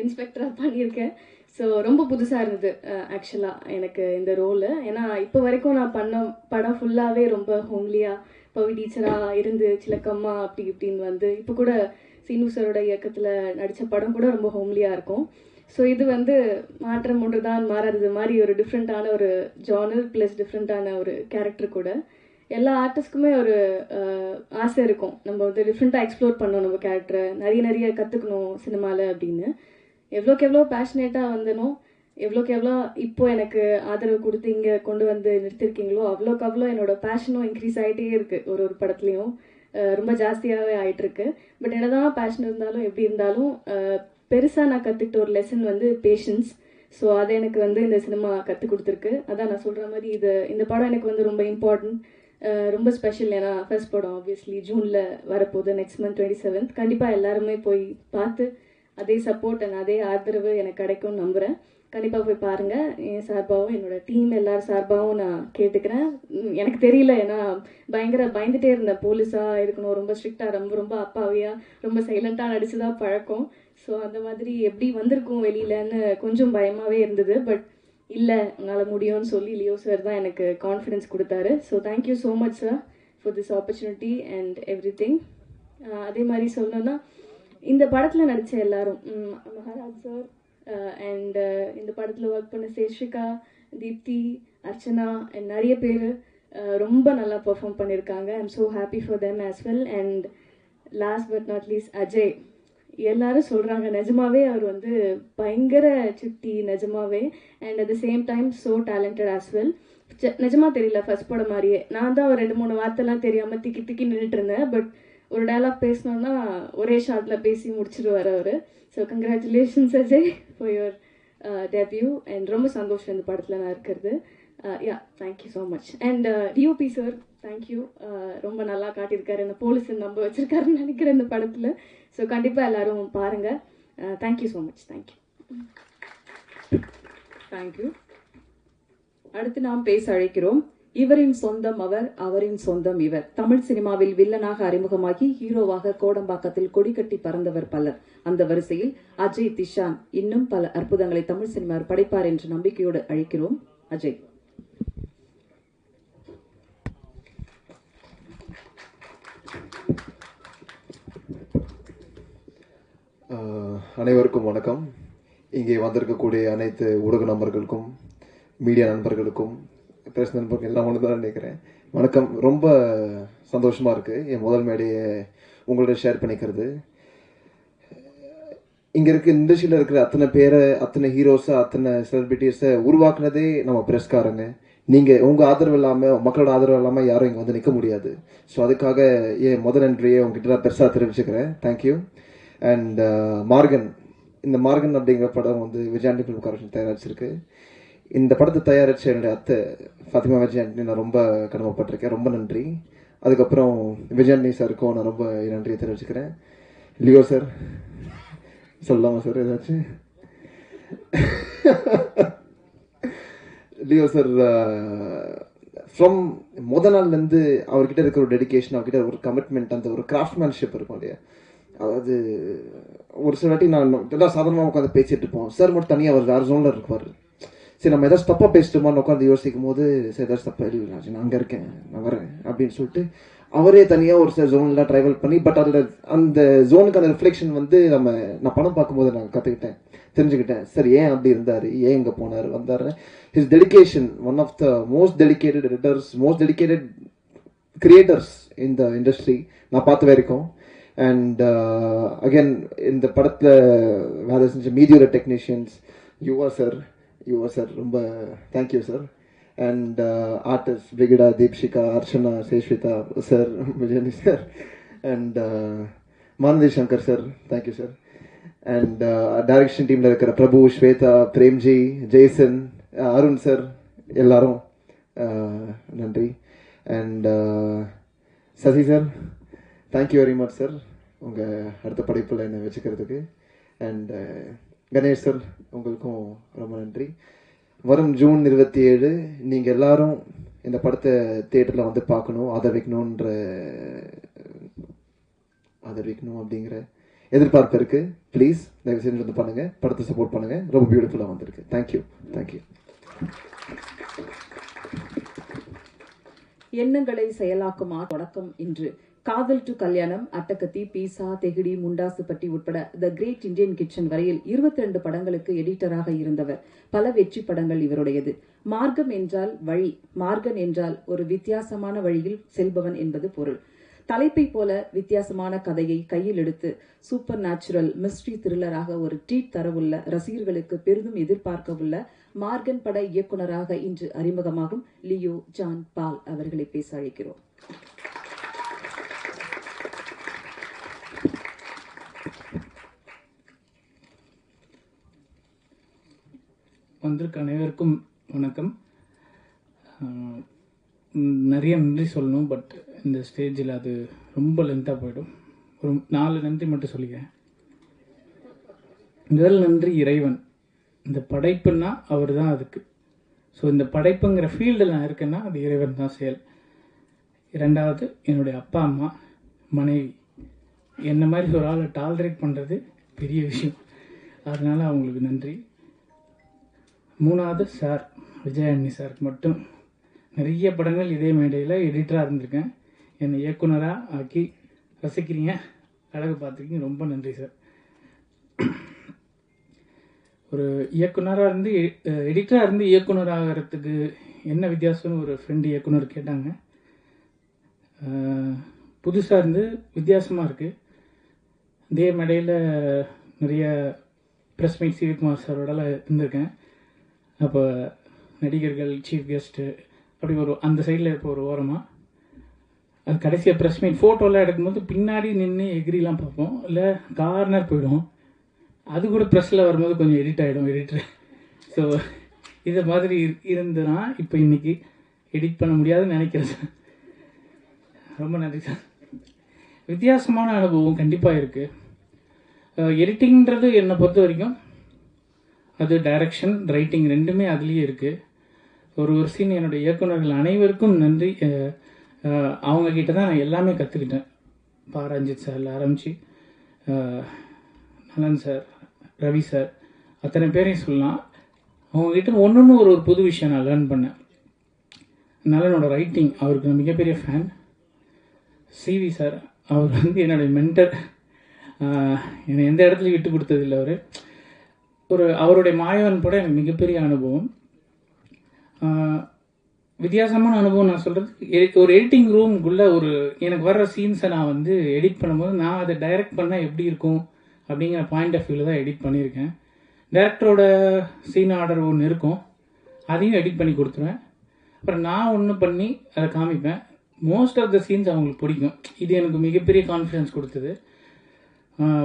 Speaker 14: இன்ஸ்பெக்டராக பண்ணியிருக்கேன். ஸோ ரொம்ப புதுசாக இருந்தது ஆக்சுவலாக எனக்கு இந்த ரோலு. ஏன்னா இப்போ வரைக்கும் நான் பண்ண படம் ஃபுல்லாகவே ரொம்ப ஹோம்லியாக பவி டீச்சராக இருந்து சிலக்கம்மா அப்படி இப்படின்னு வந்து, இப்போ கூட சீனு சாரோட இயக்கத்தில் நடித்த படம் கூட ரொம்ப ஹோம்லியாக இருக்கும். ஸோ இது வந்து மாற்றம் ஒன்று தான் மாறாதது மாதிரி ஒரு டிஃப்ரெண்ட்டான ஒரு ஜானர் ப்ளஸ் டிஃப்ரெண்ட்டான ஒரு கேரக்டர் கூட. எல்லா ஆர்டிஸ்ட்க்குமே ஒரு ஆசை இருக்கும், நம்ம வந்து டிஃப்ரெண்ட்டாக எக்ஸ்ப்ளோர் பண்ணணும் நம்ம கேரக்டரை, நிறைய கற்றுக்கணும் சினிமாவில் அப்படின்னு. எவ்வளோக்கு எவ்வளோ பேஷனேட்டாக வந்தனோ எவ்வளோக்கு எவ்வளோ இப்போ எனக்கு ஆதரவு கொடுத்து இங்கே கொண்டு வந்து நிறுத்திருக்கீங்களோ அவ்வளோக்கு அவ்வளோ என்னோட பேஷனும் இன்க்ரீஸ் ஆகிட்டே இருக்குது. ஒரு படத்துலையும் ரொம்ப ஜாஸ்தியாகவே ஆகிட்டுருக்கு. பட் என்னதான் பேஷன் இருந்தாலும் எப்படி இருந்தாலும் பெருசாக நான் கற்றுக்கிட்ட ஒரு லெசன் வந்து பேஷன்ஸ். ஸோ அதை எனக்கு வந்து இந்த சினிமா கற்றுக் கொடுத்துருக்கு. அதான் நான் சொல்கிற மாதிரி இந்த படம் எனக்கு வந்து ரொம்ப இம்பார்ட்டன்ட், ரொம்ப ஸ்பெஷல். ஏன்னா ஃபர்ஸ்ட் படம் ஆப்வியஸ்லி ஜூனில் வரப்போகுது, நெக்ஸ்ட் மந்த் 27. கண்டிப்பாக எல்லாருமே போய் பார்த்து அதே சப்போர்ட் அண்ட் அதே ஆதரவு எனக்கு கிடைக்கும்னு நம்புகிறேன். கண்டிப்பாக போய் பாருங்கள். என் சார்பாகவும் என்னோட டீம் எல்லார் சார்பாகவும் நான் கேட்டுக்கிறேன். எனக்கு தெரியல, ஏன்னா பயந்துட்டே இருந்தேன். போலீஸாக இருக்கணும், ரொம்ப ஸ்ட்ரிக்டாக, ரொம்ப அப்பாவியாக, ரொம்ப சைலண்ட்டாக நடிச்சு தான் பழக்கம். ஸோ அந்த மாதிரி எப்படி வந்திருக்கும் வெளியிலன்னு கொஞ்சம் பயமாகவே இருந்தது. பட் இல்லை, உன்னால் முடியும்னு சொல்லி லியோ சார் தான் எனக்கு கான்ஃபிடென்ஸ் கொடுத்தாரு. So thank you so much sir for this opportunity and every thing. அதே மாதிரி சொல்லணும்னா இந்த படத்தில் நடித்த எல்லாரும், மகாராஜ் சார் அண்ட் இந்த படத்தில் ஒர்க் பண்ண சேஷிகா, தீப்தி, அர்ச்சனா அண்ட் நிறைய பேர் ரொம்ப நல்லா பெர்ஃபார்ம் பண்ணியிருக்காங்க. I am so happy for them as well. And last but not least Ajay. எல்லாரும் சொல்கிறாங்க நிஜமாவே அவர் வந்து பயங்கர சுட்டி, நிஜமாவே. And at the same time so talented as well. நிஜமாக தெரியல, ஃபர்ஸ்ட் படம் மாதிரியே நான் தான் ஒரு 2-3 வார்த்தைலாம் தெரியாமல் திக்கி நின்றுட்டு இருந்தேன். பட் ஒரு டயலாக் பேசணுன்னா ஒரே ஷார்ட்டில் பேசி முடிச்சிடுவார் அவர். So congratulations Ajay for your debut. And ரொம்ப சந்தோஷம் இந்த படத்தில் நான் இருக்கிறது. Yeah, thank you so much. And DOP sir, thank you. ரொம்ப நல்லா காட்டியிருக்காரு, என்ன போலீஸை நம்ப வச்சிருக்காருன்னு நினைக்கிறேன் இந்த படத்தில். ஸோ கண்டிப்பாக எல்லாரும் பாருங்கள். Thank you so much. Thank you.
Speaker 1: Thank you. அடுத்து நாம் பேச அழைக்கிறோம். இவரின் சொந்தம் அவர், அவரின் சொந்தம் இவர். தமிழ் சினிமாவில் வில்லனாக அறிமுகமாகி ஹீரோவாக கோடம்பாக்கத்தில் கொடிக்கட்டி பறந்தவர் பலர். அந்த வரிசையில் அஜய் திஷான் இன்னும் பல அற்புதங்களை தமிழ் சினிமா படைப்பார் என்ற நம்பிக்கையோடு அழைக்கிறோம். அஜய்.
Speaker 15: அனைவருக்கும் வணக்கம். இங்கே வந்திருக்கக்கூடிய அனைத்து ஊடக நண்பர்களுக்கும், மீடியா நண்பர்களுக்கும், பிரஸ் நண்பர்கள் எல்லாம் ஒன்று தான் நினைக்கிறேன். வணக்கம். ரொம்ப சந்தோஷமாக இருக்குது என் முதல் மேடையை உங்களோட ஷேர் பண்ணிக்கிறது. இங்கே இருக்க இண்டஸ்ட்ரியில் இருக்கிற அத்தனை பேரை, அத்தனை ஹீரோஸை, அத்தனை செலிபிரிட்டிஸை உருவாக்குனதே நம்ம பிரஸ்காரங்க. நீங்கள் உங்கள் ஆதரவு இல்லாமல், மக்களோட ஆதரவு இல்லாமல் யாரும் இங்கே வந்து நிற்க முடியாது. ஸோ அதுக்காக என் முதல் நன்றியை உங்ககிட்ட நான் பெருசாக தெரிவிச்சுக்கிறேன். தேங்க்யூ. அண்ட் மார்கன், இந்த மார்கன் அப்படிங்கிற படம் வந்து விஜயாண்டி ஃபிலிம் கார்பரேஷன் தயாரிச்சிருக்கு. இந்த படத்தை தயாரித்த என்னுடைய அத்தை ஃபாத்திமா விஜயாண்டி நான் ரொம்ப கடமைப்பட்டிருக்கேன். ரொம்ப நன்றி. அதுக்கப்புறம் விஜயாண்டி சாருக்கும் நான் ரொம்ப நன்றியை தெரிவிச்சுக்கிறேன். லியோ சார் சொல்லலாமா சார் ஏதாச்சும்? லியோ சார் ஃப்ரம் முத நாள்லேருந்து அவர்கிட்ட இருக்கிற ஒரு டெடிக்கேஷன், அவர்கிட்ட ஒரு கமிட்மெண்ட், அந்த ஒரு கிராஃப்ட்மேன்ஷிப் இருக்கும் இல்லையா. அதாவது ஒரு சில வாட்டி நான் எல்லாம் சாதாரணமாக உட்காந்து பேசிட்டு இருப்போம். சார் மட்டும் தனியாக அவர் வேறு ஜோனில் இருப்பார். சரி, நம்ம ஏதாச்சும் தப்பாக பேசிட்டோமான்னு உட்காந்து யோசிக்கும் போது, சரி ஏதாச்சும் தப்பா இல்லை, நான் அங்கே இருக்கேன், நான் வரேன் அப்படின்னு சொல்லிட்டு அவரே தனியாக ஒரு சில ஜோன்லாம் ட்ராவல் பண்ணி, பட் அதில் அந்த ஜோனுக்கான ரிஃப்ளெக்ஷன் வந்து நான் படம் பார்க்கும்போது நான் கற்றுக்கிட்டேன், தெரிஞ்சுக்கிட்டேன். சரி, ஏன் அப்படி இருந்தார், ஏன் இங்கே போனார், வந்தார். His dedication, one of the most dedicated editors, most dedicated creators இந்த இண்டஸ்ட்ரி நான் பார்த்த வரைக்கும். அண்ட் அகேன் இந்த படத்தில் வேலை செஞ்ச மீடியோட டெக்னீஷியன்ஸ், யுவா சார் ரொம்ப thank you sir. And artist Brigida, Deepshikha, Archana, Sheshvitha sir, விஜயனி sir, and Manathi Shankar sir, thank you sir. And direction டீமில் இருக்கிற பிரபு, ஸ்வேதா, பிரேம்ஜி, ஜெய்சன், அருண் சார், எல்லாரும் நன்றி. And Sasi sir, thank you very much sir, உங்கள் அடுத்த படைப்பில் என்னை வச்சுக்கிறதுக்கு. அண்ட் கணேஷ் சார், உங்களுக்கும் ரொம்ப நன்றி. வரும் ஜூன் 27 நீங்கள் எல்லாரும் இந்த படத்தை தியேட்டரில் வந்து பார்க்கணும், ஆதரிக்கணும் அப்படிங்கிற எதிர்பார்ப்பு இருக்குது. ப்ளீஸ் தயவு செஞ்சு வந்து பண்ணுங்கள், படத்தை சப்போர்ட் பண்ணுங்கள். ரொம்ப பியூட்டிஃபுல்லாக வந்திருக்கு. தேங்க்யூ.
Speaker 1: எண்ணங்களை செயலாக்கும் தொடக்கம் இன்று. காதல் டு கல்யாணம், அட்டகத்தி, பீசா, தெகிடி, முண்டாசுப்பட்டி உட்பட த கிரேட் இந்தியன் கிச்சன் வரையில் 22 படங்களுக்கு எடிட்டராக இருந்தவர். பல வெற்றி படங்கள் இவருடையது. மார்க்கம் என்றால் வழி, மார்கன் என்றால் ஒரு வித்தியாசமான வழியில் செல்பவன் என்பது பொருள். தலைப்பை போல வித்தியாசமான கதையை கையில் எடுத்து சூப்பர் நேச்சுரல் மிஸ்ட்ரி த்ரில்லராக ஒரு ட்ரீட் தரவுள்ள ரசிகர்களுக்கு பெரிதும் எதிர்பார்க்கவுள்ள மார்கன் பட இயக்குனராக இன்று அறிமுகமாகும் லியோ ஜான் பால் அவர்களை பேச அழைக்கிறோம்.
Speaker 16: வந்திருக்க அனைவருக்கும் வணக்கம். நிறைய நன்றி சொல்லணும், பட் இந்த ஸ்டேஜில் அது ரொம்ப லென்த்தாக போயிடும். ஒரு 4 நன்றி மட்டும் சொல்லிக்கிறேன். முதல் நன்றி இறைவன். இந்த படைப்புன்னா அவர் தான் அதுக்கு. ஸோ இந்த படைப்புங்கிற ஃபீல்டில் நான் இருக்கேன்னா அது இறைவன் தான் செயல். 2வது என்னுடைய அப்பா அம்மா, மனைவி. என்ன மாதிரி ஒரு ஆளை டாலரேட் பண்ணுறது பெரிய விஷயம், அதனால் அவங்களுக்கு நன்றி. 3வது சார் விஜயாண்டி சாருக்கு மட்டும். நிறைய படங்கள் இதே மேடையில் எடிட்டராக இருந்திருக்கேன். என்னை இயக்குனராக ஆக்கி ரசிக்கிறீங்க, அழகு பார்த்துருக்கீங்க, ரொம்ப நன்றி சார். ஒரு இயக்குனராக இருந்து எடிட்டராக இருந்து இயக்குனராகிறதுக்கு என்ன வித்தியாசம்னு ஒரு ஃப்ரெண்டு இயக்குனர் கேட்டாங்க. புதுசாக இருந்து வித்தியாசமாக இருக்குது. இதே மேடையில் நிறைய ப்ரெஸ் மீட் சிவகுமார் சாரோடலாம் இருந்திருக்கேன். அப்போ நடிகர்கள், சீஃப் கெஸ்ட்டு அப்படி ஒரு அந்த சைடில் இருப்ப ஒரு ஓரமாக அது கடைசியாக ப்ரெஸ் மீட் ஃபோட்டோலாம் எடுக்கும்போது பின்னாடி நின்று எகிரிலாம் பார்ப்போம், இல்லை கார்னர் போயிடும். அது கூட ப்ரெஸ்ஸில் வரும்போது கொஞ்சம் எடிட் ஆகிடும் எடிட்டர். ஸோ இதை மாதிரி இருந்துன்னா இப்போ இன்றைக்கி எடிட் பண்ண முடியாதுன்னு நினைக்கிறேன் சார். ரொம்ப நன்றி சார். வித்தியாசமான அனுபவம் கண்டிப்பாக இருக்குது. எடிட்டிங்கிறது என்னை பொறுத்த வரைக்கும் அது டைரக்ஷன், ரைட்டிங் ரெண்டுமே அதுலேயே இருக்குது. ஒரு சீன் என்னுடைய இயக்குநர்கள் அனைவருக்கும் நன்றி. அவங்கக்கிட்ட தான் நான் எல்லாமே கற்றுக்கிட்டேன். ரஞ்சித் சாரில் ஆரம்பித்து நலன் சார், ரவி சார், அத்தனை பேரையும் சொல்லலாம். அவங்கக்கிட்ட ஒன்று ஒரு புது விஷயம் நான் லேர்ன் பண்ணேன். நலனோட ரைட்டிங், அவருக்கு நான் மிகப்பெரிய ஃபேன். சிவி சார், அவர் வந்து என்னுடைய மென்டர். என்னை எந்த இடத்துலையும் விட்டு கொடுத்ததில்லை அவர். அவருடைய மாயவன் படம் எனக்கு மிகப்பெரிய அனுபவம், வித்தியாசமான அனுபவம். நான் சொல்கிறது, ஒரு எடிட்டிங் ரூம்குள்ளே எனக்கு வர்ற சீன்ஸை நான் வந்து எடிட் பண்ணும்போது நான் அதை டைரக்ட் பண்ணால் எப்படி இருக்கும் அப்படிங்கிற பாயிண்ட் ஆஃப் வியூவில் தான் எடிட் பண்ணியிருக்கேன். டைரக்டரோட சீன் ஆர்டர் ஒன்று இருக்கும், அதையும் எடிட் பண்ணி கொடுத்துருவேன். அப்புறம் நான் ஒன்று பண்ணி அதை காமிப்பேன். மோஸ்ட் ஆஃப் த சீன்ஸ் அவங்களுக்கு பிடிக்கும். இது எனக்கு மிகப்பெரிய கான்ஃபிடன்ஸ் கொடுத்தது.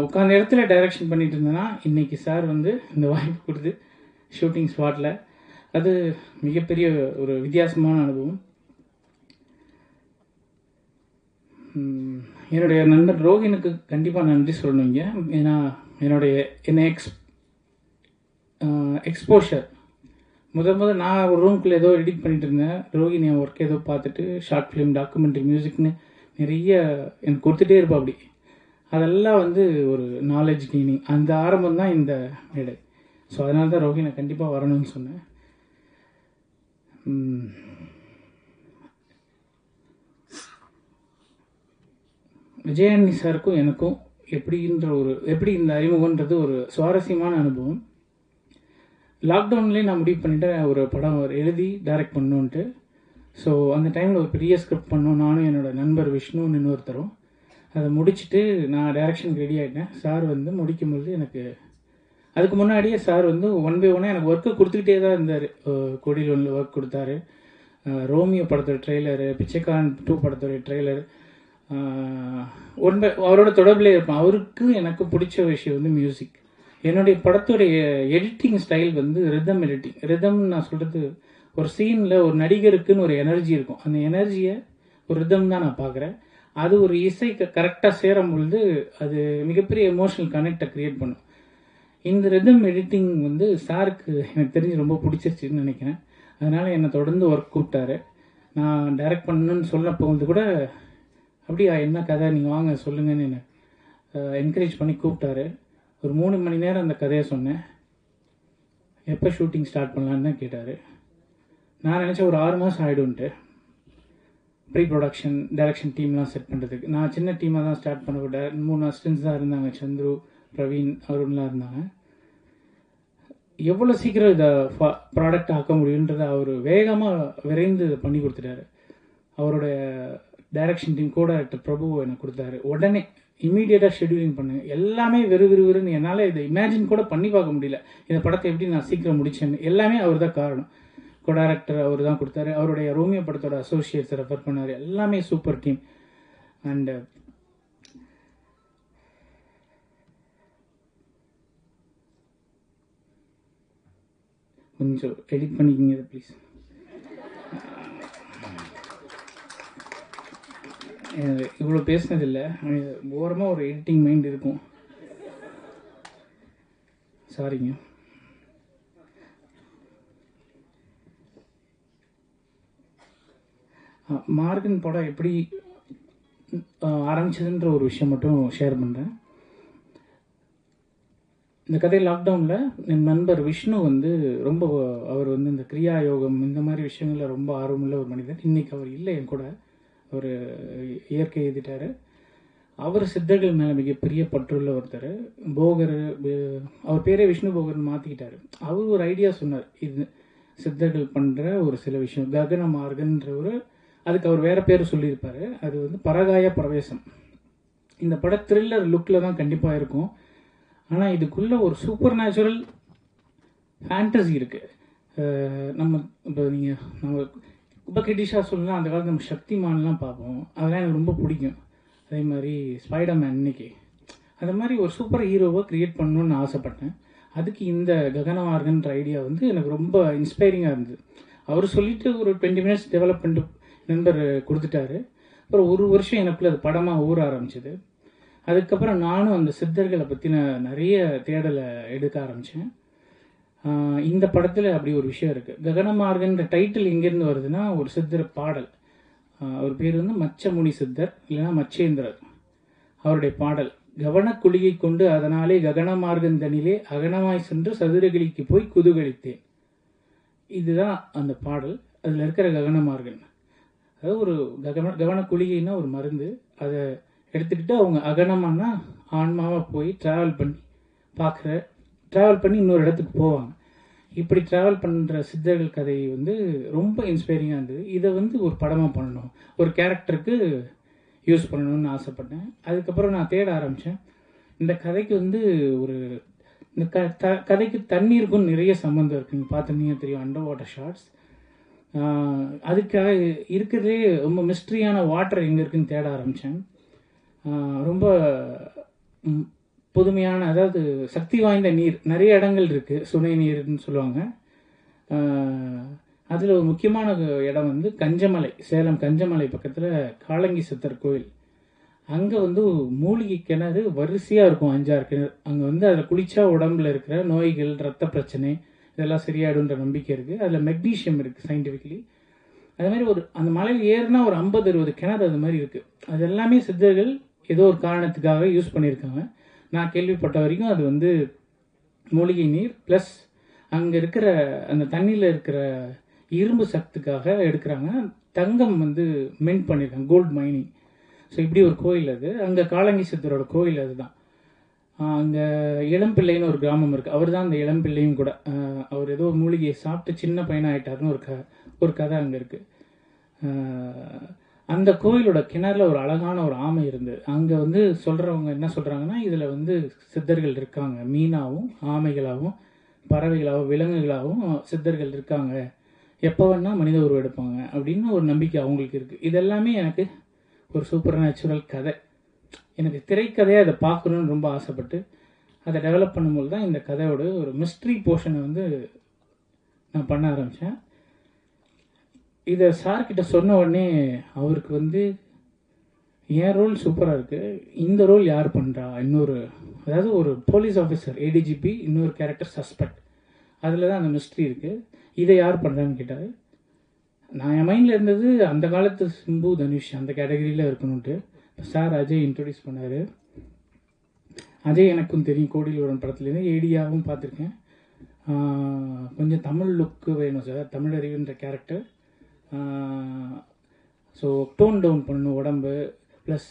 Speaker 16: உட்காந்த இடத்துல டைரக்ஷன் பண்ணிட்டு இருந்தேன்னா இன்றைக்கி சார் வந்து இந்த வாய்ப்பு கொடுத்து ஷூட்டிங் ஸ்பாட்டில், அது மிகப்பெரிய ஒரு வித்தியாசமான அனுபவம். என்னுடைய நண்பர் ரோஹினுக்கு கண்டிப்பாக நன்றி சொல்லணுங்க. ஏன்னா என்னை எக்ஸ்போஷர் முதல் நான் ஒரு ரூம்குள்ளே ஏதோ எடிட் பண்ணிட்டு இருந்தேன். ரோஹின் என் ஒர்க் ஏதோ பார்த்துட்டு ஷார்ட் ஃபிலிம், டாக்குமெண்ட்ரி, மியூசிக்னு நிறைய எனக்கு கொடுத்துட்டே இருப்பா. அப்படி அதெல்லாம் வந்து ஒரு நாலேஜ் கெய்னிங். அந்த ஆரம்பம் தான் இந்த மேடை. ஸோ அதனால தான் ரோஹினை கண்டிப்பாக வரணும்னு சொன்னேன். விஜயாண்டி சாருக்கும் எனக்கும் எப்படி இந்த அறிமுகன்றது ஒரு சுவாரஸ்யமான அனுபவம். லாக்டவுன்லேயே நான் முடிவு பண்ணிட்டேன் ஒரு படம் எழுதி டைரக்ட் பண்ணணுன்ட்டு. ஸோ அந்த டைமில் ஒரு பெரிய ஸ்கிரிப்ட் பண்ணோம், நானும் என்னோட நண்பர் விஷ்ணுன்னு இன்னொருத்தரும். அதை முடிச்சுட்டு நான் டைரக்ஷனுக்கு ரெடி ஆகிட்டேன். சார் வந்து முடிக்கும்போது எனக்கு அதுக்கு முன்னாடியே சார் வந்து 1 by 1 எனக்கு ஒர்க்கு கொடுத்துக்கிட்டே தான் இருந்தார். கொடியில் ஒன்று ஒர்க் கொடுத்தாரு, ரோமியோ படத்தோட ட்ரெய்லரு, பிச்சைக்காரன் 2 படத்தோடைய ட்ரெய்லர், அவரோட தொடர்பிலே இருப்பேன். அவருக்கு எனக்கு பிடிச்ச விஷயம் வந்து மியூசிக். என்னுடைய படத்துடைய எடிட்டிங் ஸ்டைல் வந்து ரிதம் எடிட்டிங். ரிதம்னு நான் சொல்கிறது, ஒரு சீனில் ஒரு நடிகருக்குன்னு ஒரு எனர்ஜி இருக்கும். அந்த எனர்ஜியை ஒரு ரிதம் தான் நான் பார்க்குறேன். அது ஒரு இசைக்கு கரெக்டாக சேரும் பொழுது அது மிகப்பெரிய எமோஷனல் கனெக்டை க்ரியேட் பண்ணும். இந்த ரிதம் எடிட்டிங் வந்து சாருக்கு எனக்கு தெரிஞ்சு ரொம்ப பிடிச்சிருச்சுன்னு நினைக்கிறேன். அதனால் என்னை தொடர்ந்து ஒர்க் கூப்பிட்டாரு. நான் டைரக்ட் பண்ணணுன்னு சொல்ல போகுது கூட, அப்படியா என்ன கதை நீங்கள் வாங்க சொல்லுங்கன்னு என்னை என்கரேஜ் பண்ணி கூப்பிட்டாரு. ஒரு 3 மணி நேரம் அந்த கதையை சொன்னேன். எப்போ ஷூட்டிங் ஸ்டார்ட் பண்ணலான்னு தான் கேட்டார். நான் நினச்சேன் ஒரு 6 மாதம் ஆகிடும்ன்ட்டு. ப்ரீ ப்ரொடக்ஷன், டைரக்ஷன் டீம்லாம் செட் பண்ணுறதுக்கு நான் சின்ன டீமாக தான் ஸ்டார்ட் பண்ண விட 3 அசிஸ்டன்ஸ் தான் இருந்தாங்க. சந்துரு, பிரவீன், அருண்லாம் இருந்தாங்க. எவ்வளோ சீக்கிரம் இதை ப்ராடக்ட் ஆக்க முடியுன்றதை அவர் வேகமாக விரைந்து இதை பண்ணி கொடுத்துட்டாரு. அவரோட டைரக்ஷன் டீம் கோ டைரக்டர் பிரபு எனக்கு கொடுத்தாரு. உடனே இமீடியட்டாக ஷெடியூலிங் பண்ணுங்க. எல்லாமே விறுவிறுன்னு என்னால் இதை இமேஜின் கூட பண்ணி பார்க்க முடியல. இந்த படத்தை எப்படி நான் சீக்கிரம் முடிச்சேன்னு எல்லாமே அவர் தான் காரணம். கோ டைரக்டர் அவர் தான் கொடுத்தாரு. அவருடைய ரோமியோ படத்தோட அசோசியேட்ஸ் ரெஃபர் பண்ணார். எல்லாமே சூப்பர் டீம். அண்ட் கொஞ்சம் எடிட் பண்ணிக்கிங்க இதை ப்ளீஸ். இவ்வளோ பேசினதில்லை, ஓரமாக ஒரு எடிட்டிங் மைண்ட் இருக்கும். சாரிங்க. மார்கன் படம் எப்படி ஆரம்பிச்சதுன்ற ஒரு விஷயம் மட்டும் ஷேர் பண்ணுறேன். இந்த கதை லாக்டவுனில் என் நண்பர் விஷ்ணு வந்து ரொம்ப அவர் வந்து இந்த கிரியா யோகம் இந்த மாதிரி விஷயங்களில் ரொம்ப ஆர்வமுள்ள ஒரு மனிதர். இன்றைக்கி அவர் இல்லை என் கூட, அவர் இயற்கை எழுதிட்டார். அவர் சித்தர்கள் மேலே மிகப்பெரிய பற்றுள்ள ஒருத்தர். போகர், அவர் பேரே விஷ்ணு போகர்னு மாற்றிக்கிட்டார். அவர் ஒரு ஐடியா சொன்னார், இது சித்தர்கள் பண்ணுற ஒரு சில விஷயம் ககன மார்கன்ற ஒரு, அதுக்கு அவர் வேறு பேர் சொல்லியிருப்பார். அது வந்து பரகாய பிரவேசம். இந்த படம் த்ரில்லர் லுக்கில் தான் கண்டிப்பாக இருக்கும். ஆனால் இதுக்குள்ளே ஒரு சூப்பர் நேச்சுரல் ஃபேண்டசி இருக்குது. நம்ம இப்போ நீங்கள் நம்ம இப்போ கிட்டிஷாக சொல்லலாம், அந்த காலத்தில் நம்ம சக்திமான்லாம் பார்ப்போம், அதெல்லாம் எனக்கு ரொம்ப பிடிக்கும். அதே மாதிரி ஸ்பைடர்மேன் இன்னைக்கு அது மாதிரி ஒரு சூப்பர் ஹீரோவை க்ரியேட் பண்ணணுன்னு ஆசைப்பட்டேன். அதுக்கு இந்த ககனமார்கன்ற ஐடியா வந்து எனக்கு ரொம்ப இன்ஸ்பைரிங்காக இருந்தது. அவர் சொல்லிவிட்டு ஒரு 20 மினிட்ஸ் டெவலப் பண்ணிட்டு நண்பர் கொடுத்துட்டாரு. அப்புறம் ஒரு வருஷம் எனக்குள்ளே அது படமாக ஊற ஆரம்பிச்சிது. அதுக்கப்புறம் நானும் அந்த சித்தர்களை பற்றின நிறைய தேடலை எடுக்க ஆரம்பித்தேன். இந்த படத்தில் அப்படி ஒரு விஷயம் இருக்குது. ககனமார்கன்ற டைட்டில் எங்கேருந்து வருதுன்னா, ஒரு சித்தர் பாடல். அவர் பேர் வந்து மச்சமுனி சித்தர், இல்லைன்னா மச்சேந்திரர். அவருடைய பாடல், கவனக்குழியை கொண்டு அதனாலே ககனமார்கந்தனிலே அகனமாய் சென்று சதுரகிளிக்கு போய் குதுகலித்தேன். இதுதான் அந்த பாடல். அதில் இருக்கிற ககனமார்கன், அதாவது ஒரு கவனக்குழிகைன்னா ஒரு மருந்து. அதை எடுத்துக்கிட்டு அவங்க அகனமானா ஆன்மாவாக போய் ட்ராவல் பண்ணி இன்னொரு இடத்துக்கு போவாங்க. இப்படி ட்ராவல் பண்ணுற சித்தர்கள் கதை வந்து ரொம்ப இன்ஸ்பைரிங்காக இருந்தது. இதை வந்து ஒரு படமாக பண்ணணும், ஒரு கேரக்டருக்கு யூஸ் பண்ணணும்னு ஆசைப்பட்டேன். அதுக்கப்புறம் நான் தேட ஆரம்பித்தேன். இந்த கதைக்கு வந்து ஒரு இந்த கதைக்கு தண்ணீருக்கும் நிறைய சம்மந்தம் இருக்குது. நீங்கள் பார்த்துருந்தீங்க தெரியும், அண்டர் வாட்டர் ஷாட்ஸ். அதுக்காக இருக்கிறதுலே ரொம்ப மிஸ்ட்ரியான வாட்டர் எங்கே இருக்குன்னு தேட ஆரம்பித்தேன். ரொம்ப புதுமையான, அதாவது சக்தி வாய்ந்த நீர் நிறைய இடங்கள் இருக்குது. சுனை நீர்னு சொல்லுவாங்க. அதில் ஒரு முக்கியமான இடம் வந்து கஞ்சமலை, சேலம் கஞ்சமலை பக்கத்தில் காளங்கி சித்தர் கோயில். அங்கே வந்து மூலிகை கிணறு வரிசையாக இருக்கும், 5-6 கிணறு. அங்கே வந்து அதில் குளித்தா உடம்புல இருக்கிற நோய்கள், ரத்த பிரச்சனை இதெல்லாம் சரியாயிடுன்ற நம்பிக்கை இருக்குது. அதில் மெக்னீஷியம் இருக்குது சயின்டிஃபிக்கலி. அது மாதிரி அந்த மலையில் ஏறுனா ஒரு 50-60 கிணறு அது மாதிரி இருக்குது. அது எல்லாமே சித்தர்கள் ஏதோ ஒரு காரணத்துக்காக யூஸ் பண்ணியிருக்காங்க. நான் கேள்விப்பட்ட வரைக்கும் அது வந்து மூலிகை நீர் ப்ளஸ் அங்கே இருக்கிற அந்த தண்ணியில் இருக்கிற இரும்பு சத்துக்காக எடுக்கிறாங்க. தங்கம் வந்து மென்ட் பண்ணியிருக்காங்க, கோல்டு மைனிங். ஸோ இப்படி ஒரு கோயில் அது. அங்கே காளங்கி சித்தரோட கோயில் அதுதான். அங்கே இளம்பிள்ளைன்னு ஒரு கிராமம் இருக்குது. அவர் தான் அந்த இளம்பிள்ளையும் கூட. அவர் ஏதோ மூலிகையை சாப்பிட்டு சின்ன பையனாக ஆகிட்டாருன்னு ஒரு கதை அங்கே இருக்குது. அந்த கோயிலோட கிணறுல ஒரு அழகான ஒரு ஆமை இருந்தது. அங்கே வந்து சொல்கிறவங்க என்ன சொல்கிறாங்கன்னா, இதில் வந்து சித்தர்கள் இருக்காங்க, மீனாகவும் ஆமைகளாகவும் பறவைகளாகவும் விலங்குகளாகவும் சித்தர்கள் இருக்காங்க, எப்போ வேணால் மனித உருவம் எடுப்பாங்க அப்படின்னு ஒரு நம்பிக்கை அவங்களுக்கு இருக்குது. இதெல்லாமே எனக்கு ஒரு சூப்பர் நேச்சுரல் கதை. எனக்கு திரைக்கதையாக அதை பார்க்கணுன்னு ரொம்ப ஆசைப்பட்டு அதை டெவலப் பண்ணும்போது தான் இந்த கதையோட ஒரு மிஸ்ட்ரி போர்ஷனை வந்து நான் பண்ண ஆரம்பித்தேன். இதை சார்கிட்ட சொன்ன உடனே அவருக்கு வந்து என் ரோல் சூப்பராக இருக்குது, இந்த ரோல் யார் பண்ணுறா, அதாவது ஒரு போலீஸ் ஆஃபீஸர் ஏடிஜிபி, இன்னொரு கேரக்டர் சஸ்பெக்ட், அதில் தான் அந்த மிஸ்ட்ரி இருக்குது, இதை யார் பண்ணுறான்னு கேட்டார். நான் என் மைண்டில் இருந்தது அந்த காலத்து சிம்பு தனுஷ் அந்த கேட்டகரியில் இருக்கணும்ட்டு. சார் அஜய் இன்ட்ரடியூஸ் பண்ணார். அஜய் எனக்கும் தெரியும், கோடியில் ஒரு படத்துலேருந்து ஏடியாவும் பார்த்துருக்கேன். கொஞ்சம் தமிழ் லுக்கு வேணும் சார், தமிழ் அறிவுன்ற கேரக்டர். ஸோ டோன் டவுன் பண்ணணும் உடம்பு, ப்ளஸ்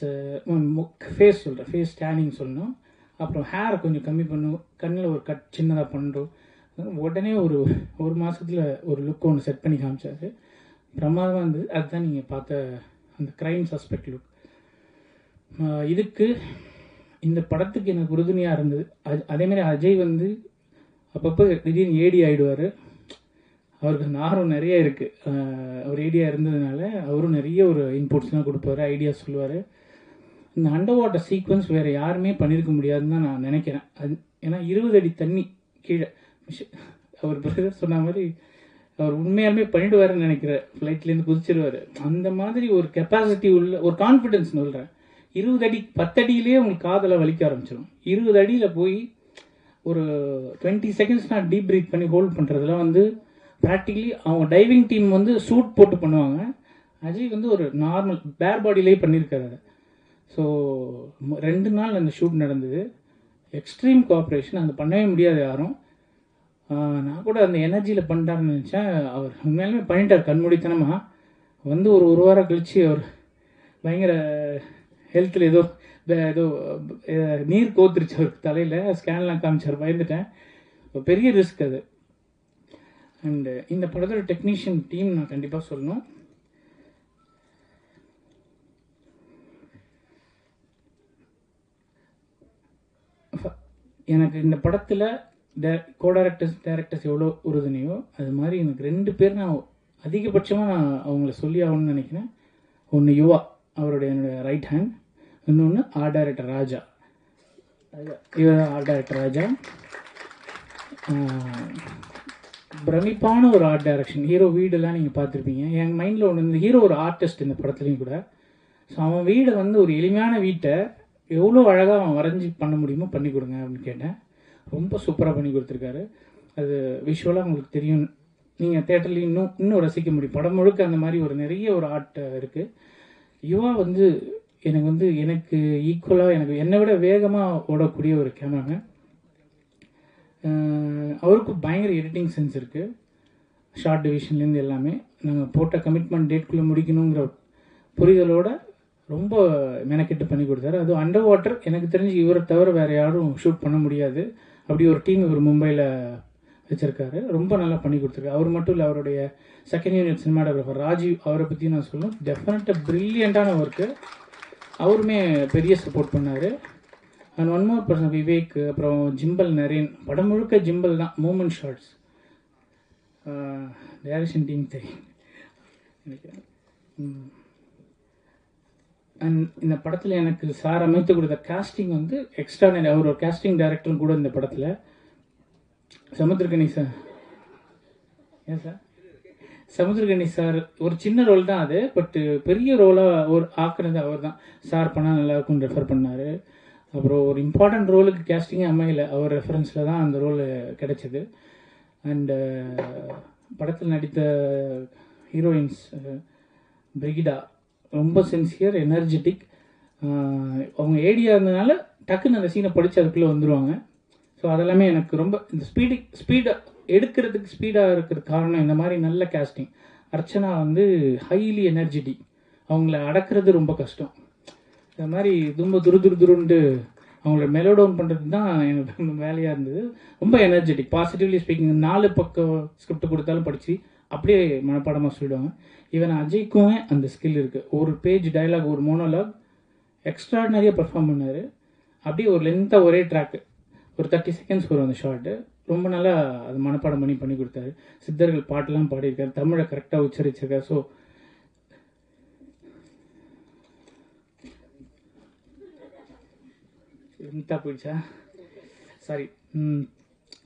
Speaker 16: ஃபேஸ் சொல்கிறேன், ஃபேஸ் ஸ்கேனிங் சொல்லணும். அப்புறம் ஹேரை கொஞ்சம் கம்மி பண்ணணும், கண்ணில் ஒரு கட் சின்னதாக பண்ணுறோம். உடனே ஒரு மாதத்தில் ஒரு லுக் ஒன்று செட் பண்ணி காமிச்சாரு. பிரமாதமாக இருந்தது. அதுதான் நீங்கள் பார்த்த அந்த க்ரைம் சஸ்பெக்ட் லுக். இதுக்கு இந்த படத்துக்கு எனக்கு உறுதுணையாக இருந்தது. அதேமாதிரி அஜய் வந்து அப்பப்போ திடீர்னு ஏடி ஆகிடுவார். அவருக்கு அந்த ஆர்வம் நிறைய இருக்குது. அவர் ஏடியாக இருந்ததுனால அவரும் நிறைய ஒரு இன்புட்ஸ்லாம் கொடுப்பாரு, ஐடியாஸ் சொல்லுவார். இந்த அண்டர் வாட்டர் சீக்வன்ஸ் வேறு யாருமே பண்ணியிருக்க முடியாதுன்னு தான் நான் நினைக்கிறேன். அது ஏன்னா 20 அடி தண்ணி கீழே அவர் பிரதர் சொன்ன மாதிரி அவர் உண்மையாலுமே பண்ணிடுவாருன்னு நினைக்கிறேன். ஃப்ளைட்லேருந்து குதிச்சிடுவார். அந்த மாதிரி ஒரு கெப்பாசிட்டி உள்ள ஒரு கான்ஃபிடென்ஸ் சொல்கிறேன். 20 அடி 10 அடியிலே உங்களுக்கு காதலை வலிக்க ஆரம்பிச்சிடும். 20 அடியில் போய் ஒரு 20 செகண்ட்ஸ் நான் டீப் ப்ரீத் பண்ணி ஹோல்ட் பண்ணுறதுலாம் வந்து ப்ராக்டிக்கலி அவங்க டைவிங் டீம் வந்து சூட் போட்டு பண்ணுவாங்க. அஜய் வந்து ஒரு நார்மல் பேர் பாடியிலே பண்ணியிருக்காரு அதை. ஸோ 2 நாள் அந்த ஷூட் நடந்தது. Extreme cooperation. அது பண்ணவே முடியாது யாரும். நான் கூட அந்த எனர்ஜியில் பண்ணிட்டாருன்னு நினச்சேன். அவர் உண்மையாலுமே பண்ணிட்டார் கண்மூடித்தனமாக. வந்து ஒரு வாரம் கழித்து அவர் பயங்கர ஹெல்த்தில் ஏதோ நீர் கோத்துருச்சு அவருக்கு தலையில். ஸ்கேன்லாம் காமிச்சார், பயந்துட்டேன். பெரிய ரிஸ்க் அது. அண்டு இந்த படத்தோட டெக்னீஷியன் டீம் நான் கண்டிப்பாக சொல்லணும். எனக்கு இந்த படத்தில் டைரக்டர்ஸ் எவ்வளோ உறுதுணையோ அது மாதிரி எனக்கு 2 பேர் நான் அதிகபட்சமாக நான் அவங்கள சொல்லி ஆகணும்னு நினைக்கிறேன். ஒன்று யுவா, அவருடைய என்னுடைய ரைட் ஹேண்ட். இன்னொன்று ஆர்ட் டைரக்டர் ராஜா. இவர் ஆர்ட் டைரக்டர் ராஜா பிரமிப்பான ஒரு ஆர்ட் டைரக்ஷன். ஹீரோ வீடெல்லாம் நீங்கள் பார்த்துருப்பீங்க. என் மைண்டில் ஒன்று, இந்த ஹீரோ ஒரு ஆர்டிஸ்ட் இந்த படத்துலையும் கூட. ஸோ அவன் வீடை வந்து ஒரு எளிமையான வீட்டை எவ்வளோ அழகாக அவன் வரைஞ்சி பண்ண முடியுமோ பண்ணி கொடுங்க அப்படின்னு கேட்டேன். ரொம்ப சூப்பராக பண்ணி கொடுத்துருக்காரு. அது விஷுவலாக உங்களுக்கு தெரியும். நீங்கள் தேட்டர்லேயும் இன்னும் ரசிக்க முடியும். படம் முழுக்க அந்த மாதிரி ஒரு நிறைய ஒரு ஆர்ட் இருக்குது. யுவா வந்து எனக்கு ஈக்குவலாக என்னை விட வேகமாக ஓடக்கூடிய ஒரு கேமராமேன். அவருக்கு பயங்கர எடிட்டிங் சென்ஸ் இருக்குது. ஷார்ட் டிவிஷன்லேருந்து எல்லாமே நாங்கள் போட்ட கமிட்மெண்ட் டேட்குள்ளே முடிக்கணுங்கிற புரிதலோட ரொம்ப மெனக்கெட்டு பண்ணி கொடுத்தாரு. அதுவும் அண்டர் வாட்டர் எனக்கு தெரிஞ்சு இவரை தவிர வேறு யாரும் ஷூட் பண்ண முடியாது. அப்படி ஒரு டீம் இவர் மும்பையில் வச்சுருக்காரு. ரொம்ப நல்லா பண்ணி கொடுத்துருக்காரு. அவர் மட்டும் இல்லை, அவருடைய செகண்ட் யூனிட் சினிமாட்டோகிராஃபர் ராஜீவ், அவரை பற்றி நான் சொல்லணும். டெஃபினட்டாக ப்ரில்லியண்ட்டான ஒர்க்கு. அவருமே பெரிய சப்போர்ட் பண்ணார். And one more person Vivek, அப்புறம் ஜிம்பல் நரேன். படம் முழுக்க ஜிம்பல் தான். Moment shorts. டைரக்ஷன் டீம் தெரியும் நினைக்கிறேன். அண்ட் இந்த படத்தில் எனக்கு சார் அமைத்து கொடுத்த காஸ்டிங் வந்து எக்ஸ்ட்ரானரி. அவர் ஒரு காஸ்டிங் டைரக்டரும் கூட இந்த படத்தில். சமுத்திரகனி சார், ஏன் சார் சமுத்திரகனி சார் ஒரு சின்ன ரோல் தான் அது, பட்டு பெரிய ரோலாக ஒரு ஆக்குனது அவர் தான். சார் பண்ணால் நல்லாயிருக்கும்னு ரெஃபர் பண்ணார். அப்புறம் ஒரு இம்பார்ட்டண்ட் ரோலுக்கு கேஸ்டிங்கே அமையலை, அவர் ரெஃபரன்ஸில் தான் அந்த ரோல் கிடைச்சிது. அண்டு படத்தில் நடித்த ஹீரோயின்ஸ் பிரிகிடா ரொம்ப சின்சியர், எனர்ஜெட்டிக். அவங்க ஏடியாக இருந்ததுனால டக்குன்னு அந்த சீனை படித்து அதுக்குள்ளே வந்துடுவாங்க. ஸோ அதெல்லாமே எனக்கு ரொம்ப இந்த ஸ்பீடாக எடுக்கிறதுக்கு ஸ்பீடாக இருக்கிறதுக்கு காரணம் இந்த மாதிரி நல்ல கேஸ்டிங். அர்ச்சனா வந்து ஹைலி எனர்ஜெட்டிக். அவங்கள அடக்கிறது ரொம்ப கஷ்டம். இந்த மாதிரி ரொம்ப துருன்ட்டு அவங்கள மெலோடவுன் பண்ணுறது தான் எனக்கு வேலையாக இருந்தது. ரொம்ப எனர்ஜெட்டிக், பாசிட்டிவ்லி ஸ்பீக்கிங். 4 பக்கம் ஸ்கிரிப்ட் கொடுத்தாலும் படித்து அப்படியே மனப்பாடமாக சொல்லிடுவாங்க. ஈவன் அஜய்க்குமே அந்த ஸ்கில் இருக்குது. ஒரு பேஜ் டைலாக், ஒரு மோனோலாக் எக்ஸ்ட்ராடினரியாக பர்ஃபார்ம் பண்ணார். அப்படியே ஒரு லென்த்தாக ஒரே ட்ராக்கு, ஒரு 30 செகண்ட்ஸ் வரும் அந்த ஷார்ட்டு. ரொம்ப நல்லா அது மனப்பாடம் பண்ணி கொடுத்தாரு. சித்தர்கள் பாட்டெல்லாம் பாடியிருக்காரு, தமிழை கரெக்டாக உச்சரிச்சிருக்காரு. ஸோ லென்த்தாக போயிடுச்சா, சாரி.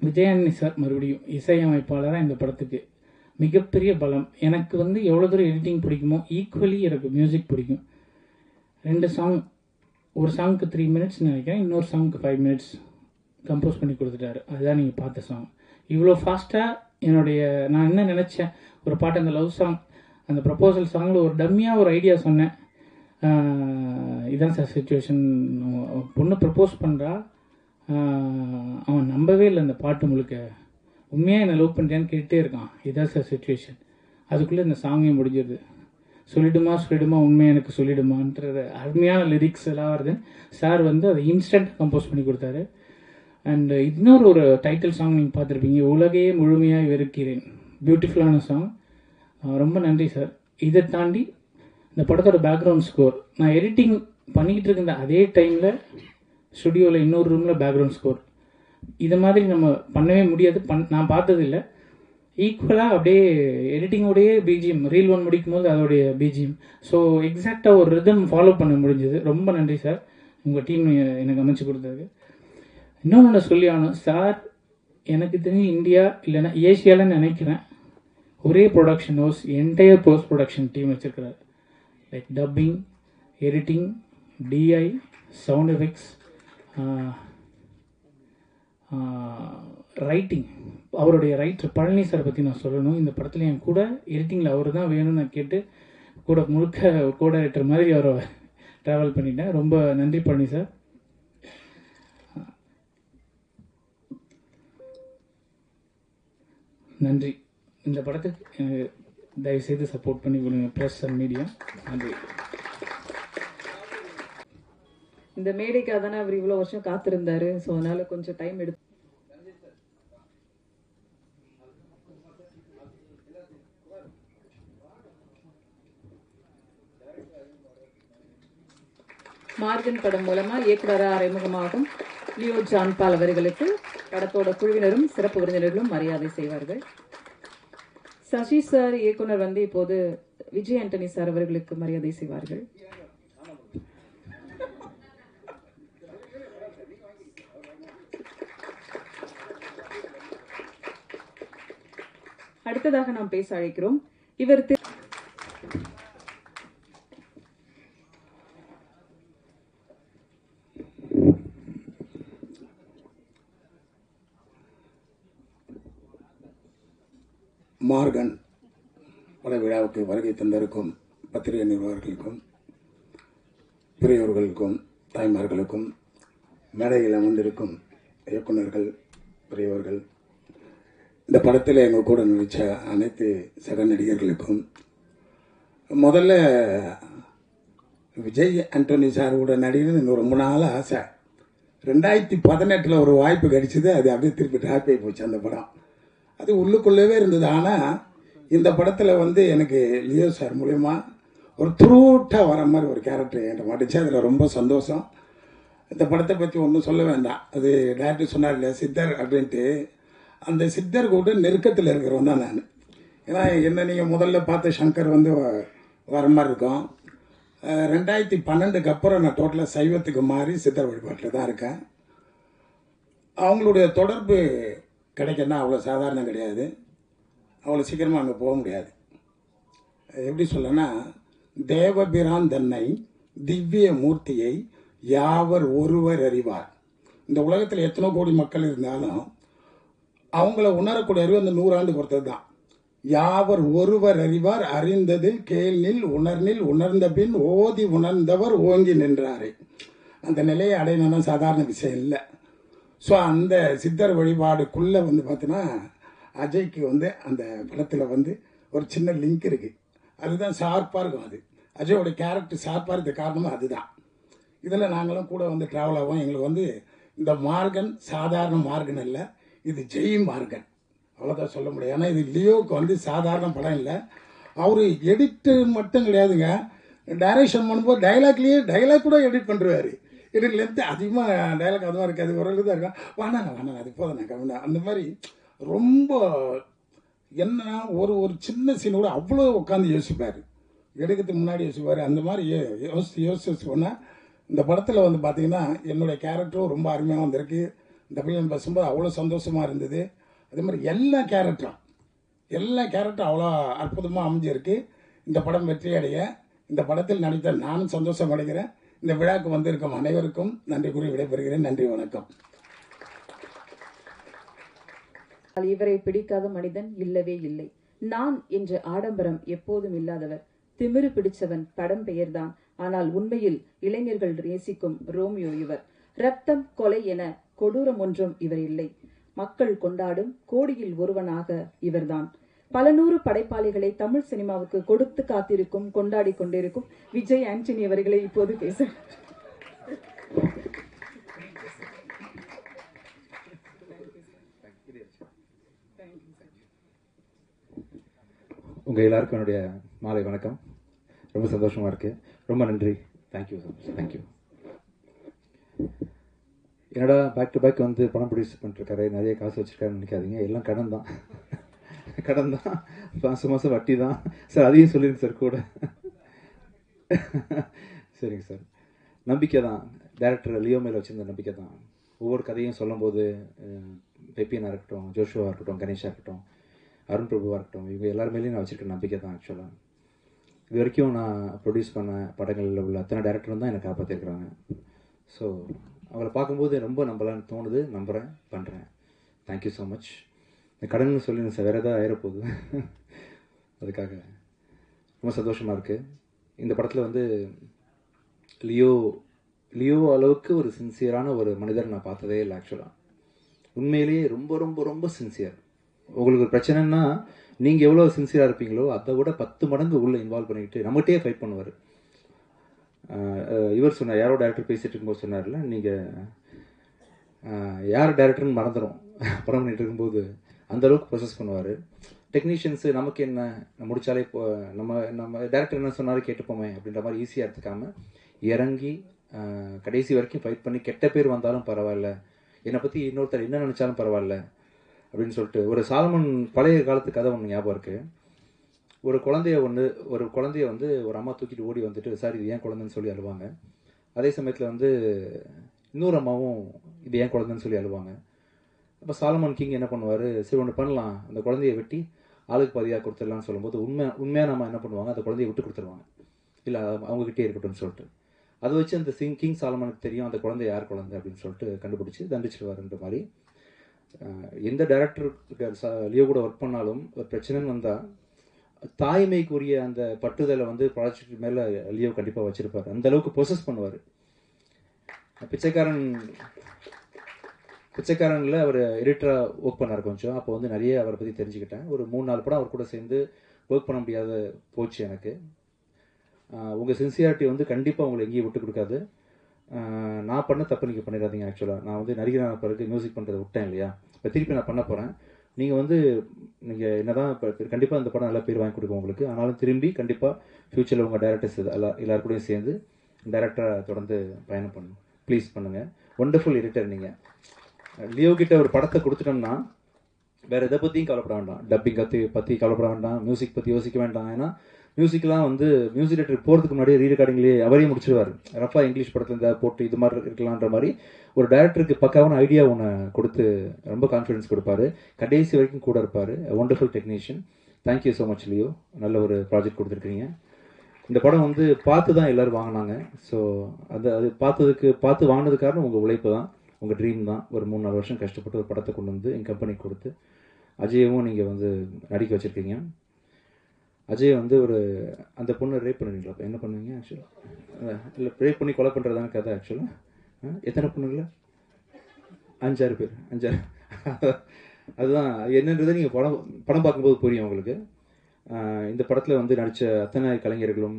Speaker 16: விஜயானி சார் மறுபடியும் இசையமைப்பாளராக இந்த படத்துக்கு மிகப்பெரிய பலம். எனக்கு வந்து எவ்வளோ தூரம் எடிட்டிங் பிடிக்குமோ ஈக்குவலி எனக்கு மியூசிக் பிடிக்கும். 2 சாங், ஒரு சாங்க்கு 3 மினிட்ஸ் நினைக்கிறேன், இன்னொரு சாங்க்கு 5 மினிட்ஸ் கம்போஸ் பண்ணி கொடுத்துட்டாரு. அதுதான் நீங்கள் பார்த்த சாங். இவ்வளோ ஃபாஸ்ட்டாக நான் என்ன நினச்சேன், ஒரு பாட்டு அந்த லவ் சாங், அந்த ப்ரப்போசல் சாங்கில் ஒரு டம்மியாக ஒரு ஐடியா சொன்னேன். இதான் சார் சுச்சுவேஷன். பொண்ணு ப்ரப்போஸ் பண்ணுறா, அவன் நம்பவே இல்லை அந்த பாட்டு முழுக்க. உண்மையாக என்னை லவ் பண்ணுறேன்னு கேட்டே இருக்கான். இதான் சார் சுச்சுவேஷன். அதுக்குள்ளே இந்த சாங்கே முடிஞ்சிருது. சொல்லிடுமா உண்மையாக எனக்கு சொல்லிடுமான்றது அருமையான லிரிக்ஸ் எல்லாம் வருது. சார் வந்து அதை இன்ஸ்டன்ட் கம்போஸ் பண்ணி கொடுத்தாரு. அண்ட் இன்னொரு ஒரு டைட்டில் சாங் நீங்கள் பார்த்துருப்பீங்க, உலகையே முழுமையாக வெறுக்கிறேன். பியூட்டிஃபுல்லான சாங். ரொம்ப நன்றி சார். இதை தாண்டி இந்த படத்தோட பேக்ரவுண்ட் ஸ்கோர் நான் எடிட்டிங் பண்ணிக்கிட்டு இருந்த அதே டைமில் ஸ்டுடியோவில் இன்னொரு ரூமில் பேக்ரவுண்ட் ஸ்கோர் இது மாதிரி நம்ம பண்ணவே முடியாது. நான் பார்த்ததில்லை. ஈக்குவலாக அப்படியே எடிட்டிங்கோடையே பிஜிஎம் ரீல் 1 முடிக்கும் போது அதோடைய பிஜிஎம். ஸோ எக்ஸாக்டாக ஒரு ரிதம் ஃபாலோ பண்ண முடிஞ்சது. ரொம்ப நன்றி சார், உங்கள் டீம் எனக்கு அமைச்சு கொடுத்ததுக்கு. இன்னொன்று சொல்லி ஆகணும் சார், எனக்கு தெரிஞ்சு இந்தியா இல்லைன்னா ஏஷியாவில் நினைக்கிறேன் ஒரே production house entire post production team வச்சுருக்கிறார். Like dubbing, editing, DI, sound effects, writing. அவருடைய ரைட்டர் பழனி சார் பற்றி நான் சொல்லணும். இந்த படத்தில் என் கூட எடிட்டிங்கில் அவர் தான் வேணும்னு நான் கேட்டு கூட முழுக்க கூட ரைட்டர் மாதிரி அவரை ட்ராவல் பண்ணிட்டேன். ரொம்ப நன்றி பழனி சார். நன்றி. இந்த படத்துக்கு தயவுசெய்து சப்போர்ட் பண்ணி கொடுங்க ப்ரெஸ் அண்ட் மீடியா. நன்றி.
Speaker 1: இந்த மேடைக்காக தானே அவர் இவ்வளோ வருஷம் காத்திருந்தாரு. ஸோ அதனால கொஞ்சம் டைம் எடுத்து மார்கன் படம் மூலமா இயக்குனராக அறிமுகமாகும் லியோ ஜான்பால் அவர்களுக்கு படத்தோட குழுவினரும் சிறப்பு விருந்தினர்களும் மரியாதை செய்வார்கள். சசி சார் இயக்குனர் வந்து இப்போது விஜய் ஆண்டனி சார் அவர்களுக்கு மரியாதை செய்வார்கள். அடுத்ததாக நாம் பேச அழைக்கிறோம். இவர்
Speaker 17: மார்கன் பட விழாவுக்கு வருகை தந்திருக்கும் பத்திரிகை நிர்வாகிகளுக்கும் பெரியோர்களுக்கும் தாய்மார்களுக்கும் மேடையில் அமர்ந்திருக்கும் இயக்குநர்கள் பெரியவர்கள், இந்த படத்தில் எங்கள் கூட நடித்த அனைத்து சக நடிகர்களுக்கும், முதல்ல விஜய் ஆண்டனி சார் கூட நடிகன்னு ரொம்ப நாள் ஆசை. 2018 ஒரு வாய்ப்பு கிடைச்சிது. அது அப்படியே திருப்பி ட்ராப் ஆகி போச்சு அந்த படம். அது உள்ளுக்குள்ளவே இருந்தது. ஆனால் இந்த படத்தில் வந்து எனக்கு லியோ சார் மூலயமா ஒரு த்ரூட்டாக வர மாதிரி ஒரு கேரக்டர் என்கிட்ட மாட்டுச்சு. அதில் ரொம்ப சந்தோஷம். இந்த படத்தை பற்றி ஒன்றும் சொல்ல வேண்டாம். அது டைரக்டர் சொன்னார் இல்லையா சித்தர் அப்படின்ட்டு, அந்த சித்தர் கூட நெருக்கத்தில் இருக்கிறவன் தான் நான். ஏன்னா என்ன நீங்கள் முதல்ல பார்த்த சங்கர் வந்து வர மாதிரி இருக்கும். 2012 அப்புறம் நான் டோட்டலாக சைவத்துக்கு மாறி சித்தர் வழிபாட்டில் தான் இருக்கேன். அவங்களுடைய தொடர்பு கிடைக்கன்னா அவ்வளோ சாதாரணம் கிடையாது. அவ்வளோ சீக்கிரமாக அங்கே போக முடியாது. எப்படி சொல்லனா, தேவபிரான் தன்னை திவ்ய மூர்த்தியை யாவர் ஒருவர் அறிவார். இந்த உலகத்தில் எத்தனை கோடி மக்கள் இருந்தாலும் அவங்கள உணரக்கூடிய அறிவு அந்த 100 ஆண்டுக்கு ஒருத்தர் தான். யாவர் ஒருவர் அறிவார், அறிந்ததில் கேள்நில் உணர்நில் உணர்ந்த பின் ஓதி உணர்ந்தவர் ஓங்கி நின்றாரே. அந்த நிலையை அடையணும்னா சாதாரண விஷயம் இல்லை. ஸோ அந்த சித்தர் வழிபாடுக்குள்ளே வந்து பார்த்தீங்கன்னா அஜய்க்கு வந்து அந்த படத்தில் வந்து ஒரு சின்ன லிங்க் இருக்குது. அதுதான் ஷார்ப்பாக இருக்கும். அது அஜயோட கேரக்டர் ஷார்ப்பாக இருக்க காரணமும் அதுதான். இதில் நாங்களும் கூட வந்து ட்ராவல் ஆகும். எங்களுக்கு வந்து இந்த மார்கன் சாதாரண மார்கன் இல்லை, இது ஜெய் மார்கன், அவ்வளோதான் சொல்ல முடியும். ஏன்னா இது லியோவுக்கு வந்து சாதாரண படம் இல்லை. அவர் எடிட்டர் மட்டும் கிடையாதுங்க, டைரக்ஷன் பண்ணும்போது டைலாக் கூட எடிட் பண்ணுறாரு. எடிட் லென்த்து அதிகமாக டைலாக் அதுவாக இருக்காது, ஓரளவு தான் இருக்கும். வாண்ணா அது போதும் கவனா அந்த மாதிரி ரொம்ப என்ன ஒரு சின்ன சீன் கூட அவ்வளோ உட்காந்து யோசிப்பார். எடுக்கிறதுக்கு முன்னாடி யோசிப்பார். அந்த மாதிரி யோசிச்சு போனால் இந்த படத்தில் வந்து பார்த்திங்கன்னா என்னுடைய கேரக்டரும் ரொம்ப அருமையாக வந்திருக்கு. இந்த பையன் பேசும்போது அவ்வளோ சந்தோஷமாக இருந்தது. அதே மாதிரி எல்லா கேரக்டரும் அவ்வளோ அற்புதமாக அமைஞ்சிருக்கு. இந்த படம் வெற்றி அடைய இந்த படத்தில் நடித்த நானும் சந்தோஷம் அடைகிறேன். இந்த விழாவுக்கு வந்திருக்கும் அனைவருக்கும் நன்றி கூறி விடைபெறுகிறேன். நன்றி, வணக்கம்.
Speaker 1: இவரை பிடிக்காத மனிதன் இல்லவே இல்லை. நான் என்ற ஆடம்பரம் எப்போதும் இல்லாதவர், திமிரு பிடிச்சவன் படம் பெயர்தான். ஆனால் உண்மையில் இளைஞர்கள் நேசிக்கும் ரோமியோ இவர். ரத்தம் கொலை என கொடூரம் ஒன்றும் இவர் இல்லை. மக்கள் கொண்டாடும் கோடியில் ஒருவனாக இவர்தான். பல நூறு படைப்பாளிகளை தமிழ் சினிமாவுக்கு கொடுத்து காத்திருக்கும் கொண்டாடி கொண்டிருக்கும் விஜய் ஆண்டனி அவர்களை இப்போது பேச
Speaker 18: உங்கள் எல்லாருக்கும் என்னுடைய மாலை வணக்கம்.
Speaker 9: ரொம்ப சந்தோஷமாக இருக்குது. ரொம்ப நன்றி. Thank you so much. தேங்க்யூ. என்னடா பேக் டு பேக் வந்து படம் ப்ரொடியூஸ் பண்ணிட்டுருக்காரு, நிறைய காசு வச்சுருக்காருன்னு நினைக்காதீங்க. எல்லாம் கடன் தான். கடன் தான், மாதம் மாதம் வட்டி தான் சார். அதையும் சொல்லிடுங்க சார் கூட. சரிங்க சார். நம்பிக்கை தான், டேரக்டர் லியோ மேலே வச்சுருந்த நம்பிக்கை தான். ஒவ்வொரு கதையும் சொல்லும்போது பெப்பியனாக இருக்கட்டும், ஜோஷுவாக இருக்கட்டும், கணேஷாக இருக்கட்டும், அருண் பிரபுவாக இருக்கட்டும், இவங்க எல்லார் மேலேயும் நான் வச்சுருக்க நம்பிக்கை தான். ஆக்சுவலாக இது வரைக்கும் நான் ப்ரொடியூஸ் பண்ண படங்களில் உள்ள அத்தனை டேரக்டரும் தான் என்னை காப்பாற்றிருக்கிறாங்க. ஸோ அவளை பார்க்கும்போது ரொம்ப நம்பலான்னு தோணுது. நம்புகிறேன், பண்ணுறேன். Thank you so much. இந்த கடன்னு சொல்லி சார் வேறு ஏதாவது ஆயிரப்போகுது. அதுக்காக ரொம்ப சந்தோஷமாக இருக்குது. இந்த படத்தில் வந்து லியோ அளவுக்கு ஒரு சின்சியரான ஒரு மனிதர் நான் பார்த்ததே இல்லை. ஆக்சுவலாக உண்மையிலேயே ரொம்ப ரொம்ப ரொம்ப சின்சியர். உங்களுக்கு ஒரு பிரச்சனைன்னா நீங்கள் எவ்வளோ சின்சியராக இருப்பீங்களோ அதை விட 10 மடங்கு உள்ளே இன்வால்வ் பண்ணிக்கிட்டு நம்மகிட்டே ஃபைட் பண்ணுவார். இவர் சொன்னார், யாரோ டேரக்டர் பேசிகிட்டு இருக்கும்போது சொன்னார்ல, நீங்கள் யார் டேரக்டர்னு மறந்துடும் படம் பண்ணிகிட்டு இருக்கும்போது. அந்தளவுக்கு ப்ரொசஸ் பண்ணுவார். டெக்னீஷியன்ஸு நமக்கு என்ன முடித்தாலே இப்போ நம்ம டேரக்டர் என்ன சொன்னாலும் கேட்டுப்போமே அப்படின்ற மாதிரி ஈஸியாக எடுத்துக்காமல் இறங்கி கடைசி வரைக்கும் ஃபைட் பண்ணி கெட்ட பேர் வந்தாலும் பரவாயில்ல, என்னை பற்றி இன்னொருத்தர் என்ன நினச்சாலும் பரவாயில்ல அப்படின்னு சொல்லிட்டு. ஒரு சாலமன் பழைய காலத்து கதை ஒன்று ஞாபகம் இருக்குது. ஒரு குழந்தைய வந்து ஒரு அம்மா தூக்கிட்டு ஓடி வந்துட்டு, சார் இது ஏன் குழந்தைன்னு சொல்லி அழுவாங்க. அதே சமயத்தில் வந்து இன்னொரு அம்மாவும் இது ஏன் குழந்தைன்னு சொல்லி அழுவாங்க. அப்போ சாலமன் கிங் என்ன பண்ணுவார், சரி ஒன்று பண்ணலாம், அந்த குழந்தைய வெட்டி ஆளுக்கு பாதியாக கொடுத்துடலான்னு சொல்லும்போது உண்மையாக நம்ம என்ன பண்ணுவாங்க, அந்த குழந்தைய விட்டு கொடுத்துருவாங்க, இல்லை அவங்ககிட்டே இருக்கட்டும்னு சொல்லிட்டு. அதை வச்சு அந்த கிங் சாலமனுக்கு தெரியும் அந்த குழந்தை யார் குழந்தை அப்படின்னு சொல்லிட்டு கண்டுபிடிச்சி தண்டிச்சிடுவாருன்ற மாதிரி. எந்த டேரக்டருக்கு லியோ கூட ஒர்க் பண்ணாலும் ஒரு பிரச்சனைன்னு வந்தால் தாய்மைக்குரிய அந்த பட்டுதலை வந்து ப்ராஜெக்ட் மேலே லியோ கண்டிப்பாக வச்சுருப்பார். அந்த அளவுக்கு ப்ரொசஸ் பண்ணுவார். பிச்சைக்காரனில் அவர் எடிட்டராக ஒர்க் பண்ணார் கொஞ்சம். அப்போ வந்து நிறைய அவரை பற்றி தெரிஞ்சுக்கிட்டேன். ஒரு 3-4 படம் அவர் கூட சேர்ந்து ஒர்க் பண்ண முடியாத போச்சு எனக்கு. உங்கள் சின்சியாரிட்டி வந்து கண்டிப்பாக உங்களை எங்கேயும் விட்டு கொடுக்காது. நான் பண்ண தப்பு நீங்கள் பண்ணிடாதீங்க. ஆக்சுவலாக நான் வந்து நடிகரான பிறகு மியூசிக் பண்ணுறதை விட்டேன் இல்லையா, இப்போ திருப்பி நான் பண்ண போகிறேன். நீங்கள் என்ன தான் இப்போ கண்டிப்பாக இந்த படம் நல்லா பேர் வாங்கி கொடுக்கும் உங்களுக்கு. ஆனாலும் திரும்பி கண்டிப்பாக ஃப்யூச்சரில் உங்கள் டேரக்டர்ஸ் எல்லாருக்கூடையும் சேர்ந்து டேரக்டராக தொடர்ந்து பயணம் பண்ணணும். ப்ளீஸ் பண்ணுங்கள். ஒண்டர்ஃபுல் எடிட்டர் நீங்கள். லியோ கிட்ட ஒரு படத்தை கொடுத்துட்டோம்னா வேறு எதை பற்றியும் கவலைப்பட வேண்டாம். டப்பிங் பற்றி கவலைப்பட வேண்டாம், மியூசிக் பற்றி யோசிக்க வேண்டாம். ஏன்னா மியூசிக்லாம் வந்து மியூசிக் டேரக்டர் போகிறதுக்கு முன்னாடியே ரீரெக்கார்டிங்லேயே அவரையும் முடிச்சிடுவார். ரஃபா இங்கிலீஷ் படத்தில் இருந்தால் போட்டு இது மாதிரி இருக்கலான்ற மாதிரி ஒரு டேரக்டருக்கு பக்காவான ஐடியா ஒன்று கொடுத்து ரொம்ப கான்ஃபிடன்ஸ் கொடுப்பாரு. கடைசி வரைக்கும் கூட இருப்பார். Wonderful technician. Thank you so much Leo. நல்ல ஒரு ப்ராஜெக்ட் கொடுத்துருக்கீங்க. இந்த படம் வந்து பார்த்து தான் எல்லோரும் வாங்கினாங்க. ஸோ அது பார்த்து வாங்கினது காரணம் உங்கள் உழைப்பு தான், உங்கள் ட்ரீம் தான். ஒரு 3-4 வருஷம் கஷ்டப்பட்டு ஒரு படத்தை கொண்டு வந்து எங்கள் கம்பெனிக்கு கொடுத்து அஜயவும் நீங்கள் வந்து நடிக்க வச்சுருக்கீங்க. அஜய் வந்து அந்த பொண்ணை ரேப் பண்ணுவீங்களா? அப்போ என்ன பண்ணுவீங்க ஆக்சுவலாக? இல்லை ரேப் பண்ணி கொலை பண்ணுறதான கதை ஆக்சுவலாக. எத்தனை பொண்ணுங்களா? 5-6 பேர். 5-6. அதுதான் என்னன்றதை நீங்கள் படம் பார்க்கும்போது புரியும் உங்களுக்கு. இந்த படத்தில் வந்து நடித்த அத்தனை கலைஞர்களும்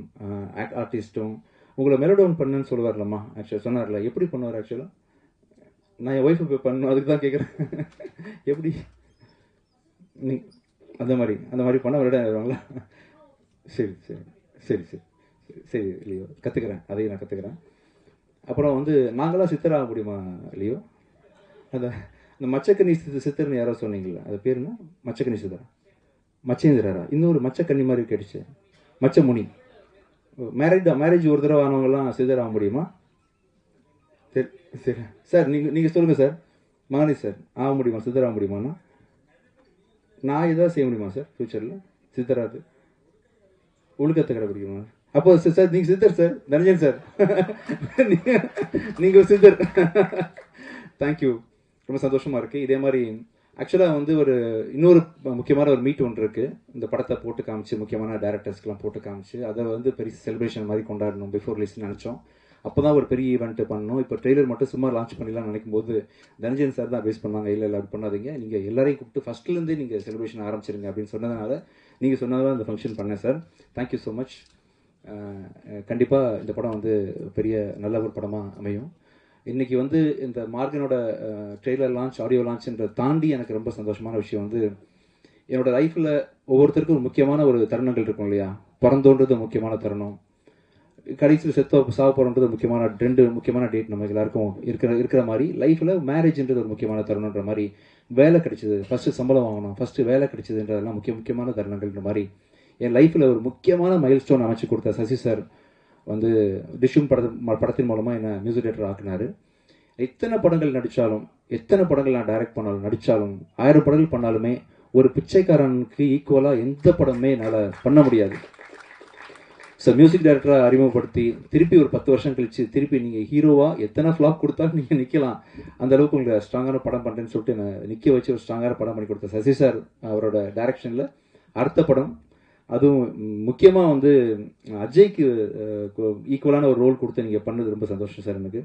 Speaker 9: ஆர்டிஸ்ட்டும் உங்களை மெலோடவுன் பண்ணுன்னு சொல்லுவார்லம்மா. ஆக்சுவலாக சொன்னார்ல, எப்படி பண்ணுவார் ஆக்சுவலாக? நான் என் ஒய்ஃபை போய் பண்ணணும், அதுக்கு தான் கேட்குறேன். எப்படி நீ அந்த மாதிரி பண்ண வருவாங்களா? சரி சரி சரி சரி சரி லியோ, கற்றுக்கிறேன். அதையும் நான் கற்றுக்கிறேன். அப்புறம் வந்து நாங்களாம் சித்தராக முடியுமா லியோ? அந்த மச்சக்கன்னி சித்தர்னு யாரோ சொன்னீங்களா, அது பேர் என்ன? மச்சக்கன்னி சித்தரா? மச்சேந்திரரா? இன்னொரு மச்சக்கன்னி மாதிரி கேட்டுச்சு, மச்சமுனி. மேரேஜ் ஒரு தடவை ஆனவங்கலாம் சித்தராக முடியுமா? சரி சரி சார், நீங்கள் சொல்லுங்கள் சார். மகனி சார் ஆக முடியுமா, சித்தராக முடியுமாண்ணா? நான் ஏதாவது செய்ய முடியுமா சார் ஃப்யூச்சரில் சித்தராது? ஒழுக்கத்தை கடைபிடிக்குமா? அப்போ சார் நீங்கள் சித்தர் சார், தனஞ்சன் சார். நீங்கள் சித்தர். தேங்க்யூ. ரொம்ப சந்தோஷமாக இருக்குது. இதே மாதிரி ஆக்சுவலாக வந்து இன்னொரு முக்கியமான ஒரு மீட் ஒன்று இருக்குது. இந்த படத்தை போட்டு காமிச்சு முக்கியமான டேரக்டர்ஸ்க்கெலாம் போட்டு காமிச்சு அதை வந்து பெரிய செலிப்ரேஷன் மாதிரி கொண்டாடணும் பிஃபோர் ரிலீஸ் நினச்சோம். அப்போ தான் ஒரு பெரிய ஈவெண்ட்டு பண்ணணும். இப்போ ட்ரெய்லர் மட்டும் சும்மா லான்ச் பண்ணிடலாம் நினைக்கும் போது தனஞ்சன் சார் தான் பேஸ் பண்ணாங்க. இல்லை அப்படி பண்ணாதீங்க, நீங்கள் எல்லாரையும் கூப்பிட்டு ஃபஸ்ட்லேருந்தே நீங்கள் செலிப்ரேஷன் ஆரம்பிச்சிருங்க அப்படின்னு சொன்னதுனால நீங்கள் சொன்னதான் அந்த ஃபங்க்ஷன் பண்ணேன் சார். Thank you so much. கண்டிப்பாக இந்த படம் வந்து பெரிய நல்ல ஒரு படமாக அமையும். இன்றைக்கி வந்து இந்த மார்கனோட ட்ரெய்லர் லான்ச், ஆடியோ லான்ச்ன்ற தாண்டி எனக்கு ரொம்ப சந்தோஷமான விஷயம் வந்து என்னோடய லைஃப்பில் ஒவ்வொருத்தருக்கும் ஒரு முக்கியமான ஒரு தருணங்கள் இருக்கும் இல்லையா? பிறந்தோன்றது முக்கியமான தருணம், கடைசியில் சாக போகிறோன்றது முக்கியமான 2 முக்கியமான டேட் நம்ம எல்லாருக்கும் இருக்கிற மாதிரி லைஃப்பில் மேரேஜ்ன்றது ஒரு முக்கியமான தருணன்ற மாதிரி, வேலை கிடைச்சது, ஃபஸ்ட்டு சம்பளம் வாங்கணும், ஃபஸ்ட்டு வேலை கிடைச்சதுன்றதெல்லாம் முக்கியமான தருணங்கள்ன்ற மாதிரி என் லைஃப்பில் ஒரு முக்கியமான மைல் ஸ்டோன் அமைச்சு கொடுத்த சசி சார் வந்து டிஷ்யூம் படத்தின் மூலமாக என்னை மியூசிக் டைரக்டர் ஆக்குனார். எத்தனை படங்கள் நடித்தாலும், எத்தனை படங்கள் நான் டைரக்ட் பண்ணாலும் நடித்தாலும், 1000 படங்கள் பண்ணாலுமே ஒரு பிச்சைக்காரனுக்கு ஈக்குவலாக எந்த படமே என்னால் பண்ண முடியாது. ஸோ மியூசிக் டைரக்டராக அறிமுகப்படுத்தி திருப்பி ஒரு 10 வருஷம் கழிச்சு திருப்பி நீங்கள் ஹீரோவாக எத்தனை ஃப்ளாப் கொடுத்தாலும் நீங்கள் நிற்கலாம், அந்த அளவுக்கு உங்களுக்கு ஸ்ட்ராங்கான படம் பண்ணுறேன்னு சொல்லிட்டு என்னை நிற்க வச்சு ஒரு ஸ்ட்ராங்கான படம் பண்ணி கொடுத்த சசி சார் அவரோட டைரக்ஷனில் அடுத்த படம், அதுவும் முக்கியமாக வந்து அஜய்க்கு ஈக்குவலான ஒரு ரோல் கொடுத்து நீங்கள் பண்ணது ரொம்ப சந்தோஷம் சார். எனக்கு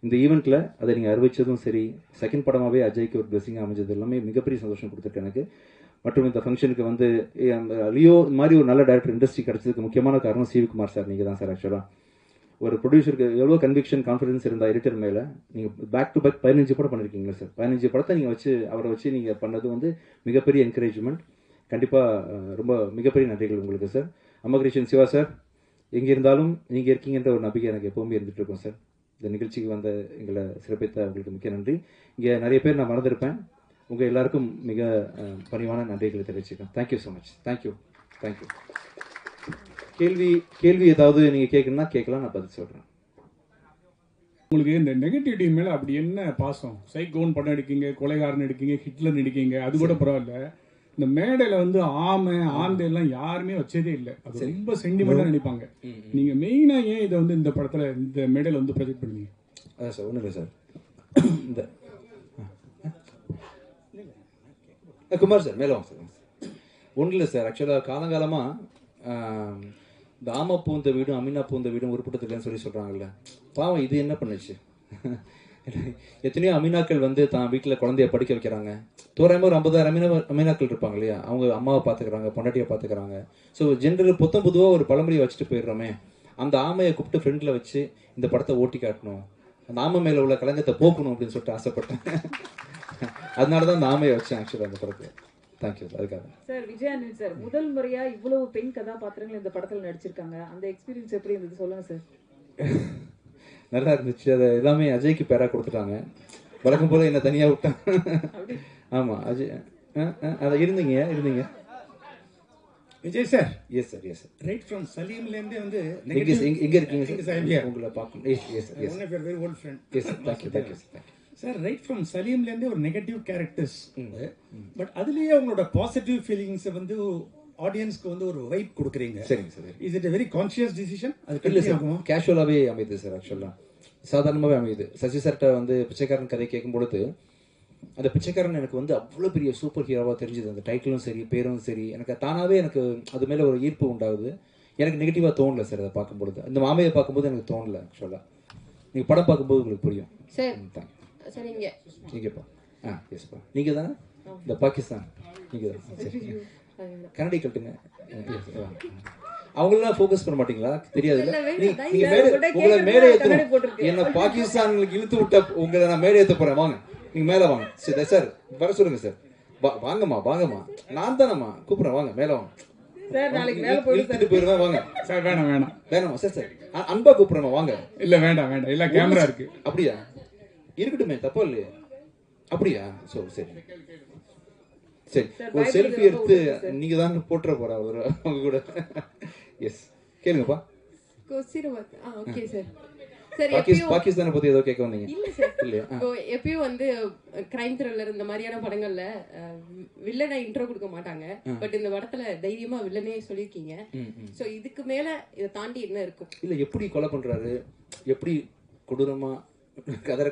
Speaker 9: இந்த ஈவெண்ட்டில் அதை நீங்கள் அறிவிச்சதும் சரி, செகண்ட் படமாகவே அஜய்க்கு ஒரு பிளெஸிங் அமைஞ்சது எல்லாமே மிகப்பெரிய சந்தோஷம் கொடுத்துருக்கு எனக்கு. மற்றும் இந்த ஃபங்க்ஷனுக்கு வந்து லியோ மாதிரி ஒரு நல்ல டேரக்டர் இண்டஸ்ட்ரி கிடைச்சதுக்கு முக்கியமான காரணம் சிவகுமார் சார், நீங்கள் தான் சார். ஆக்சுவலாக ஒரு ப்ரொடியூசருக்கு எவ்வளோ கன்விக்ஷன் கான்ஃபிடன்ஸ் இருந்தால் எடிட்டர் மேலே, நீங்கள் பேக் டு பேக் 15 படம் பண்ணியிருக்கீங்களா சார். 15 படத்தை நீங்கள் அவரை வச்சு நீங்கள் பண்ணது வந்து மிகப்பெரிய என்கரேஜ்மெண்ட். கண்டிப்பாக ரொம்ப மிகப்பெரிய நன்றிகள் உங்களுக்கு சார். அம்மகிருஷ்ணன் சிவா சார், எங்கே இருந்தாலும் நீங்கள் இருக்கீங்கன்ற ஒரு நம்பிக்கை எனக்கு எப்போவுமே இருந்துகிட்டு இருக்கும் சார். இந்த நிகழ்ச்சிக்கு வந்த எங்களை சிறப்பித்த உங்களுக்கு மிக்க நன்றி. இங்கே நிறைய பேர் நான் மறந்துருப்பேன், உங்கள் எல்லாருக்கும் மிக பணிவான நன்றிகளை தெரிவிச்சுக்கிறேன். Thank you so much. தேங்க்யூ. கேள்வி ஏதாவது நீங்கள் கேட்கணும்னா கேட்கலாம், நான் பதில் சொல்கிறேன்.
Speaker 18: உங்களுக்கு இந்த நெகட்டிவிட்டி மேலே அப்படி என்ன பாசம்? சைக்கோன் படம் எடுக்கீங்க, கொலைகாரன் எடுக்கீங்க, ஹிட்லர் நடிக்கீங்க, அது கூட பரவாயில்ல. இந்த மேடையில் வந்து ஆமை ஆந்தை எல்லாம் யாருமே வச்சதே இல்லை, அது ரொம்ப சென்டிமெண்ட்டாக நினைப்பாங்க. நீங்கள் மெயினாக ஏன் இதை வந்து இந்த படத்தில் இந்த மேடையில் வந்து ப்ரொஜெக்ட் பண்ணுவீங்க?
Speaker 9: அதான் சார், ஒன்றும் இல்லை சார். இந்த குமார் சார் மேலே வாங்க சார். ஒன்றும் இல்லை சார், ஆக்சுவலாக காலங்காலமாக இந்த ஆமா பூந்த வீடும் அமீனா பூந்த வீடும் உருப்பட்டதுலன்னு சொல்கிறாங்கல்ல, பாவம் இது என்ன பண்ணுச்சு? எத்தனையோ அமீனாக்கள் வந்து தான் வீட்டில் குழந்தைய படிக்க வைக்கிறாங்க. தோராயமாக ஒரு 50,000 அமீனாக்கள் இருப்பாங்க இல்லையா, அவங்க அம்மாவை பார்த்துக்கிறாங்க, பொண்டாட்டியை பார்த்துக்கிறாங்க. ஸோ ஜென்ரல் பொதுவாக ஒரு பழமொழியை வச்சுட்டு போயிடுறோமே, அந்த ஆமையை கூப்பிட்டு ஃப்ரெண்டில் வச்சு இந்த படத்தை ஓட்டி காட்டணும், அந்த ஆமை மேலே உள்ள கலங்கத்தை போக்கணும் அப்படின்னு சொல்லிட்டு ஆசைப்பட்டேன். அதனால தான் அந்த ஆமையை வச்சேன் ஆக்சுவலாக அந்த படத்தை. Thank you sir. அதுக்காக
Speaker 1: சார் விஜயானந்த் சார் முதல் முறையா இவ்வளவு பெண் கதாபாத்திரங்கள் இந்த படத்தில் நடிச்சிருக்காங்க, அந்த எக்ஸ்பீரியன்ஸ் எப்படி இருந்தது சொல்லுங்க சார்.
Speaker 9: நல்லா இருந்துச்சு. அதை எல்லாமே அஜய்க்கு பேரா கொடுத்துட்டாங்க. வழக்கம் போல என்ன தனியா விட்டாங்க. ஆமா அஜய் அதை இருந்தீங்க
Speaker 17: Vijay sir.
Speaker 9: Yes sir, yes sir.
Speaker 17: Right from சலீம்லேருந்தே வந்து
Speaker 9: எங்க இருக்கீங்க சார்? உங்களை பார்க்கணும். Yes yes
Speaker 17: one of your very old friend.
Speaker 9: Yes sir. Thank you
Speaker 17: sir. Right from சலீம்லேருந்தே ஒரு நெகட்டிவ் கேரக்டர்ஸ், பட் அதுலேயே உங்களோட பாசிட்டிவ் ஃபீலிங்ஸை வந்து ஆடியன்ஸ்க்கு வந்து ஒரு வைப் கொடுக்குறீங்க.
Speaker 9: சரிங்க sir.
Speaker 17: Is it a very conscious decision? அது
Speaker 9: இல்லை சார், கேஷுவலாகவே அமையுது சார். ஆக்சுவலாக சாதாரணமாகவே அமையுது. சசி சார்கிட்ட வந்து பிச்சைக்காரன் கதை கேட்கும் பொழுது அந்த பிச்சைக்காரன் எனக்கு வந்து அவ்வளோ பெரிய சூப்பர் ஹீரோவாக தெரிஞ்சுது. அந்த டைட்டிலும் சரி, பேரும் சரி, எனக்கு தானாகவே எனக்கு அது மேலே ஒரு ஈர்ப்பு உண்டாகுது. எனக்கு நெகட்டிவாக தோணலை சார் அதை பார்க்கும்பொழுது. இந்த மாமையை பார்க்கும்போது எனக்கு தோணலை. ஆக்சுவலாக நீங்கள் படம் பார்க்கும்போது உங்களுக்கு புரியும்.
Speaker 19: சார்
Speaker 9: நீங்கப்பா. எஸ்ப்பா. நீங்கள் தானே இந்த பாகிஸ்தான்? நீங்கள் தான். சரி, கன்னடி கட்டுங்க. அவங்களெல்லாம் ஃபோக்கஸ் பண்ண மாட்டீங்களா? தெரியாது. உங்களை மேடை ஏற்றணும். என்ன பாகிஸ்தானுக்கு இழுத்து விட்ட உங்களை நான் மேடை ஏற்ற போறேன். வாங்க, நீங்க மேலே வாங்க. சரி சார், வர சொல்லுங்க சார். வாங்கம்மா. நான் தானம்மா கூப்பிடுறேன். வாங்க, மேலே வாங்க. இழுத்துட்டு போயிருவேன். வாங்க
Speaker 18: சார். வேணாம்
Speaker 9: சார். அன்பா கூப்பிடுறேன். வாங்க.
Speaker 18: இல்ல வேண்டாம். இல்ல கேமரா இருக்கு.
Speaker 9: அப்படியா? இருக்கட்டுமே, தப்பா இல்லையே. அப்படியா? சரி ஒரு செல்ஃபி எடுத்து நீங்க தான் போட்டுற போற அவங்க கூட. எஸ், கேளுங்கப்பா.
Speaker 19: Okay sir.
Speaker 9: பாகிஸ்தானை பத்தி ஏதோ கேட்க வந்தீங்க?
Speaker 19: இல்ல சார். இல்லையா? எப்பயும் வந்து கிரைம் த்ரில்லர் இந்த மாதிரியான படங்கள்ல வில்லனை இன்ட்ரோ கொடுக்க மாட்டாங்க. பட் இந்த படத்துல தைரியமா வில்லனே சொல்லிருக்கீங்க. சோ இதுக்கு மேல இதை தாண்டி என்ன இருக்கும்?
Speaker 9: இல்ல, எப்படி கொலை பண்றாரு, எப்படி கொடூரமா கதற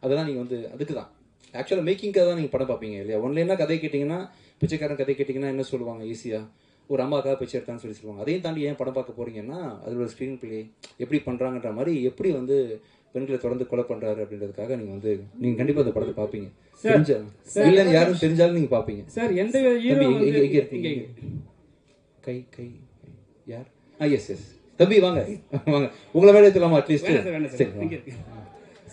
Speaker 9: அதெல்லாம் நீங்க வந்து அதுக்கு தான் ஆக்சுவலாக மேக்கிங்காக தான் நீங்கள் படம் பார்ப்பீங்க இல்லையா? ஒன்லைனா கதை கேட்டிங்கன்னா, பிச்சைக்காரன் கதை கேட்டிங்கன்னா என்ன சொல்லுவாங்க? ஈஸியாக ஒரு அம்மாக்காக பிச்சை எடுத்தான்னு சொல்லுவாங்க. அதையும் தாண்டி ஏன் படம் பார்க்க போறீங்கன்னா, அதில் ஒரு ஸ்க்ரீன் பிளே எப்படி பண்ணுறாங்கன்ற மாதிரி, எப்படி வந்து பெண்களை தொடர்ந்து கொலை பண்ணுறாரு அப்படின்றதுக்காக நீங்கள் கண்டிப்பாக அந்த படத்தை பார்ப்பீங்க. இல்லைன்னு யாரும் தெரிஞ்சாலும் நீங்கள் பார்ப்பீங்க
Speaker 16: சார். எந்த
Speaker 9: எங்கே இருக்கீங்க? கை யார்? எஸ் தம்பி வாங்க. உங்களை வேலை எடுத்துலாமா? அட்லீஸ்ட். சரி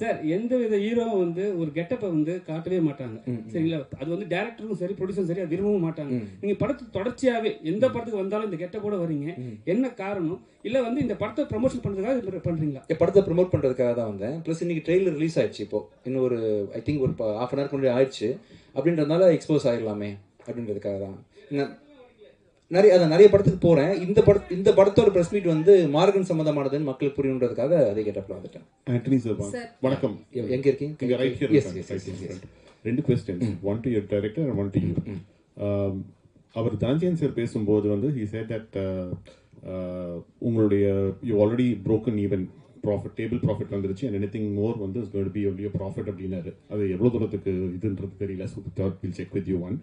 Speaker 20: சார் எந்த வித ஹீரோவும் வந்து ஒரு கெட்டப்பை வந்து காட்டவே மாட்டாங்க. சரிங்களா? அது வந்து டேரக்டரும் சரி ப்ரொடியூசரும் சரி அது விரும்பவும் மாட்டாங்க. நீங்க படத்துக்கு தொடர்ச்சியாவே எந்த படத்துக்கு வந்தாலும் இந்த கெட்ட கூட வரீங்க. என்ன காரணம்? இல்ல வந்து இந்த படத்தை ப்ரமோஷன் பண்றதுக்காக பண்றீங்களா?
Speaker 9: படத்தை ப்ரமோட் பண்றதுக்காக தான் வந்தேன். ப்ளஸ் இன்னைக்கு ட்ரெய்லர் ரிலீஸ் ஆயிடுச்சு. இப்போ இன்னும் ஒரு ஐ திங்க் ஒரு half an hour முன்னாடி ஆயிடுச்சு. அப்படின்றதுனால எக்ஸ்போஸ் ஆயிடலாமே அப்படின்றதுக்காக தான் நிறைய படத்துக்கு போறேன். இந்த படத்தோட பிரஸ் மீட் வந்து மார்கன் சம்பந்தமானதுன்னு மக்களுக்கு புரியணுன்றதுக்காக அதை கேட்டப்பல வந்துட்டேன்.
Speaker 21: ஆண்டனி சார் வணக்கம்.
Speaker 9: எங்க இருக்கீங்க?
Speaker 21: Right here. ரெண்டு questions, one to your director and one to you. அவர் தனஞ்சயன் சார் பேசும்போது வந்து he said that உங்களுடைய you already broken even profit, table profit வந்துருச்சு, and anything more வந்து is going to be only a profit அப்படினாரு. அது எவ்வளவு தூரத்துக்கு இதுன்றது தெரியல. So we'll check with you. One.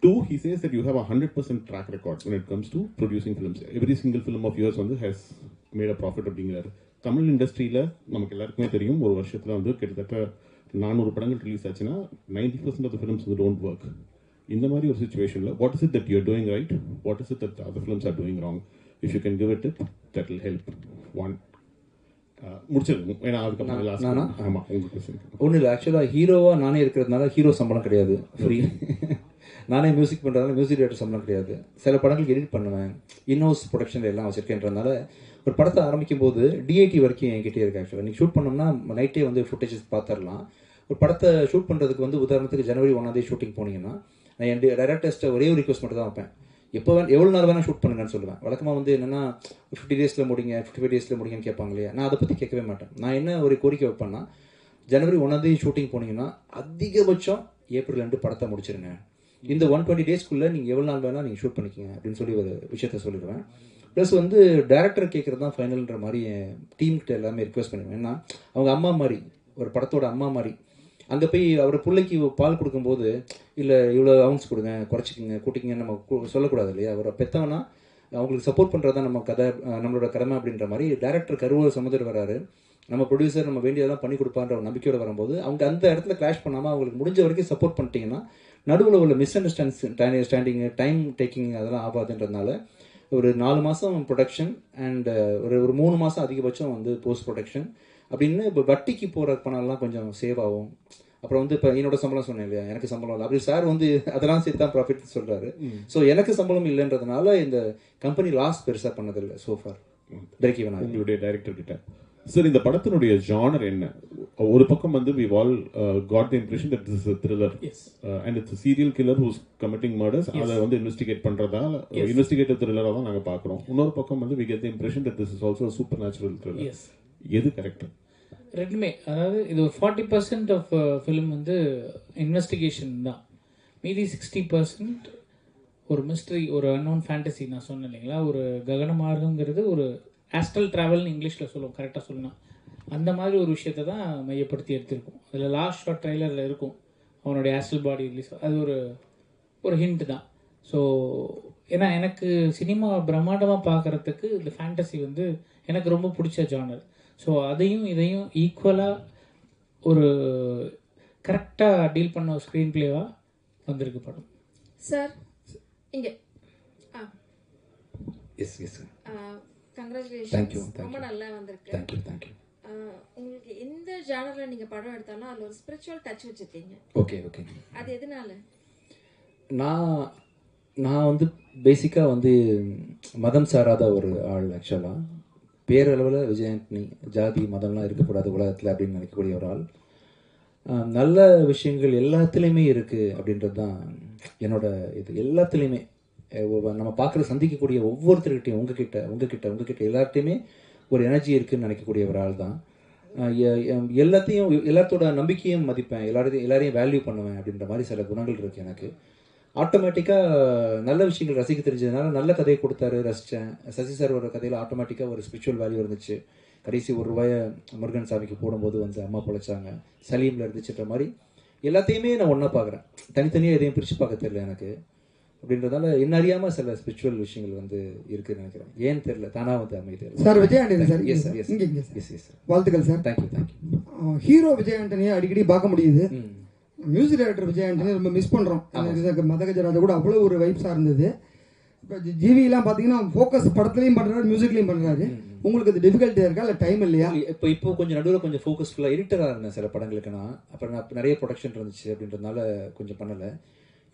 Speaker 21: Two, he says that you have a 100% track record when it comes to producing films. Every single film of yours வந்து has made a profit அப்படிங்கிறாரு. தமிழ் இண்டஸ்ட்ரியில் நமக்கு எல்லாருக்குமே தெரியும், ஒரு வருஷத்தில் வந்து கிட்டத்தட்ட 400 படங்கள் ரிலீஸ் ஆச்சுன்னா 90% of the films வந்து don't work. இந்த மாதிரி ஒரு சுச்சுவேஷனில் what is it that you're doing right? What is it that other films are doing wrong? If you can give it, that will help. One. முடிச்சிருக்கும். ஏன்னா அதுக்கப்புறம் last ஆமாம் உங்களுக்கு question
Speaker 9: ஒன்றும் இல்லை. ஆக்சுவலாக ஹீரோவாக நானே இருக்கிறதுனால ஹீரோ சம்பளம் கிடையாது, ஃப்ரீ. நானே மியூசிக் பண்ணுறதுனால மியூசிக் டேரக்டர் சம்பளம் கிடையாது. சில படங்களுக்கு எடிட் பண்ணுவேன், இன்னோஸ் ப்ரொடக்ஷன் எல்லாம் வச்சிருக்கேன்றதுனால ஒரு படத்தை ஆரம்பிக்கும் போது டிஐடி வரைக்கும் என்கிட்டே இருக்கு. ஆக்சுவலாக நீங்கள் ஷூட் பண்ணோம்னா நைட்டே வந்து ஃபுட்டேஜஸ் பார்த்துடலாம். ஒரு படத்தை ஷூட் பண்ணுறதுக்கு வந்து உதாரணத்துக்கு January 1 ஷூட்டிங் போனீங்கன்னா நான் என் டைரக்டர்ஸ்ட்டை ஒரே ஒரு ரிக்வஸ்ட் மட்டும் தான் வைப்பேன், எவ்வளோ நாள் வேணால் ஷூட் பண்ணுங்கன்னு சொல்லுவேன். வழக்கமாக வந்து என்னென்னா 50 days முடிங்க 55 days முடிங்கன்னு கேட்பாங்க இல்லையா? நான் அதை பற்றி கேட்கவே மாட்டேன். நான் என்ன ஒரு கோரிக்கை வைப்பேன்னா January 1 ஷூட்டிங் போனீங்கன்னா அதிகபட்சம் April 2 படத்தை முடிச்சிருங்க. இந்த 120 daysக்குள்ளே நீங்கள் எவ்வளோ நாள் வேணால் நீங்கள் ஷூட் பண்ணிக்கங்க அப்படின்னு சொல்லி ஒரு விஷயத்த சொல்லிடுவேன். ப்ளஸ் வந்து டேரக்டர் கேட்குறது தான் ஃபைனல்ன்ற மாதிரி என் டீம்கிட்ட எல்லாமே ரிக்வெஸ்ட் பண்ணுவேன். ஏன்னா அவங்க அம்மா மாதிரி, ஒரு படத்தோட அம்மா மாதிரி. அங்கே போய் அவர் பிள்ளைக்கு பால் கொடுக்கும்போது இல்லை இவ்வளோ அவுன்ஸ் கொடுங்க, குறைச்சிக்கிங்க, கூட்டிக்கிங்கன்னு நம்ம சொல்லக்கூடாது இல்லையா? அவரை பெற்றவனா அவங்களுக்கு சப்போர்ட் பண்ணுறது தான் நம்ம நம்மளோட கடமை அப்படின்ற மாதிரி டேரக்டர் கருவை சுமந்துட்டு வராரு. நம்ம ப்ரொடியூசர் நம்ம வேண்டியதெல்லாம் பண்ணி கொடுப்பான்ற ஒரு நம்பிக்கையோடு வரும்போது அவங்க அந்த இடத்துல கிளாஷ் பண்ணாமல் அவங்களுக்கு முடிஞ்ச வரைக்கும் சப்போர்ட் பண்ணிட்டீங்கன்னா நடுவில் உள்ள மிஸ் அண்டர்ஸ்டாண்டிங்கு டைம் டேக்கிங் அதெல்லாம் ஆகாதுன்றதுனால ஒரு 4 மாதம் ப்ரொடக்ஷன் அண்ட் ஒரு 3 மாதம் அதிகபட்சம் வந்து போஸ்ட் ப்ரொடக்ஷன் அப்படின்னு. இப்போ வட்டிக்கு போகிற பணம்லாம் கொஞ்சம் சேவ் ஆகும். அப்புறம் வந்து இப்போ என்னோட சம்பளம் சொன்னேன் இல்லையா, எனக்கு சம்பளம் இல்லை அப்படி சார் வந்து அதெல்லாம் சேர்த்து தான் ப்ராஃபிட் சொல்கிறாரு. ஸோ எனக்கு சம்பளம் இல்லைன்றதுனால இந்த கம்பெனி லாஸ் பெருசாக பண்ணதில்லை சோஃபார். பிரேக் ஈவன்
Speaker 21: உங்களுடைய டைரக்டர் கிட்ட சார் இந்த படத்தினுடைய ஜானர் என்ன? ஒரு பக்கம் வந்து we all got the impression that this is a thriller, and it's a serial killer who's committing murders. அதை வந்து இன்வெஸ்டிகேட் பண்றதா இன்வெஸ்டிகேட்டிவ் த்ரில்லரா தான் நாங்க பார்க்குறோம். இன்னொரு பக்கம் வந்து we get the impression that this is also a supernatural thriller. எது கரெக்ட்?
Speaker 16: ரெண்டுமே. அதாவது இது ஒரு 40% ஆஃப் ஃபிலிம் வந்து இன்வெஸ்டிகேஷன் தான், மீதி 60% ஒரு மிஸ்ட்ரி, ஒரு அன்னோன் ஃபேண்டசி. நான் சொன்னேன் இல்லைங்களா, ஒரு ககன மார்க்கங்கிறது ஒரு ஆஸ்ட்ரல் ட்ராவல்னு இங்கிலீஷில் சொல்லுவோம், கரெக்டாக சொல்லணும். அந்த மாதிரி ஒரு விஷயத்தை தான் மையப்படுத்தி எடுத்திருக்கும். அதில் லாஸ்ட் ஷார்ட் ட்ரைலரில் இருக்கும் அவனுடைய ஆஸ்ட்ரல் பாடி ரிலீஸ், அது ஒரு ஹிண்ட் தான். ஸோ ஏன்னா எனக்கு சினிமா பிரம்மாண்டமாக பார்க்குறதுக்கு இந்த ஃபேண்டசி வந்து எனக்கு ரொம்ப பிடிச்ச ஜானர். ஸோ அதையும் இதையும் ஈக்குவலாக ஒரு கரெக்டாக டீல் பண்ண ஒரு ஸ்க்ரீன் பிளேவாக வந்திருக்கு படம்.
Speaker 22: சார் இங்கே
Speaker 9: எஸ் எஸ்
Speaker 22: கங்க்ராச்சுலேஷன்ஸ், ரொம்ப நல்லா வந்திருக்கு.
Speaker 9: தேங்க்யூ.
Speaker 22: உங்களுக்கு எந்த ஜானர்ல நீங்க படம் எடுத்தாலும் அதுல ஒரு ஸ்பிரிச்சுவல் டச் வச்சிருக்கீங்க.
Speaker 9: ஓகே.
Speaker 22: அது எதனால?
Speaker 9: நான் வந்து பேசிக்காக வந்து மதம் சாராத ஒரு ஆள். ஆக்சுவலாக பேரளவில் விஜய் ஆண்டனி ஜாதி மதம்லாம் இருக்கக்கூடாது உலகத்தில் அப்படின்னு நினைக்கக்கூடிய ஒரு ஆள். நல்ல விஷயங்கள் எல்லாத்துலேயுமே இருக்குது அப்படின்றது தான் என்னோட இது. எல்லாத்துலேயுமே நம்ம பார்க்குற சந்திக்கக்கூடிய ஒவ்வொருத்தர்கிட்டையும் உங்ககிட்ட எல்லார்ட்டையுமே ஒரு எனர்ஜி இருக்குதுன்னு நினைக்கக்கூடிய ஒரு ஆள் தான். எல்லாத்தோட நம்பிக்கையும் மதிப்பேன், எல்லாரையும் வேல்யூ பண்ணுவேன் அப்படின்ற மாதிரி சில குணங்கள் இருக்குது எனக்கு. ஆட்டோமேட்டிக்காக நல்ல விஷயங்கள் ரசிக்க தெரிஞ்சதுனால நல்ல கதையை கொடுத்தாரு, ரசித்தேன். சசி சார் ஒரு கதையில் ஆட்டோமேட்டிக்காக ஒரு ஸ்பிரிச்சுவல் வேல்யூ இருந்துச்சு. கடைசி ₹1 முருகன் சாமிக்கு போடும்போது வந்து அம்மா பொழைச்சாங்க, சலீமில் இருந்துச்சுன்ற மாதிரி எல்லாத்தையுமே நான் ஒன்றா பார்க்குறேன். தனித்தனியாக எதையும் பிரித்து பார்க்க தெரியல எனக்கு. அப்படின்றதால என்ன அறியாமல் சில ஸ்பிரிச்சுவல் விஷயங்கள் வந்து இருக்குன்னு நினைக்கிறேன். ஏன்னு தெரியல, தானாக வந்து அமைதி.
Speaker 23: Sir Vijay Antony sir,
Speaker 9: yes sir, yes
Speaker 23: yes yes வாழ்த்துக்கள் சார்.
Speaker 9: தேங்க்யூ.
Speaker 23: ஹீரோ விஜய் ஆண்டனியை அடிக்கடி பார்க்க முடியுது. மியூசிக் டைரக்டர் விஜய் ஆண்டனி ரொம்ப மிஸ் பண்ணுறோம். மதகஜராஜா கூட அவ்வளோ ஒரு வைப்ஸாக இருந்தது. இப்போ ஜிவிலாம் பார்த்தீங்கன்னா ஃபோக்கஸ் படத்துலையும் பண்ணுறாரு, மியூசிக்லையும் பண்ணுறாரு. உங்களுக்கு அது டிஃபிகல்ட்டியாக இருக்கா இல்லை டைம் இல்லையா?
Speaker 2: இப்போ கொஞ்சம் நடுவில் கொஞ்சம் ஃபோக்கஸ்ஃபுல்லாக எடிட்டராக இருந்தேன் சில படங்களுக்கு. அப்புறம் நான் நிறைய ப்ரொடக்ஷன் இருந்துச்சு அப்படின்றதுனால கொஞ்சம் பண்ணலை.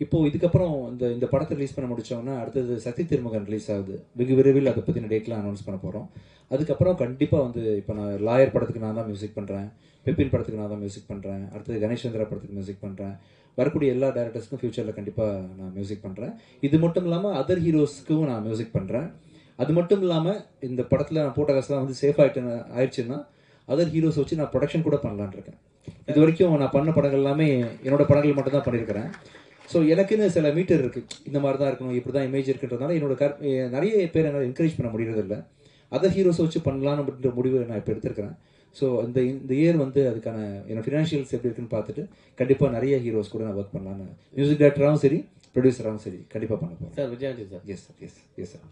Speaker 2: இப்போது இதுக்கப்புறம் இந்த படத்தை ரிலீஸ் பண்ண முடிச்சோன்னா அடுத்தது சக்தி திருமகன் ரிலீஸ் ஆகுது. வெகு விரைவில் அதை பற்றின டேட்லாம் அனௌன்ஸ் பண்ண போகிறோம். அதுக்கப்புறம் கண்டிப்பாக இப்போ நான் லாயர் படத்துக்கு நான் தான் மியூசிக் பண்ணுறேன், பெப்பின் படத்துக்கு நான் தான் மியூசிக் பண்ணுறேன், அடுத்தது கணேஷ்சந்திரா படத்துக்கு மியூசிக் பண்ணுறேன். வரக்கூடிய எல்லா டேரக்டர்ஸ்க்கும் ஃப்யூச்சரில் கண்டிப்பாக நான் மியூசிக் பண்ணுறேன். இது மட்டும் இல்லாமல் அதர் ஹீரோஸ்க்கும் நான் மியூசிக் பண்ணுறேன். அது மட்டும் இல்லாமல் இந்த படத்தில் நான் போட்ட காசுலாம் சேஃப் ஆயிடுச்சுன்னா அதர் ஹீரோஸ் வச்சு நான் ப்ரொடக்ஷன் கூட பண்ணலான் இருக்கேன். இது வரைக்கும் நான் பண்ண படங்கள் எல்லாமே என்னோட படங்கள் மட்டும் தான் பண்ணியிருக்கிறேன். ஸோ எனக்குன்னு சில மீட்டர் இருக்குது, இந்த மாதிரி தான் இருக்கணும், இப்படி தான் இமேஜ் இருக்குன்றதுனால நிறைய பேர் என்னால் என்கரேஜ் பண்ண முடியறதில்லை. அதர் ஹீரோஸை வச்சு பண்ணலான்னு அப்படின்ற முடிவு நான் இப்போ எடுத்திருக்கிறேன். ஸோ இந்த இயர் அதுக்கான என்னோட ஃபினான்ஷியல்ஸ் எப்படி இருக்குன்னு பார்த்துட்டு கண்டிப்பாக நிறைய ஹீரோஸ் கூட நான் ஒர்க் பண்ணலான்னு, மியூசிக் டைரக்டராகவும் சரி ப்ரொடியூசராகவும் சரி கண்டிப்பாக பண்ண போகிறேன்.
Speaker 3: Sir Vijayandi sir.
Speaker 2: Yes sir, yes sir.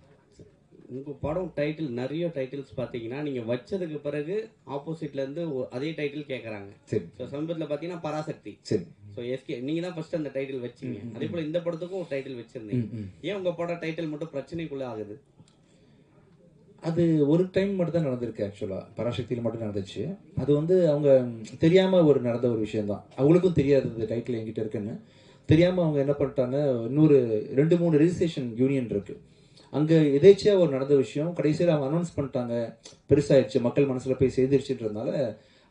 Speaker 3: உங்கள் படம் டைட்டில் நிறைய டைட்டில்ஸ் பார்த்தீங்கன்னா நீங்கள் வச்சதுக்கு பிறகு ஆப்போசிட்லேருந்து அதே டைட்டில் கேட்குறாங்க.
Speaker 2: சரி.
Speaker 3: ஸோ சமீபத்தில் பார்த்தீங்கன்னா பராசக்தி.
Speaker 2: சரி.
Speaker 3: ஸோ எஸ்கே நீங்கள் தான் ஃபர்ஸ்ட் அந்த டைட்டில் வச்சிங்க. அதே போல் இந்த படத்துக்கும் ஒரு டைட்டில் வச்சிருந்தீங்க. ஏன் உங்கள் படம் டைட்டில் மட்டும் பிரச்சனைக்குள்ளே ஆகுது?
Speaker 2: அது ஒரு டைம் மட்டும் தான் நடந்திருக்கு. ஆக்சுவலாக பராசக்தியில் மட்டும் நடந்துச்சு. அது அவங்க தெரியாமல் நடந்த ஒரு விஷயம்தான். அவங்களுக்கும் தெரியாது இந்த டைட்டில் என்கிட்ட இருக்குன்னு. தெரியாமல் அவங்க என்ன பண்ணிட்டாங்க, இன்னொரு 2-3 ரெஜிஸ்ட்ரேஷன் யூனியன் இருக்குது, அங்கே எதேச்சியாக ஒரு நடந்த விஷயம். கடைசியில் அவங்க அனௌன்ஸ் பண்ணிட்டாங்க, பெருசாகிடுச்சு, மக்கள் மனசில் போய் சேர்ந்துருச்சுன்றதுனால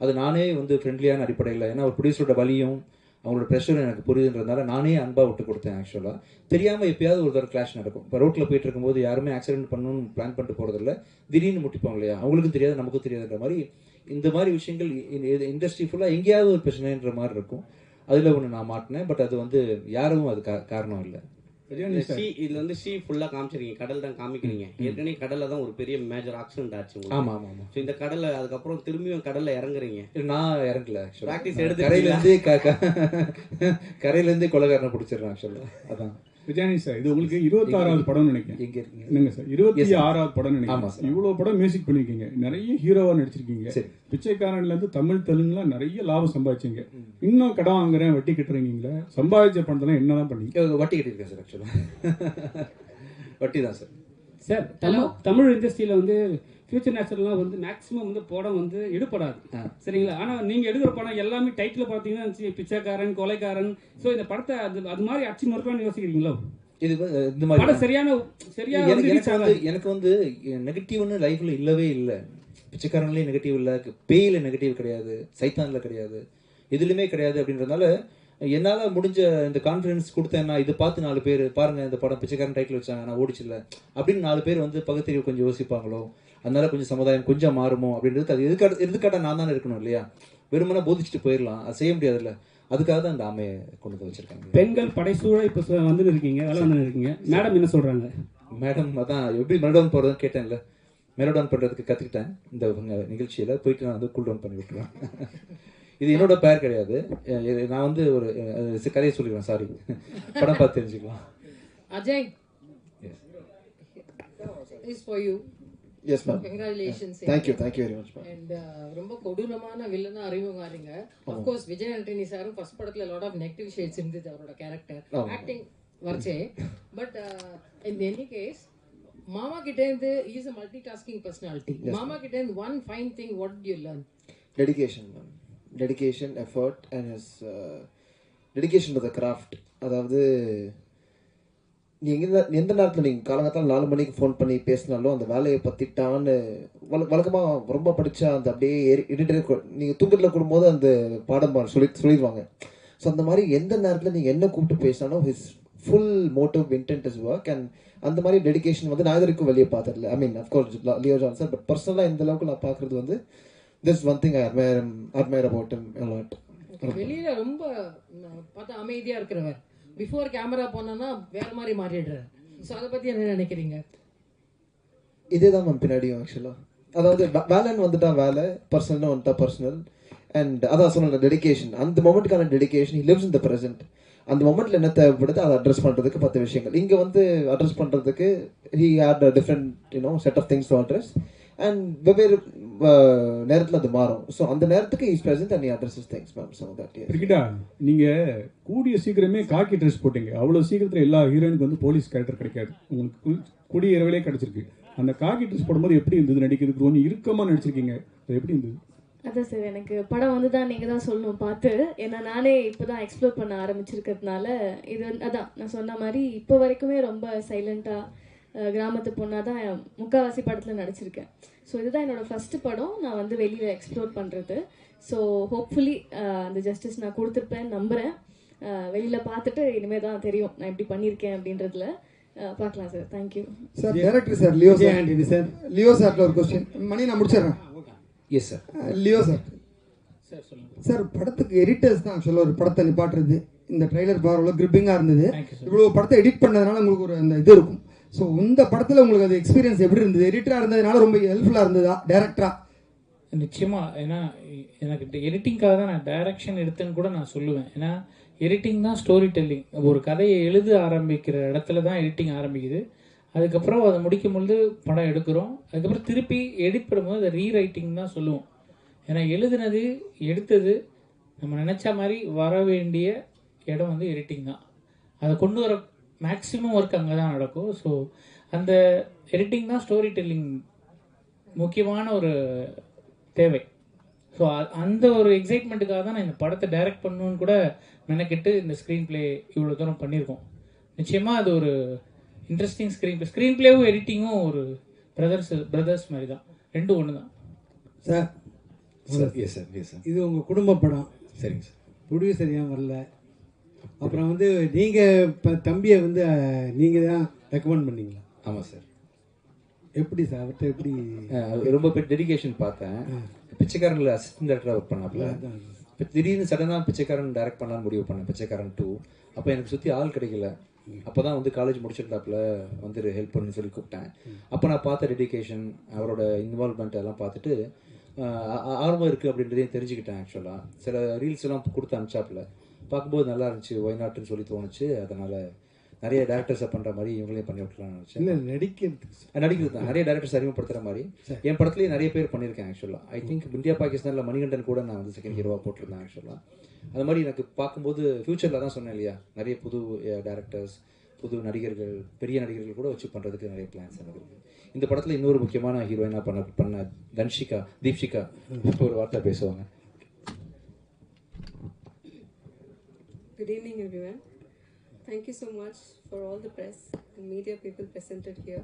Speaker 2: அது நானே ஃப்ரெண்ட்லியான அடிப்படையில், ஏன்னா ஒரு ப்ரொடியூசரோட வலியும் அவங்களோட ப்ரெஷரும் எனக்கு புரியுதுன்றதுனால நானே அன்பாக விட்டு கொடுத்தேன். ஆக்சுவலாக தெரியாமல் எப்பயாவது ஒரு தடவை கிளாஷ் நடக்கும். இப்போ ரோட்டில் போயிட்டு இருக்கும்போது யாருமே ஆக்சிடென்ட் பண்ணணும்னு பிளான் பண்ணிட்டு போகிறதில்ல, திடீர்னு முட்டிப்போம் இல்லையா, அவங்களுக்கும் தெரியாது நமக்கும் தெரியாதுன்ற மாதிரி இந்த மாதிரி விஷயங்கள் இண்டஸ்ட்ரி ஃபுல்லாக எங்கேயாவது ஒரு பிரச்சனைன்ற மாதிரி இருக்கும். அதில் ஒன்று நான் மாட்டினேன். பட் அது யாரும் அது காரணம் இல்லை.
Speaker 3: இதுல ஷீ ஃபுல்லா காமிச்சிருக்கீங்க, கடல் தான் காமிக்கிறீங்க. ஏற்கனவே கடல்ல தான் ஒரு பெரிய மேஜர் ஆக்சிடென்ட் ஆச்சு.
Speaker 2: ஆமா ஆமா ஆமா.
Speaker 3: ஸோ இந்த கடல்ல அதுக்கப்புறம் திரும்பியும் கடல்ல இறங்குறீங்க.
Speaker 2: நான் இறங்கல,
Speaker 3: பிராக்டிஸ் எடுத்து
Speaker 2: கரையிலேருந்து கொலைகாரனை பிடிச்சிடுறேன் ஆக்சுவலாக. அதான்
Speaker 18: விஜயானி சார், இது உங்களுக்கு 26வது படம் நினைக்கிறேன்.
Speaker 2: எங்க இருக்கீங்க?
Speaker 18: என்னங்க சார், 26வது படம் நினைக்கிறேன். இவ்வளவு படம் மியூசிக் பண்ணிருக்கீங்க, நிறைய ஹீரோவா நடிச்சிருக்கீங்க. பிச்சைக்காரன்ல இருந்து தமிழ் தெலுங்குலாம் நிறைய லாபம் சம்பாதிச்சீங்க. இன்னும் கடன் வாங்குறேன், வட்டி கட்டுறீங்களா? சம்பாதிச்ச பணத்தெல்லாம் என்னதான் பண்ணீங்க?
Speaker 2: வட்டி கட்டியிருக்கேன் சார். ஆக்சுவலாக வட்டி தான் சார்.
Speaker 20: சார் தமிழ் இண்டஸ்ட்ரியில் ஃபியூச்சர் நேச்சுரல்லாம் மேக்ஸிமம் படம் எடுப்படாது, சரிங்களா? ஆனால் நீங்கள் எடுக்கிற படம் எல்லாமே டைட்டில் பார்த்தீங்கன்னா பிச்சைக்காரன், கொலைக்காரன். ஸோ இந்த படத்தை அது மாதிரி அச்சு நொறுக்கலாம்னு யோசிக்கிறீங்களோ?
Speaker 2: இது இந்த மாதிரி
Speaker 20: படம்
Speaker 2: எனக்கு நெகட்டிவ்னு லைஃப்ல இல்லவே இல்லை. பிச்சைக்காரன்லேயே நெகட்டிவ் இல்லை, பேயில நெகட்டிவ் கிடையாது, சைத்தான்ல கிடையாது, எதுலையுமே கிடையாது. அப்படின்றதுனால என்னால் முடிஞ்ச இந்த கான்ஃபிடன்ஸ் கொடுத்தேன்னா இதை பார்த்து 4 பேர் பாருங்க இந்த படம் பிச்சைக்காரன் டைட்டில் வச்சாங்க, நான் ஓடிச்சில்ல அப்படின்னு 4 பேர் பகுத்தறிவு கொஞ்சம் யோசிப்பாங்களோ, அதனால கொஞ்சம் சமுதாயம் கொஞ்சம் மாறுமோ அப்படின்றது. அது எதுக்காக நான் தானே இருக்கணும் இல்லையா? வெறுமனா போதிச்சுட்டு போயிடலாம், அது செய்ய முடியாதுல்ல. அதுக்காக தான் அந்த ஆமையை கொண்டு வந்து வச்சிருக்காங்க.
Speaker 20: பெண்கள் படைசூழ இப்போ இருக்கீங்க, வேலை இருக்கீங்க. மேடம் என்ன சொல்றாங்க?
Speaker 2: மேடம் அதான் எப்படி மெலோடவுன் போகிறதுன்னு கேட்டேன்ல, மெலோடவுன் பண்ணுறதுக்கு கற்றுக்கிட்டேன் இந்த நிகழ்ச்சியில். போயிட்டு நான் கூல் டவுன் பண்ணி விட்டுருவேன். இது என்னோட பேர் கிடையாது. நான் ஒரு கதையை சொல்லிடுவேன், சாரி, படம் பார்த்து தெரிஞ்சுக்கலாம்.
Speaker 19: Ajay, this is for you.
Speaker 15: Yes ma'am.
Speaker 19: Congratulations.
Speaker 15: Thank you very much ma'am.
Speaker 19: And ரொம்ப கொடூரமான வில்லனா அறிமுகமாறீங்க. Of course விஜய் ஆண்டனி சாரும் ஃபர்ஸ்ட் படத்துல lot of negative shades இருந்தது அவரோட கேரக்டர் ஆக்டிங் வர்ச்சே. பட் in any case மாமா கிட்ட இருந்து he is a multitasking personality. மாமா கிட்ட இருந்து one fine thing, what did you learn?
Speaker 15: Dedication ma'am. Dedication, effort and his dedication to the craft. அதாவது நீங்கள் எந்த நேரத்தில் நீங்கள் காலங்காத்தால் 4 மணிக்கு ஃபோன் பண்ணி பேசினாலும் அந்த வேலையை பற்றிட்டான்னு வழக்கமாக ரொம்ப படித்தா அந்த அப்படியே எடிட்டர் நீங்கள் தூக்கத்தில் கூடும்போது அந்த பாடம் சொல்லிடுவாங்க. ஸோ அந்த மாதிரி எந்த நேரத்தில் நீங்கள் என்ன கூப்பிட்டு பேசினாலும் his full motive intent is work. And அந்த மாதிரி டெடிகேஷன் நான் இது வரைக்கும் வெளியே பார்த்ததில்ல. I mean of course Leo John sir, but பர்சனலாக இந்த அளவுக்கு நான் பார்க்குறது this is one thing I admire about him a lot.
Speaker 19: வெளியில ரொம்ப பார்த்தா அமைதியா இருக்கிறவர், பிஃபோர் கேமரா போனா வேற மாதிரி மாறிடுறாரு. ஸோ அதை பத்தி என்ன நினைக்கிறீங்க?
Speaker 15: இதே தான் மேம் பின்னாடியும் ஆக்சுவலாக. அதாவது வேலைன்னு வந்துட்டா வேலை, பர்சனல்னு வந்துட்டா பர்சனல். அண்ட் அதான் சொன்ன டெடிகேஷன், அந்த மொமெண்ட்டுக்கான dedication, he lives in the present. அந்த மொமெண்ட்ல என்ன தேவைப்படுது அதை அட்ரஸ் பண்ணுறதுக்கு 10 விஷயங்கள். இங்கே அட்ரஸ் பண்ணுறதுக்கு he had a different set of things to address. And வெவ்வேறு நேரத்தில் அது மாறும். ஸோ அந்த நேரத்துக்கு is present and addresses things ma'am. So that
Speaker 18: கிரிக்கெட்டா நீங்கள் கூடிய சீக்கிரமே காக்கி ட்ரெஸ் போட்டீங்க. அவ்வளோ சீக்கிரத்தில் எல்லா ஹீரோயினுக்கு போலீஸ் கேரக்டர் கிடைக்காது. உங்களுக்கு கூடிய இரவிலே கிடைச்சிருக்கு. அந்த காக்கி ட்ரெஸ் போடும்போது எப்படி இருந்தது நடிக்கிறதுக்கு? கொஞ்சம் இறுக்கமாக நடிச்சிருக்கீங்க, அது எப்படி இருந்தது?
Speaker 14: அதான் சார், எனக்கு படம் வந்து தான் நீங்கள் தான் சொல்லணும் பார்த்து. ஏன்னா நானே இப்போ தான் எக்ஸ்ப்ளோர் பண்ண ஆரம்பிச்சிருக்கிறதுனால இது அதான் நான் சொன்ன மாதிரி இப்போ வரைக்குமே ரொம்ப சைலண்ட்டாக கிராமத்து பொண்ணாக தான் முக்கால்வாசி படத்தில் நடிச்சிருக்கேன். ஸோ இதுதான் என்னோடய ஃபஸ்ட்டு படம் நான் வந்து வெளியில் எக்ஸ்ப்ளோர் பண்ணுறது. ஸோ ஹோப்ஃபுல்லி அந்த ஜஸ்டிஸ் நான் கொடுத்துருப்பேன்னு நம்புகிறேன். வெளியில் பார்த்துட்டு இனிமேல் தான் தெரியும் நான் எப்படி பண்ணியிருக்கேன் அப்படின்றதுல. பார்க்கலாம் sir. Thank you
Speaker 23: sir. Director sir Leo sir. Sir Leo சார்ல ஒரு கொஸ்டின் மணி நான் முடிச்சிடுறேன்.
Speaker 2: Yes sir.
Speaker 23: Leo sir.
Speaker 16: Sir சொல்லுங்கள்
Speaker 23: சார். படத்துக்கு எடிட்டர்ஸ் தான் ஆக்சுவலாக ஒரு படத்தை நிப்பாட்டுறது. இந்த ட்ரெய்லர் பார்வையில் கிரிப்பிங்காக இருந்தது. இவ்வளோ படத்தை எடிட் பண்ணதுனால உங்களுக்கு ஒரு அந்த இது இருக்கும். ஸோ இந்த படத்தில் உங்களுக்கு அது எக்ஸ்பீரியன்ஸ் எப்படி இருந்தது? எடிட்டராக இருந்ததுனால ரொம்ப ஹெல்ப்ஃபுல்லாக இருந்ததா டைரக்டராக?
Speaker 16: நிச்சயமாக. ஏன்னா எனக்கு எடிட்டிங்காக தான் நான் டைரக்ஷன் எடுத்தேன்னு கூட நான் சொல்லுவேன். ஏன்னா எடிட்டிங் தான் ஸ்டோரி டெல்லிங். ஒரு கதையை எழுத ஆரம்பிக்கிற இடத்துல தான் எடிட்டிங் ஆரம்பிக்குது. அதுக்கப்புறம் அதை முடிக்கும் பொழுது படம் எடுக்கிறோம். அதுக்கப்புறம் திருப்பி எடிட் பண்ணும்போது அதை ரீரைட்டிங் தான் சொல்லுவோம். ஏன்னா எழுதுனது எடுத்தது நம்ம நினச்ச மாதிரி வர வேண்டிய இடம் வந்து எடிட்டிங் தான். அதை கொண்டு வர மேக்ஸிமம் ஒர்க் அங்கே தான் நடக்கும். ஸோ அந்த எடிட்டிங் தான் ஸ்டோரி டெல்லிங் முக்கியமான ஒரு தேவை. ஸோ அந்த ஒரு எக்ஸைட்மெண்ட்டுக்காக தான் நான் இந்த படத்தை டைரக்ட் பண்ணணுன்னு கூட மெனக்கிட்டு இந்த ஸ்க்ரீன் பிளே இவ்வளோ தூரம் பண்ணியிருக்கோம். நிச்சயமாக அது ஒரு இன்ட்ரெஸ்டிங் ஸ்க்ரீன் பிளேவும் எடிட்டிங்கும் ஒரு பிரதர்ஸ் மாதிரி தான். ரெண்டும் ஒன்று தான்
Speaker 4: sir.
Speaker 2: Yes sir. Yes sir.
Speaker 4: இது உங்கள் குடும்ப படம்.
Speaker 2: சரிங்க சார்.
Speaker 4: ப்ரொடியூசர் ஏன் வரல? அப்புறம் வந்து நீங்கள் இப்போ தம்பியை வந்து நீங்கள் தான் ரெக்கமெண்ட் பண்ணீங்களா?
Speaker 2: ஆமாம் சார்.
Speaker 4: எப்படி சார் அவர்கிட்ட எப்படி?
Speaker 2: ரொம்ப டெடிகேஷன் பார்த்தேன். பிச்சைக்காரனில் அசிஸ்டன்ட் டேரக்டராக ஒர்க் பண்ணாப்புல. இப்போ திடீர்னு சடனாக பிச்சைக்காரன் டைரக்ட் பண்ணலான்னு முடிவு பண்ணேன். பிச்சைக்காரன் 2. அப்போ எனக்கு சுற்றி ஆள் கிடைக்கல. அப்போ தான் வந்து காலேஜ் முடிச்சிருந்தாப்புல வந்து ஹெல்ப் பண்ணு சொல்லி கூப்பிட்டேன். அப்போ நான் பார்த்த டெடிகேஷன், அவரோட இன்வால்வ்மெண்ட் எல்லாம் பார்த்துட்டு ஆர்வம் இருக்குது அப்படின்றதையும் தெரிஞ்சுக்கிட்டேன். ஆக்சுவலாக சில ரீல்ஸ் எல்லாம் கொடுத்து அனுப்பிச்சாப்புல பார்க்கும்போது நல்லா இருந்துச்சு, ஒய்நாட்டுன்னு சொல்லி தோணுச்சு. அதனால் நிறைய டேரக்டர்ஸை பண்ணுற மாதிரி இவங்களையும் பண்ணி விட்டுலான்னு நினச்சேன்.
Speaker 4: இல்லை
Speaker 2: நடிக்கிறது தான் நிறைய டேரக்டர்ஸ் அறிமுகப்படுத்துகிற மாதிரி என் படத்துலேயே நிறைய பேர் பண்ணியிருக்கேன். ஆக்சுவலாக ஐ திங்க் இந்தியா பாகிஸ்தானில் மணிகண்டன் கூட நான் வந்து செகண்ட் ஹீரோவாக போட்டிருந்தேன். ஆக்சுவலாக அது மாதிரி எனக்கு பார்க்கும்போது ஃப்யூச்சரில் தான் சொன்னேன் இல்லையா, நிறைய புது டேரக்டர்ஸ், புது நடிகர்கள், பெரிய நடிகர்கள் கூட வச்சு பண்ணுறதுக்கு நிறைய பிளான்ஸ் எனக்கு இருக்குது. இந்த படத்தில் இன்னொரு முக்கியமான ஹீரோயினாக பண்ண தீப்ஷிகா ஒரு வார்த்தை பேசுவாங்க.
Speaker 5: Good evening, everyone. Thank you so much for all the press and media people presented here.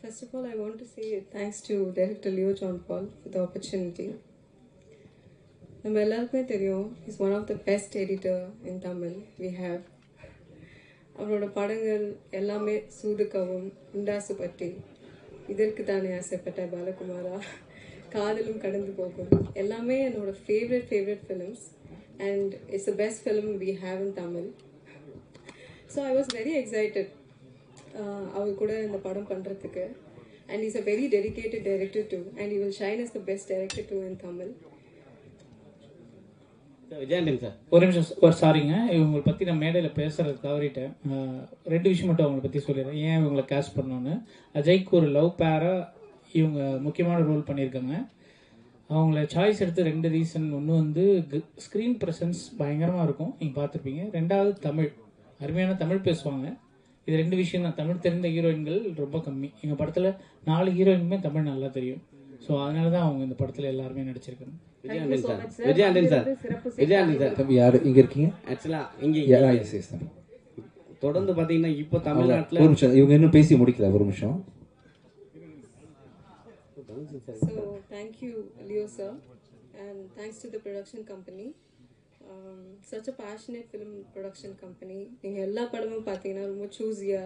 Speaker 5: First of all, I want to say thanks to Director Leo John Paul for the opportunity. நம்ம எல்லாருக்குமே தெரியும், he's one of the best editor in Tamil we have. அவரோட படங்கள் எல்லாமே சூதுகவும், உண்டாசு பட்டி, இதற்கு தானே ஆசைப்பட்ட பாலகுமாரா, காதலும் கடந்து போகும், எல்லாமே என்னோட favourite films. And it's the best film we have in Tamil. So I was very excited அவர் கூட இந்த படம் பண்ணுறதுக்கு. And he's a very dedicated director too. And he will shine as the best director too in Tamil.
Speaker 3: Vijay Antony sir
Speaker 16: ஒரு நிமிஷம். ஒரு சாரிங்க, இவங்களை பற்றி நான் மேடையில் பேசுகிறது தவறிட்டேன். 2 விஷயம் மட்டும் அவங்கள பற்றி சொல்லிடுறேன், ஏன் இவங்களை கேஸ்ட் பண்ணோன்னு. அஜய்க்கு ஒரு லவ் பேராக இவங்க முக்கியமான ரோல் பண்ணியிருக்காங்க. அவங்கள சாய்ஸ் எடுத்து 2 ரீசன். ஒன்று வந்து ஸ்க்ரீன் ப்ரெசன்ஸ் பயங்கரமாக இருக்கும், நீங்கள் பார்த்துருப்பீங்க. 2வது தமிழ், அருமையான தமிழ் பேசுவாங்க. இது 2 விஷயம் தான். தமிழ் தெரிந்த ஹீரோயின்கள் ரொம்ப கம்மி. எங்கள் படத்தில் 4 ஹீரோயினுமே தமிழ் நல்லா தெரியும். ஸோ அதனால தான் அவங்க இந்த படத்தில் எல்லாருமே நடிச்சிருக்காங்க.
Speaker 3: விஜயாண்டன் சார்
Speaker 2: தம்பி யார் இங்கே இருக்கீங்க?
Speaker 3: ஆக்சுவலாக இங்கே தொடர்ந்து பார்த்தீங்கன்னா இப்போ தமிழ்நாட்டில்
Speaker 2: ஒரு நிமிஷம், இவங்க இன்னும் பேசி முடிக்கல, ஒரு நிமிஷம்.
Speaker 5: So thank you, Leo sir, and thanks to the production company. Such a passionate film production company. நீங்க எல்லா படமும் பார்த்தீங்கன்னா ரொம்ப சூஸியா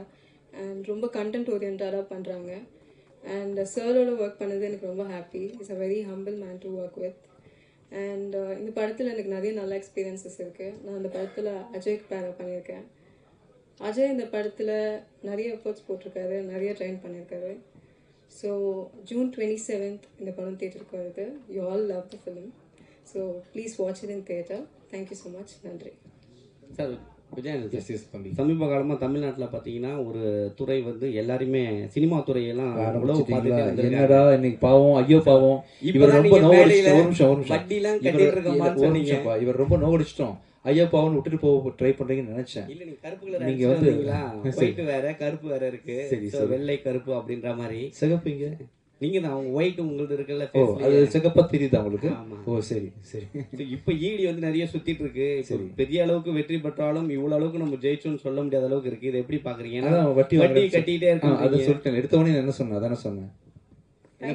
Speaker 5: அண்ட் ரொம்ப கண்டென்ட் ஓரியன்டாக பண்ணுறாங்க. அண்ட் சரோட ஒர்க் பண்ணது எனக்கு ரொம்ப happy. It's a very humble man to work with. And இந்த படத்தில் எனக்கு நிறைய நல்ல எக்ஸ்பீரியன்ஸஸ் இருக்குது. நான் இந்த படத்தில் அஜய்க்கு பேரை பண்ணியிருக்கேன். அஜய் இந்த படத்தில் நிறைய எஃபர்ட்ஸ் போட்டிருக்காரு, நிறைய ட்ரெயின் பண்ணியிருக்காரு. ஸோ June 27th இந்த படம் தியேட்டருக்கு வருது. You all love the film. So please watch it in theatre. Thank you so much. நன்றி
Speaker 3: சார். விஜயானந்த், சமீப காலமாக தமிழ்நாட்டில் பார்த்தீங்கன்னா ஒரு துறை வந்து எல்லாருமே சினிமா துறையெல்லாம்
Speaker 2: என்னடா இன்னைக்கு பாவம், ஐயோ பாவம், இவர் ரொம்ப நோகடிச்சிட்டோம். ஒரு நிமிஷம், இவர் ரொம்ப நோகடிச்சிட்டோம். ஐயப்பாவன் விட்டுட்டு போக ட்ரை பண்றீங்கன்னு நினைச்சேன்.
Speaker 3: இல்ல நீங்க கருப்பு கலர்
Speaker 2: நீங்க
Speaker 3: நீங்க
Speaker 2: வந்து
Speaker 3: ஒயிட் வேற கருப்பு வேற இருக்கு.
Speaker 2: சரி,
Speaker 3: So,
Speaker 2: சரி.
Speaker 3: வெள்ளை கருப்பு அப்படின்ற மாதிரி.
Speaker 2: சிகப்புங்க
Speaker 3: நீங்க தான் ஒயிட் உங்களுக்கு இருக்குல்ல
Speaker 2: ஓ
Speaker 3: face
Speaker 2: அது
Speaker 3: லயே.
Speaker 2: சிகப்பா தெரியுதா உங்களுக்கு?
Speaker 3: ஆமா.
Speaker 2: ஓ சரி சரி.
Speaker 3: So, இப்ப ஈடி வந்து நிறைய சுத்திட்டு இருக்கு. இப்ப பெரிய அளவுக்கு வெற்றி பெற்றாலும் இவ்வளவு அளவுக்கு நம்ம ஜெயிச்சோம்னு சொல்ல முடியாத அளவுக்கு இருக்கு. இதை எப்படி பாக்குறீங்க? ஏன்னா
Speaker 2: அதான் வட்டி
Speaker 3: வட்டி
Speaker 2: வாங்குறேன்னு
Speaker 3: கட்டிட்டே
Speaker 2: அதை
Speaker 3: இருக்கு.
Speaker 2: சொல்லிட்டேன். எடுத்த உடனே என்ன சொன்னேன்? அதானே சொன்னேன்.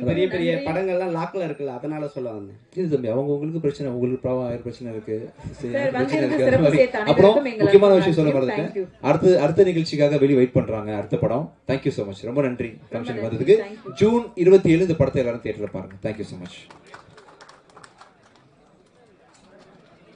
Speaker 3: பெரிய பெரிய படங்கள்லாம் லாக்ல இருக்குல்ல, அதனால சொல்ல வந்தேன்.
Speaker 2: இது தம்பி அவங்க உங்களுக்கு பிரச்சனை, உங்களுக்கு ப்ராப்ளம் 1000 பிரச்சனை இருக்கு. சரி,
Speaker 1: சார்,
Speaker 2: எனக்கு பிரச்சனை
Speaker 1: வந்திருந்து
Speaker 2: இருக்கு.
Speaker 1: சிறப்பு
Speaker 2: அது மாதிரி.
Speaker 1: சேர்த்த
Speaker 2: அப்புறம்
Speaker 1: அனைவருக்கும் எங்கள்
Speaker 2: முக்கியமான
Speaker 1: அன்பு
Speaker 2: விஷயம் சொல்ல
Speaker 1: நன்றி.
Speaker 2: மறந்துட்டேன்.
Speaker 1: Thank you.
Speaker 2: அடுத்த நிகழ்ச்சிக்காக வெளியே வெயிட் பண்றாங்க. அடுத்த படம். Thank you so much. ரொம்ப நன்றி ஃபங்க்ஷன்
Speaker 1: நன்றி.
Speaker 2: வந்ததுக்கு.
Speaker 1: Thank you.
Speaker 2: ஜூன் 27 இந்த படத்தை எல்லாரும் தியேட்டர்ல பாருங்க. Thank you so much.